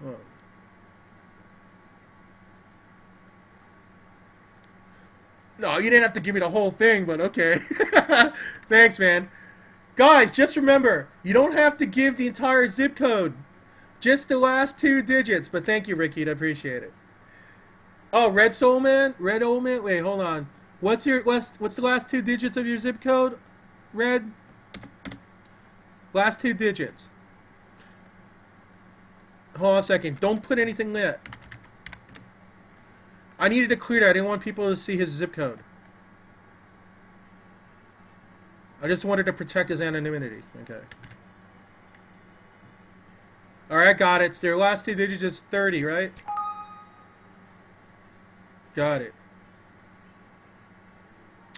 Oh. No, you didn't have to give me the whole thing, but okay. Thanks, man. Guys, just remember, you don't have to give the entire zip code. Just the last 2 digits. But thank you, Ricky. I appreciate it. Oh, Red Soul Man? Red Old Man? Wait, hold on. What's the last 2 digits of your zip code, Red? Last 2 digits. Hold on a second. Don't put anything lit. I needed to clear that. I didn't want people to see his zip code. I just wanted to protect his anonymity. Okay. Alright, got it. So their last 2 digits is 30, right? Got it.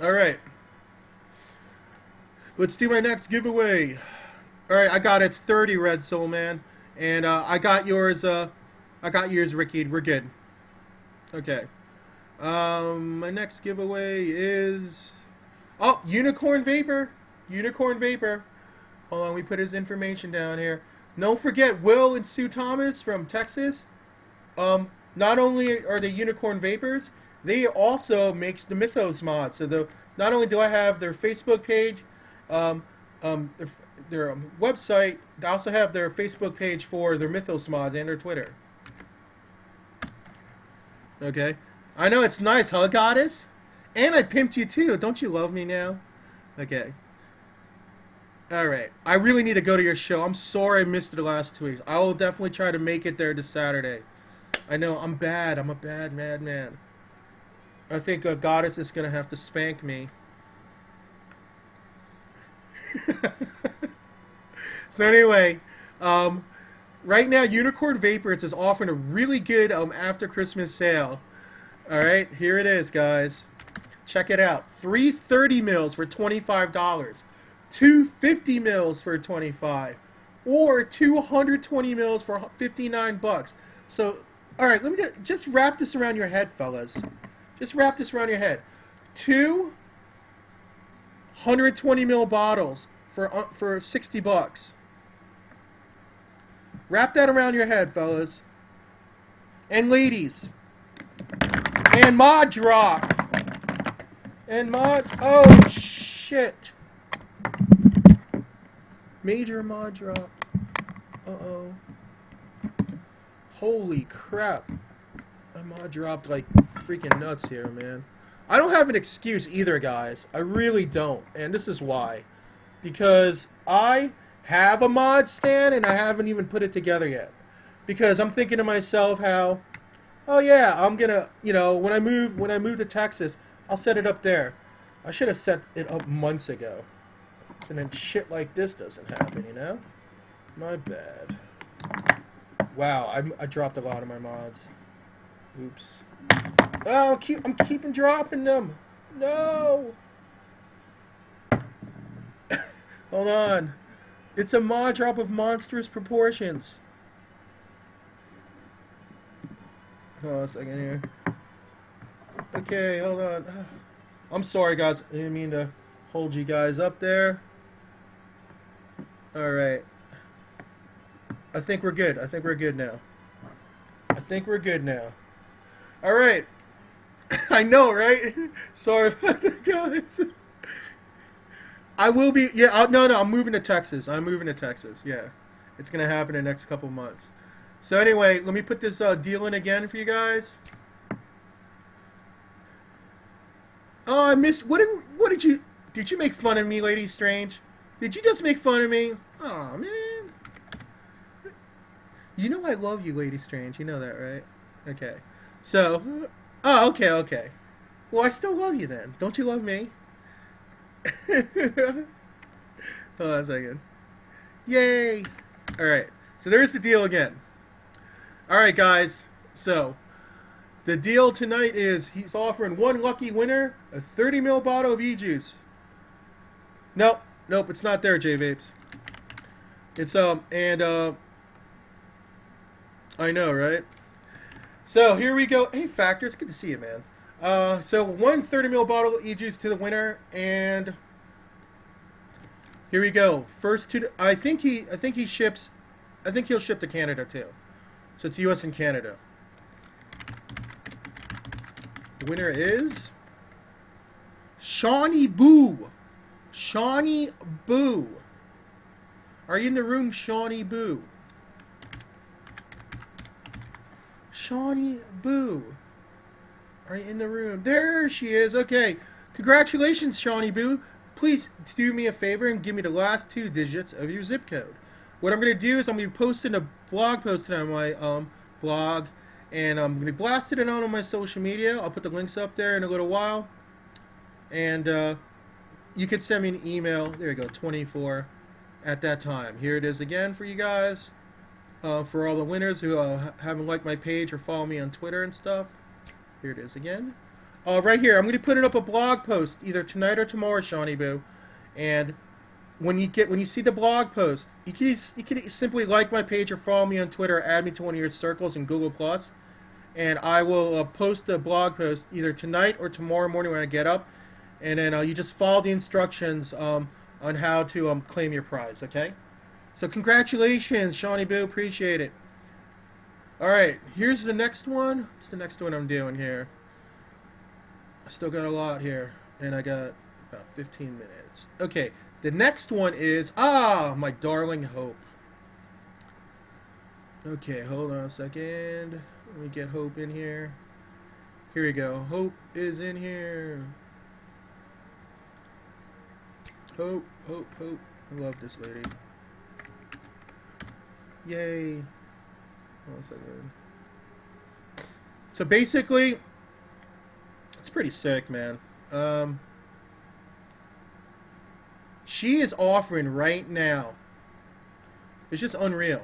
Alright. Let's do my next giveaway. Alright, I got it. It's 30, Red Soul Man. And I got yours, Ricky. We're good. Okay. My next giveaway is... Oh, Unicorn Vapor. Unicorn Vapor. Hold on, we put his information down here. Don't forget Will and Sue Thomas from Texas. Not only are they Unicorn Vapors, they also makes the Mythos mod. So not only do I have their Facebook page, their website, they also have their Facebook page for their Mythos mods and their Twitter. Okay. I know it's nice, huh, Goddess? And I pimped you too. Don't you love me now? Okay. Alright. I really need to go to your show. I'm sorry I missed it the last 2 weeks. I will definitely try to make it there this Saturday. I know, I'm bad. I'm a bad madman. I think Goddess is going to have to spank me. So anyway, right now Unicorn Vapors is offering a really good after Christmas sale. Alright, here it is, guys. Check it out. 3 30 mils for $25. 2 50 mils for $25. Or 220 mils for $59. So, alright, let me just wrap this around your head, fellas. Just wrap this around your head. 2 120 mil bottles for $60. Wrap that around your head, fellas. And ladies. And mod drop. And mod... Oh, shit. Major mod drop. Uh-oh. Holy crap. My mod dropped like freaking nuts here, man. I don't have an excuse either, guys. I really don't. And this is why. Because I have a mod stand and I haven't even put it together yet. Because I'm thinking to myself how... Oh yeah, I'm gonna, when I move to Texas, I'll set it up there. I should have set it up months ago. And then shit like this doesn't happen, My bad. Wow, I dropped a lot of my mods. Oops. Oh, I'm keeping dropping them. No. Hold on. It's a mod drop of monstrous proportions. Hold on a second here. Okay, hold on. I'm sorry, guys. I didn't mean to hold you guys up there. Alright. I think we're good. I think we're good now. I think we're good now. Alright. I know, right? Sorry about that, guys. I will be... Yeah, no, I'm moving to Texas. I'm moving to Texas, yeah. It's going to happen in the next couple months. So anyway, let me put this deal in again for you guys. Oh, I missed. Did you make fun of me, Lady Strange? Did you just make fun of me? Oh man. You know I love you, Lady Strange. You know that, right? Okay. So, oh, okay, okay. Well, I still love you then. Don't you love me? Hold on a second. Yay! All right. So there's the deal again. All right, guys. So the deal tonight is he's offering one lucky winner a 30 ml bottle of e-juice. Nope, nope, it's not there, J Vapes. It's I know, right? So here we go. Hey, Factor, it's good to see you, man. So one 30 ml bottle of e-juice to the winner, and here we go. First two. I think he ships. I think he'll ship to Canada too. So it's U.S. and Canada. The winner is Shawnee Boo. Shawnee Boo. Are you in the room, Shawnee Boo? Shawnee Boo. Are you in the room? There she is. Okay. Congratulations, Shawnee Boo. Please do me a favor and give me the last 2 digits of your zip code. What I'm going to do is I'm going to be posting a blog post on my blog, and I'm going to be blasting it out on my social media. I'll put the links up there in a little while. And you can send me an email. There you go, 24 at that time. Here it is again for you guys. For all the winners who haven't liked my page or follow me on Twitter and stuff. Here it is again. Right here, I'm going to put up a blog post either tonight or tomorrow, Shawnee Boo. And when you see the blog post, you can simply like my page or follow me on Twitter, or add me to one of your circles in Google+. And I will post the blog post either tonight or tomorrow morning when I get up. And then you just follow the instructions on how to claim your prize, okay? So congratulations, Shawnee Boo. Appreciate it. All right, here's the next one. What's the next one I'm doing here? I still got a lot here, and I got about 15 minutes. Okay, the next one is, my darling Hope. Okay, hold on a second. Let me get Hope in here. Here we go. Hope is in here. Hope, Hope, Hope. I love this lady. Yay. Hold on a second. So basically, it's pretty sick, man. She is offering right now. It's just unreal.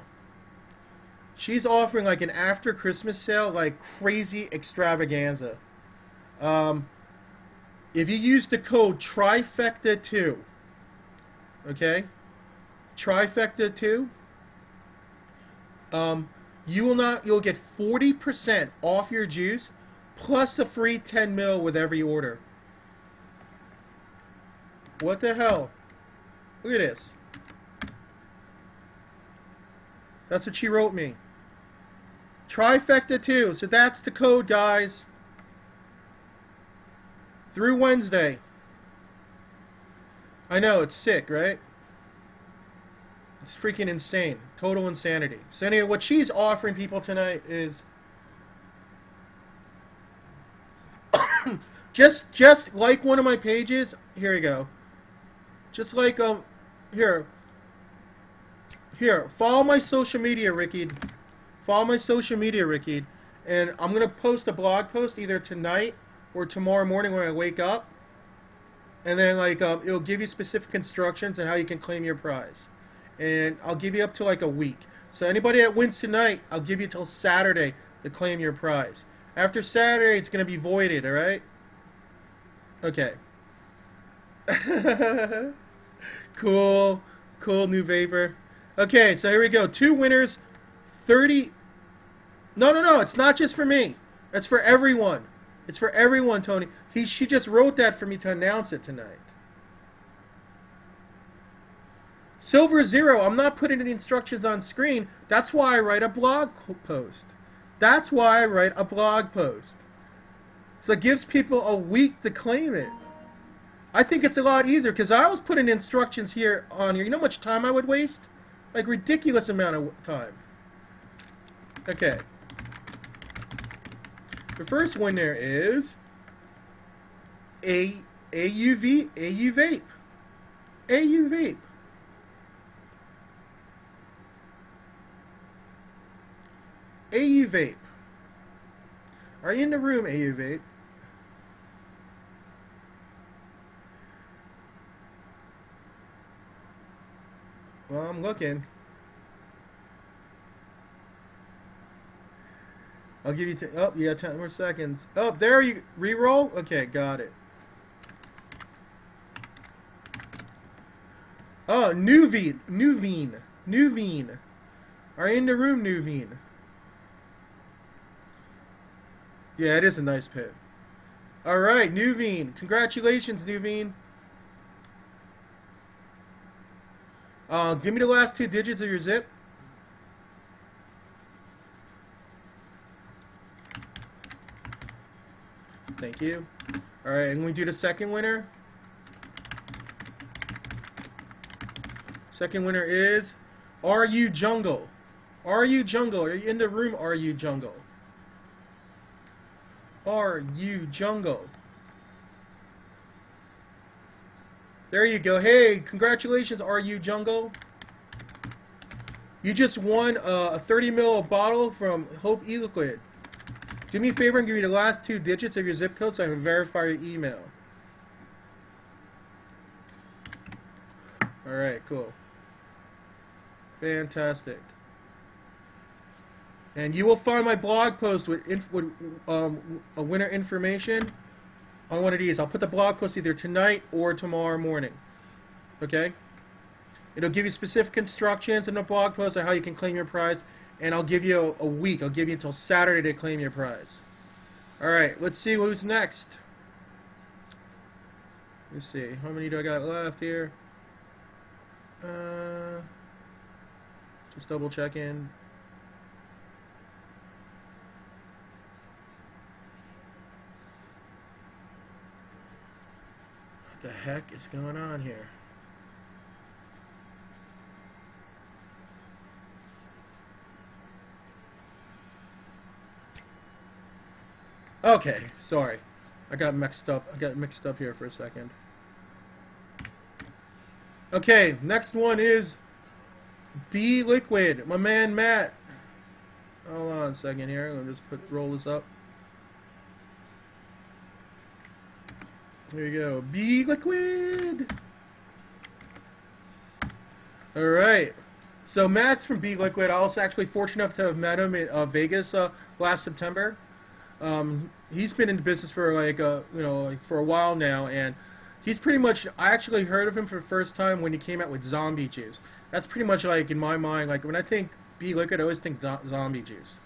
She's offering like an after Christmas sale, like crazy extravaganza. If you use the code Trifecta2, okay? Trifecta2, you'll get 40% off your juice plus a free 10 ml with every order. What the hell? Look at this. That's what she wrote me. Trifecta2. So that's the code, guys. Through Wednesday. I know, it's sick, right? It's freaking insane. Total insanity. So anyway, what she's offering people tonight is just like one of my pages. Here you go. Just like here, follow my social media, Ricky. Follow my social media, Ricky, and I'm gonna post a blog post either tonight or tomorrow morning when I wake up, and then like it'll give you specific instructions on how you can claim your prize, and I'll give you up to like a week. So anybody that wins tonight, I'll give you till Saturday to claim your prize. After Saturday, it's gonna be voided. All right? Okay. Cool new vapor. Okay, so here we go. 2 winners, 30. No, it's not just for me. It's for everyone. It's for everyone, Tony. She just wrote that for me to announce it tonight. Silver Zero, I'm not putting the instructions on screen. That's why I write a blog post. That's why I write a blog post. So it gives people a week to claim it. I think it's a lot easier because I was putting instructions here on here. You know how much time I would waste? Like ridiculous amount of time. Okay. The first winner is A AUV AU Vape. AU Vape. AU Vape. Are you in the room, AU Vape? Well, I'm looking. I'll give you. Oh, you got 10 more seconds. Oh, there you re-roll. Okay, got it. Oh, Nuveen. Are you in the room, Nuveen? Yeah, it is a nice pit. All right, Nuveen. Congratulations, Nuveen. Give me the last 2 digits of your zip. Thank you. All right, and we do the second winner. Second winner is RU Jungle. RU Jungle. Are you in the room, RU Jungle? RU Jungle. There you go. Hey, congratulations, RU Jungle. You just won a 30 ml bottle from Hope Eliquid. Do me a favor and give me the last 2 digits of your zip code so I can verify your email. Alright, cool. Fantastic. And you will find my blog post with winner information on one of these. I'll put the blog post either tonight or tomorrow morning. Okay? It'll give you specific instructions in the blog post on how you can claim your prize. And I'll give you a week. I'll give you until Saturday to claim your prize. Alright, let's see who's next. Let's see. How many do I got left here? Just double checking. What the heck is going on here? Okay, sorry. I got mixed up. Here for a second. Okay, next one is B Liquid. My man Matt. Hold on a second here. Let me just roll this up. There you go. B Liquid. All right. So Matt's from B Liquid. I was actually fortunate enough to have met him in Vegas last September. He's been in the business for for a while now, and he's pretty much. I actually heard of him for the first time when he came out with zombie juice. That's pretty much like in my mind. Like when I think B Liquid, I always think zombie juice.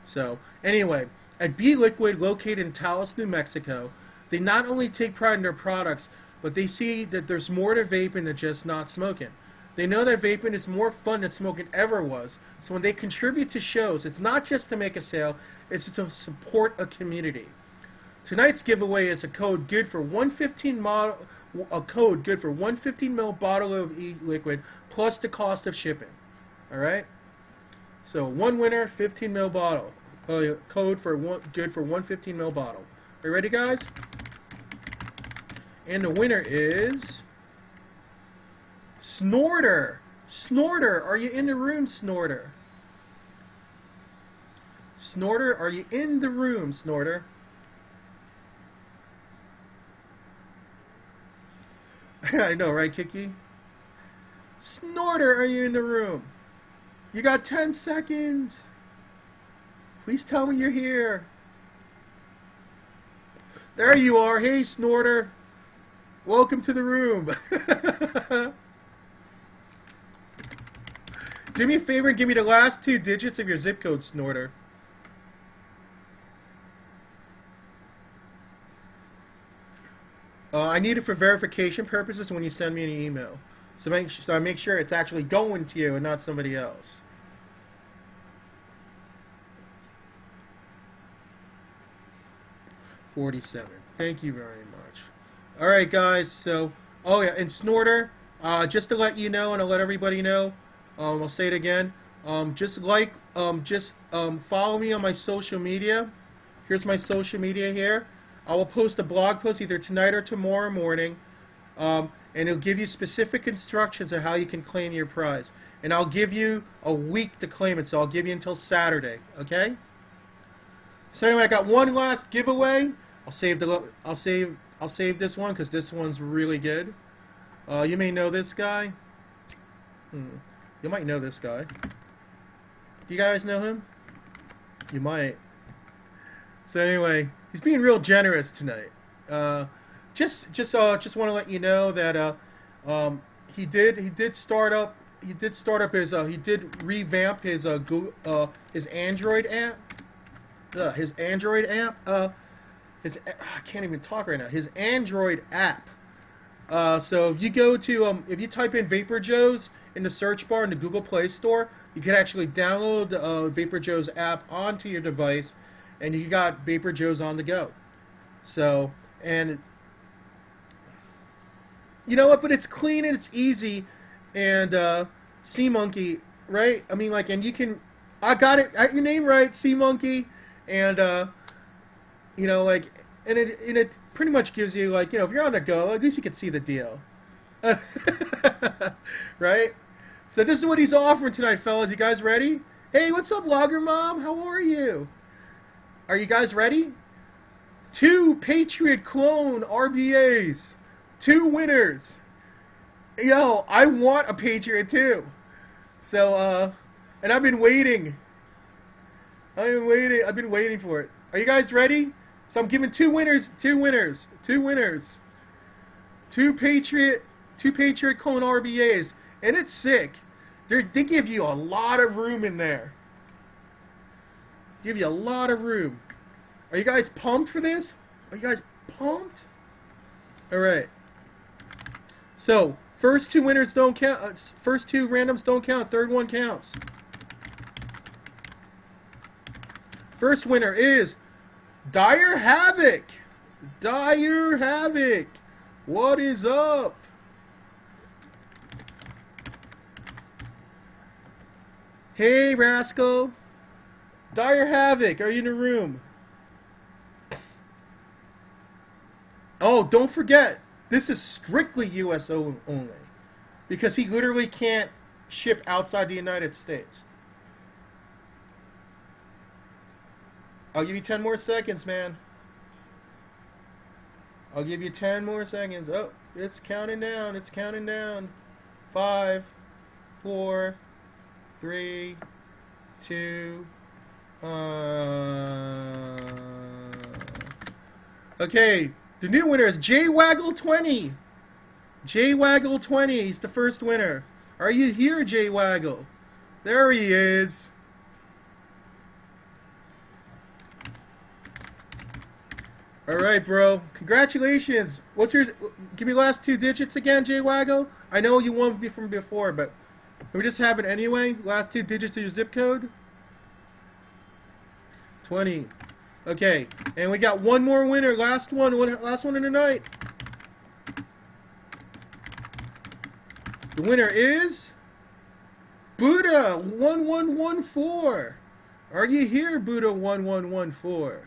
So anyway, at B Liquid, located in Taos, New Mexico, they not only take pride in their products, but they see that there's more to vaping than just not smoking. They know that vaping is more fun than smoking ever was. So when they contribute to shows, it's not just to make a sale, it's to support a community. Tonight's giveaway is a code good for 115 model, a code good for 115 ml bottle of e-liquid plus the cost of shipping. All right. So one winner, 15 ml bottle. Code for good for 115 ml bottle. Are you ready, guys? And the winner is Snorter. Snorter, are you in the room, Snorter? Snorter, are you in the room, Snorter? I know, right, Kiki? Snorter, are you in the room? You got 10 seconds. Please tell me you're here. There you are. Hey, Snorter. Welcome to the room. Do me a favor and give me the last 2 digits of your zip code, Snorter. I need it for verification purposes when you send me an email. So I make sure it's actually going to you and not somebody else. $47. Thank you very much. All right, guys. So, oh yeah, and Snorter, just to let you know and to let everybody know, I'll say it again. Just follow me on my social media. Here's my social media here. I will post a blog post either tonight or tomorrow morning, and it'll give you specific instructions on how you can claim your prize. And I'll give you a week to claim it, so I'll give you until Saturday. Okay? So anyway, I got one last giveaway. I'll save this one because this one's really good. You may know this guy. You might know this guy. Do you guys know him? You might. So anyway, he's being real generous tonight. Just want to let you know that he did revamp his his Android app. I can't even talk right now. His Android app. So if you go to if you type in Vapor Joe's in the search bar in the Google Play Store, you can actually download Vapor Joe's app onto your device, and you got Vapor Joe's on the go. So, and you know what? But it's clean and it's easy, and Sea Monkey, right? I mean, like, and you can. I got it. Your name right, Sea Monkey, and you know, like, and it pretty much gives you, like, you know, if you're on the go, at least you can see the deal, right? So this is what he's offering tonight, fellas. You guys ready? Hey, what's up, Logger Mom? How are you? Are you guys ready? 2 Patriot clone RBAs. 2 winners. Yo, I want a Patriot too. So, and I've been waiting. I've been waiting for it. Are you guys ready? So I'm giving 2 winners. 2 Patriot clone RBAs. And it's sick. They give you a lot of room in there. Give you a lot of room. Are you guys pumped for this? Are you guys pumped? All right. So first 2 winners don't count. First 2 randoms don't count. Third one counts. First winner is Dire Havoc. Dire Havoc. What is up? Hey, Rascal. Dire Havoc, are you in the room? Oh, don't forget, this is strictly US only. Because he literally can't ship outside the United States. I'll give you 10 more seconds, man. I'll give you 10 more seconds. Oh, it's counting down. It's counting down. 5, 4, 3, 2. Okay, the new winner is JWaggle20. JWaggle20, he's the first winner. Are you here, JWaggle? There he is. All right, bro. Congratulations. What's your? Give me the last 2 digits again, JWaggle. I know you won me from before, but can we just have it anyway? Last 2 digits of your zip code. 20. Okay, and we got one more winner. Last one of the night. The winner is Buddha 1114. Are you here, Buddha 1114?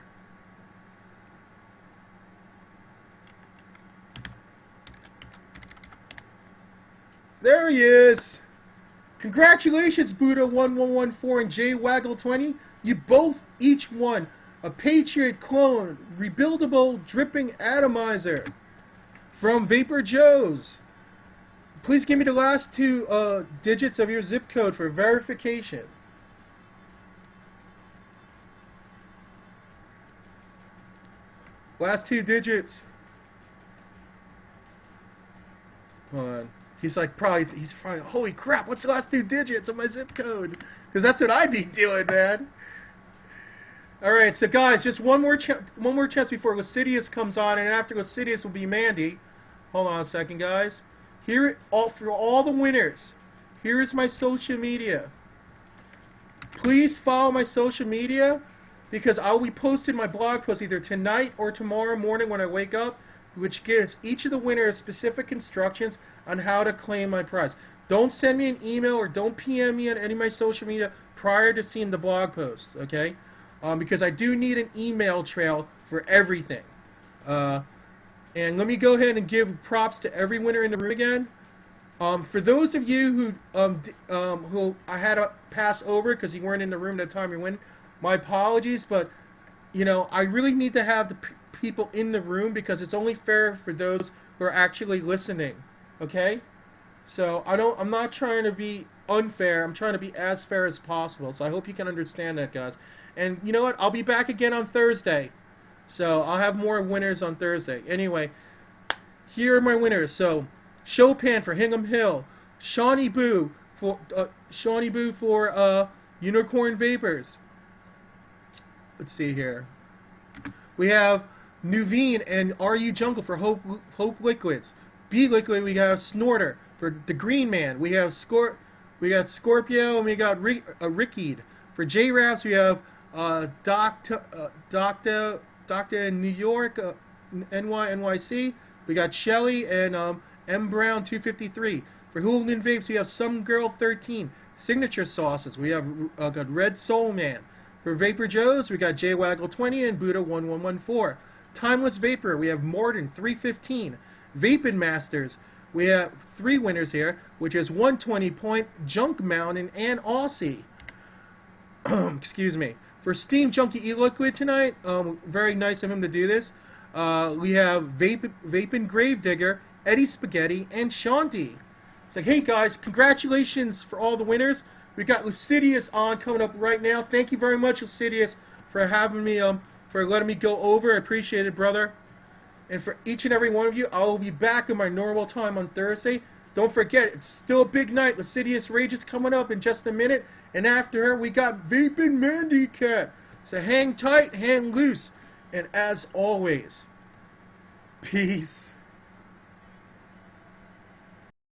There he is. Congratulations, Buddha 1114 and JWaggle20. You both each won a Patriot clone rebuildable dripping atomizer from Vapor Joe's. Please give me the last 2 digits of your zip code for verification. Last 2 digits. Hold on. He's probably, holy crap, what's the last 2 digits of my zip code? Because that's what I'd be doing, man. All right, so guys, just one more chance before Lucidius comes on, and after Lucidius will be Mandy. Hold on a second, guys. Here, for all the winners, here is my social media. Please follow my social media, because I'll be posting my blog post either tonight or tomorrow morning when I wake up, which gives each of the winners specific instructions on how to claim my prize. Don't send me an email or don't PM me on any of my social media prior to seeing the blog post, okay? Because I do need an email trail for everything. And let me go ahead and give props to every winner in the room again. For those of you who I had to pass over because you weren't in the room at the time you win, my apologies, but I really need to have the people in the room because it's only fair for those who are actually listening. Okay? So I'm not trying to be unfair. I'm trying to be as fair as possible. So I hope you can understand that, guys. And you know what? I'll be back again on Thursday. So I'll have more winners on Thursday. Anyway, here are my winners. So Chopin for Hingham Hill, Shawnee Boo for Unicorn Vapers. Let's see here. We have Nuveen and RU Jungle for Hope Liquids. B Liquid, we have Snorter for the Green Man. We got Scorpio, and we got Rickied. For J-Raps, we have Doctor in New York, NYC. We got Shelly and M Brown 253. For Hooligan Vapes, we have Some Girl 13. Signature Sauces, we have got Red Soul Man. For Vapor Joes, we got J Waggle 20 and Buddha 1114. Timeless Vapor, we have Morden 315. Vaping Masters, we have 3 winners here, which is 120 Point, Junk Mountain, and Aussie. Excuse me. For SteamJunkELiquid tonight, very nice of him to do this. We have Vaping Gravedigger, Eddie Spaghetti, and Shanti. It's like, hey guys, congratulations for all the winners. We got Lucidius on coming up right now. Thank you very much, Lucidius, for having me, for letting me go over. I appreciate it, brother. And for each and every one of you, I will be back in my normal time on Thursday. Don't forget, it's still a big night. Lucidius Rage is coming up in just a minute. And after her, we got Vaping Mandy Cat. So hang tight, hang loose. And as always, peace.